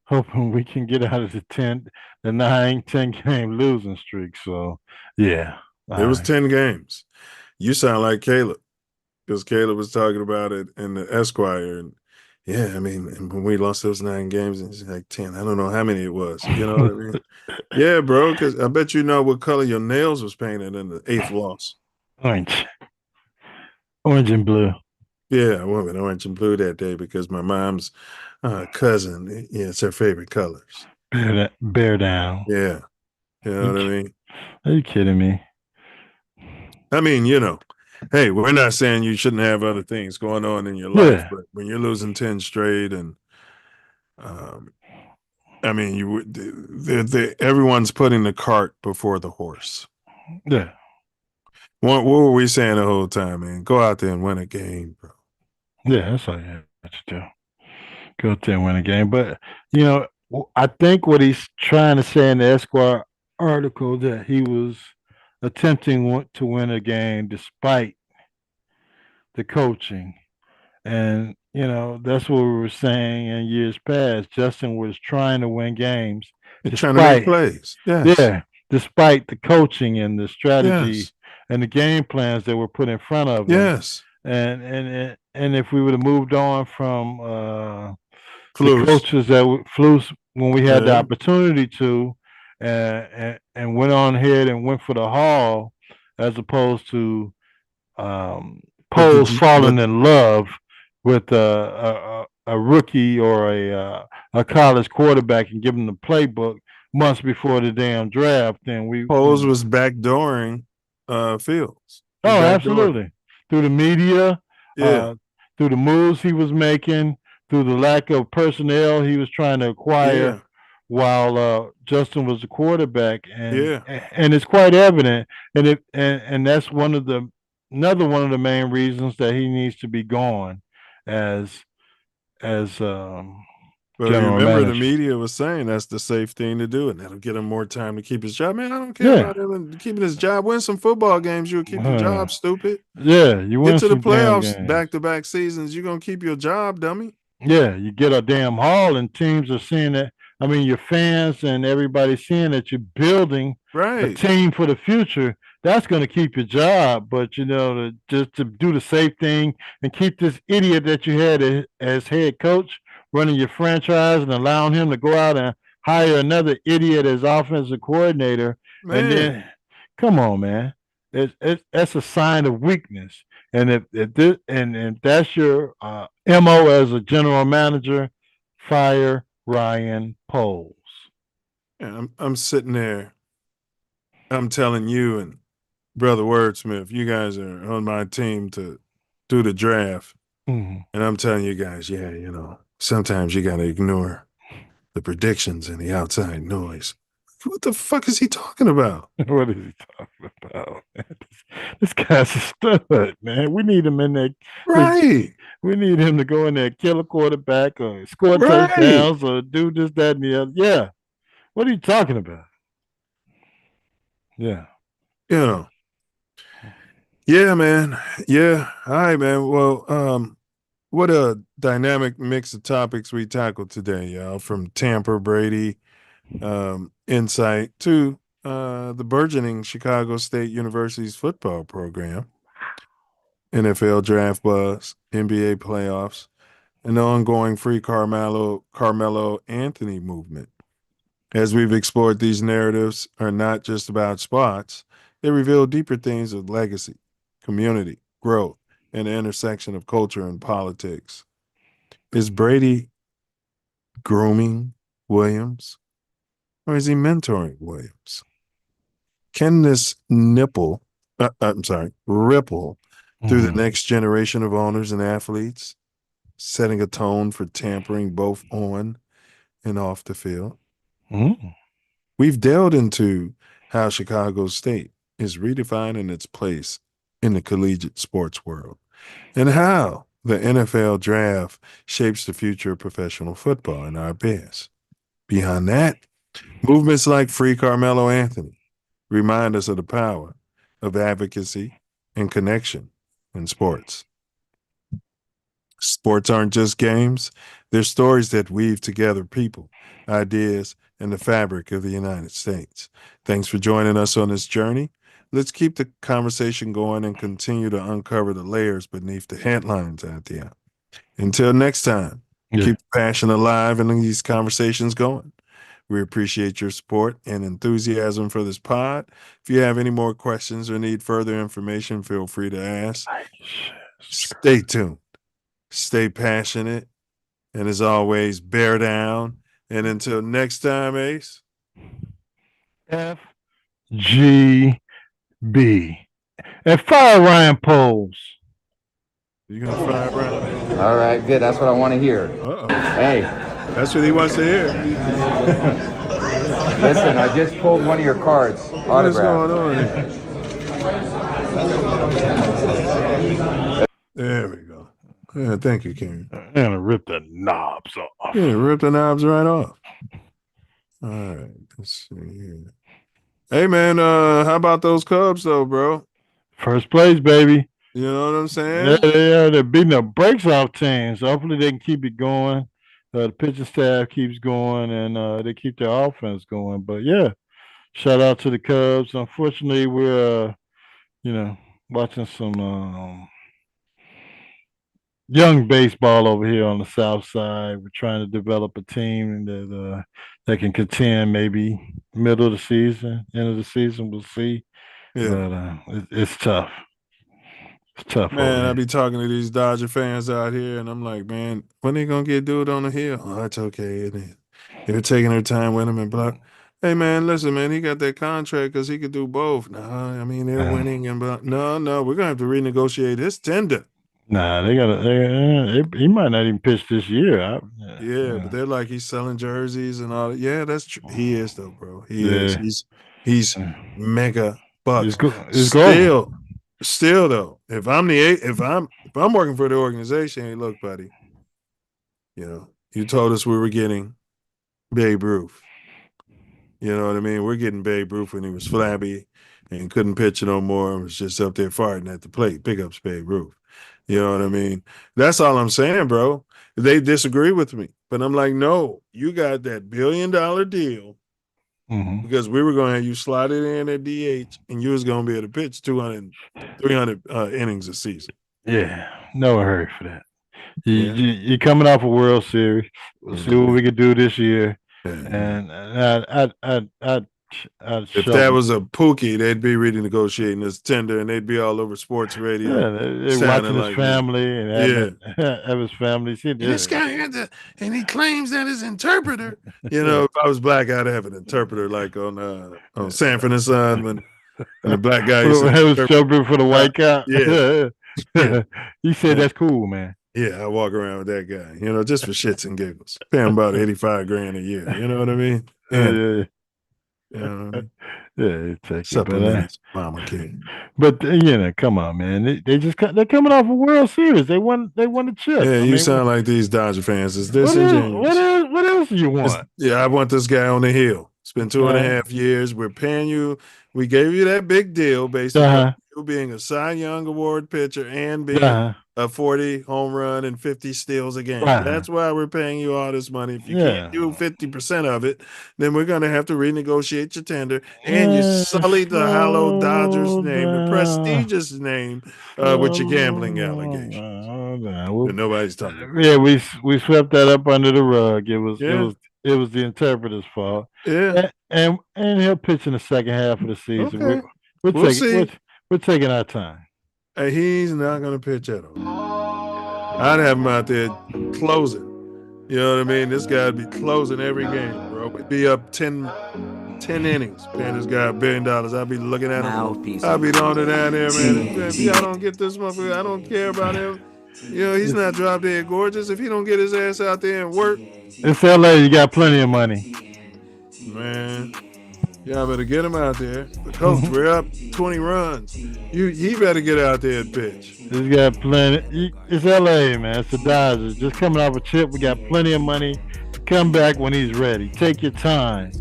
hoping we can get out of the 10 game losing streak. So yeah. It was 10 games. You sound like Caleb, because Caleb was talking about it in the Esquire. And yeah, I mean, and when we lost those 9 games, it's like 10. I don't know how many it was. You know what I mean? Yeah, bro, because I bet you know what color your nails was painted in the 8th loss. Orange and blue. Yeah, I went with orange and blue that day because my mom's cousin, it's her favorite colors. Bear down. Yeah. You know what I mean? Are you kidding me? I mean, hey, we're not saying you shouldn't have other things going on in your life, but when you're losing 10 straight and I mean, everyone's putting the cart before the horse. Yeah. What were we saying the whole time, man? Go out there and win a game, bro. Yeah, that's all you have to do. Go out there and win a game. But, I think what he's trying to say in the Esquire article that he was attempting to win a game despite the coaching. And, that's what we were saying in years past. Justin was trying to win games. Trying to make plays. Yes. Yeah. Despite the coaching and the strategy and the game plans that were put in front of him. Yes. And if we would have moved on from Flus. the coaches Flus when we had the opportunity to and went on ahead and went for the haul as opposed to Poles falling in love with a rookie or a college quarterback and giving the playbook months before the damn draft, then Poles was backdooring Fields. Oh, absolutely. Through the media, Yeah. through the moves he was making, through the lack of personnel he was trying to acquire while Justin was the quarterback. And it's quite evident. And that's another one of the main reasons that he needs to be gone as But general remember, manager. the media was saying that's the safe thing to do, and that'll get him more time to keep his job. Man, I don't care about him keeping his job. Win some football games, you'll keep your job, stupid. Yeah, you win Get to the some damn playoffs games. back-to-back seasons, you're going to keep your job, dummy. Yeah, you get a damn haul, and teams are seeing that. I mean, your fans and everybody seeing that you're building a team for the future. That's going to keep your job. But, just to do the safe thing and keep this idiot that you had as head coach running your franchise and allowing him to go out and hire another idiot as offensive coordinator. Man. And then, come on, man. That's a sign of weakness. And if that's your MO as a general manager, fire Ryan Poles. Yeah, I'm sitting there. I'm telling you and Brother Wordsmith, you guys are on my team to do the draft. Mm-hmm. And I'm telling you guys, sometimes you got to ignore the predictions and the outside noise. What the fuck is he talking about? What is he talking about? This guy's a stud, man. We need him in there. Right. We need him to go in there, kill a quarterback or score touchdowns or do this, that, and the other. Yeah. What are you talking about? Yeah. Yeah, man. Yeah. All right, man. Well, what a dynamic mix of topics we tackled today, y'all. From Tampa, Brady, insight to the burgeoning Chicago State University's football program, NFL draft buzz, NBA playoffs, and the ongoing free Carmelo Anthony movement. As we've explored, these narratives are not just about spots. They reveal deeper themes of legacy, community, growth, and the intersection of culture and politics. Is Brady grooming Williams, or is he mentoring Williams? Can this ripple through the next generation of owners and athletes, setting a tone for tampering both on and off the field? We've delved into how Chicago State is redefining its place in the collegiate sports world and how the NFL draft shapes the future of professional football in our Bears. Beyond that, movements like Free Carmelo Anthony remind us of the power of advocacy and connection in sports. Sports aren't just games. They're stories that weave together people, ideas, and the fabric of the United States. Thanks for joining us on this journey. Let's keep the conversation going and continue to uncover the layers beneath the headlines out there. Until next time, keep the passion alive and these conversations going. We appreciate your support and enthusiasm for this pod. If you have any more questions or need further information, feel free to ask. Stay tuned. Stay passionate. And as always, bear down. And until next time, Ace. FGB. And fire Ryan Poles. You gonna fire Ryan? All right, good. That's what I want to hear. Hey. That's what he wants to hear. Listen, I just pulled one of your cards. What is going on here? There we go. Yeah, thank you, King. I'm gonna rip the knobs off. Yeah, rip the knobs right off. All right, let's see here. Hey man, how about those Cubs though, bro? First place, baby. You know what I'm saying? Yeah, they're beating the brakes off teams. Hopefully they can keep it going. The pitching staff keeps going, and they keep their offense going. But yeah, shout out to the Cubs. Unfortunately, we're watching some young baseball over here on the South Side. We're trying to develop a team that can contend maybe middle of the season, end of the season. We'll see. Yeah, but it's tough. It's tough, man. I be talking to these Dodger fans out here, and I'm like, man, when they gonna get dude on the hill? Oh, that's okay. They're taking their time with him and blah. Hey, man, listen, man, he got that contract because he could do both. Nah, I mean they're winning and blah. No, we're gonna have to renegotiate his tender. Nah, he might not even pitch this year. But they're like he's selling jerseys and all that. Yeah, that's true. He is though, bro. He is. He's mega bucks. Still though, if I'm working for the organization, hey, look, buddy, you told us we were getting Babe Ruth. You know what I mean? We're getting Babe Ruth when he was flabby and couldn't pitch no more. Was just up there farting at the plate. Pickup's Babe Ruth. You know what I mean? That's all I'm saying, bro. They disagree with me, but I'm like, no, you got that $1 billion deal. Because we were going to have you slotted in at DH, and you was going to be able to pitch 200, 300 innings a season. Yeah, no hurry for that. You're coming off a World Series. We'll see what we can do this year. And if that was a Pookie, they'd be renegotiating this tender, and they'd be all over sports radio. Yeah, they're watching his family and have his family. See, this guy had and he claims that his interpreter. If I was black, I'd have an interpreter like on Sanford and Son when the black guy used to was interpreting for the white guy. He said that's cool, man. Yeah, I walk around with that guy, just for shits and giggles. Pay him about $85,000 a year. You know what I mean? Yeah. You know what I mean? Yeah, take supplements, Mama King. But come on, man. They're coming off a World Series. They won the chip. Yeah, you sound like these Dodger fans. Is this what else do you want? I want this guy on the hill. It's been 2.5 years. We're paying you. We gave you that big deal based on you being a Cy Young Award pitcher and being a 40 home run and 50 steals a game. That's why we're paying you all this money. If you can't do 50% of it, then we're going to have to renegotiate your tender. And you sullied the hallowed Dodgers name, the prestigious name, with your gambling allegations. But nobody's talking about it. Yeah, we swept that up under the rug. It was the interpreter's fault. Yeah. And he'll pitch in the second half of the season. Okay. We'll see. We're taking our time. Hey, he's not going to pitch at all. I'd have him out there closing. You know what I mean? This guy would be closing every game, bro. We'd be up 10 10 innings. Paying this guy $1 billion. I'll be looking at him. I'll be on it down there, man. If y'all don't get this motherfucker, I don't care about him. You know, he's not drop dead gorgeous. If he don't get his ass out there and work. It's LA, you got plenty of money. Man, y'all better get him out there. The coach, we're up 20 runs. He better get out there and pitch. He's got plenty. It's LA, man. It's the Dodgers. Just coming off a chip. We got plenty of money. Come back when he's ready. Take your time.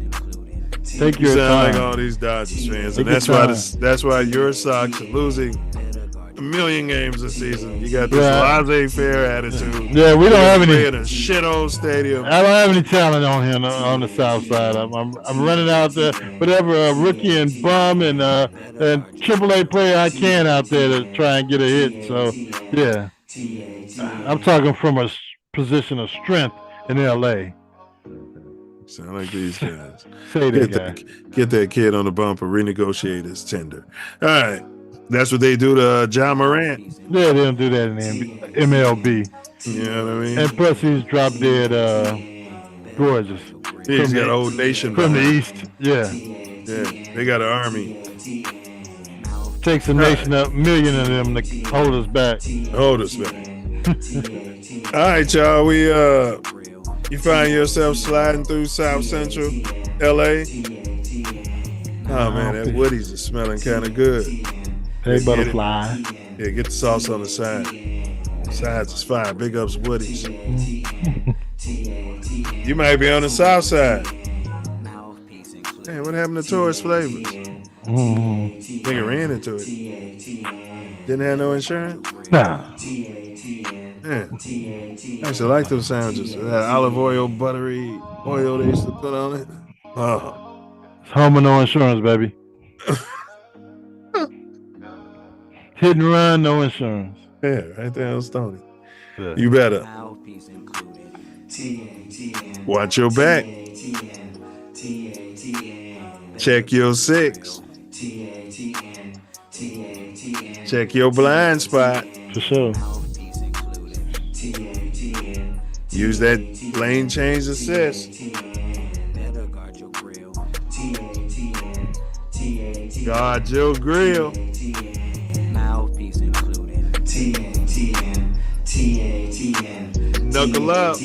Take your You sound time. like all these Dodgers fans, Take and that's your why time. that's why your Sox are losing 1 million games this season. You got this Right. laissez-faire attitude. Yeah, we don't have any. Play in a shit old stadium. I don't have any talent on here on the south side. I'm running out there, whatever rookie and bum and AAA player I can out there to try and get a hit. So yeah, I'm talking from a position of strength in LA. Sound like these guys. Say that guy. Get that kid on the bumper, renegotiate his tender. All right. That's what they do to John Morant. Yeah, they don't do that in the MLB. You know what I mean? And plus, he's drop dead gorgeous. Yeah, he's got a whole nation from the behind east. Yeah. Yeah, they got an army. Takes a nation of 1 million of them to hold us back. Hold us back. All right, y'all. You find yourself sliding through South Central LA. Oh man, that Woody's is smelling kind of good. Hey, butterfly. Yeah, get the sauce on the side. Sides is fine. Big ups Woody's. You might be on the south side. Hey, what happened to tourist flavors? Nigga ran into it. Didn't have no insurance? Nah. Man, I used to like those sandwiches. That olive oil, buttery oil they used to put on it. Oh. It's home and no insurance, baby. Hit and run, no insurance. Yeah, right there on Stony. Yeah. You better. Watch your back. Check your 6. Check your blind spot. For sure. Use that lane change assist. Guard your grill. Mouthpiece included. TATN. Knuckle up.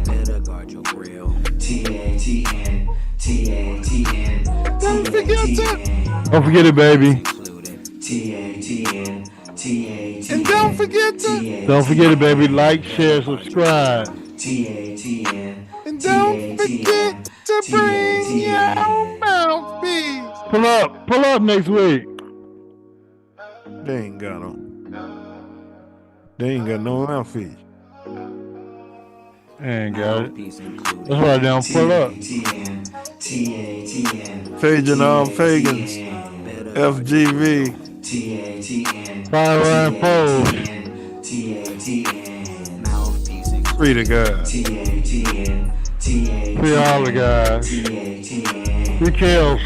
Better guard your grill. TATN. Don't forget to. Don't forget it, baby. And don't forget to. Don't forget it, baby. Like, share, subscribe. And don't forget to bring your mouthpiece. Pull up next week. They ain't got them. They ain't got no mouthpiece. Ain't got it. That's why they don't pull up. Fagin all Fagans. FGV. Fire Ryan Pole. Free the guys. Free all the guys. Free Kills.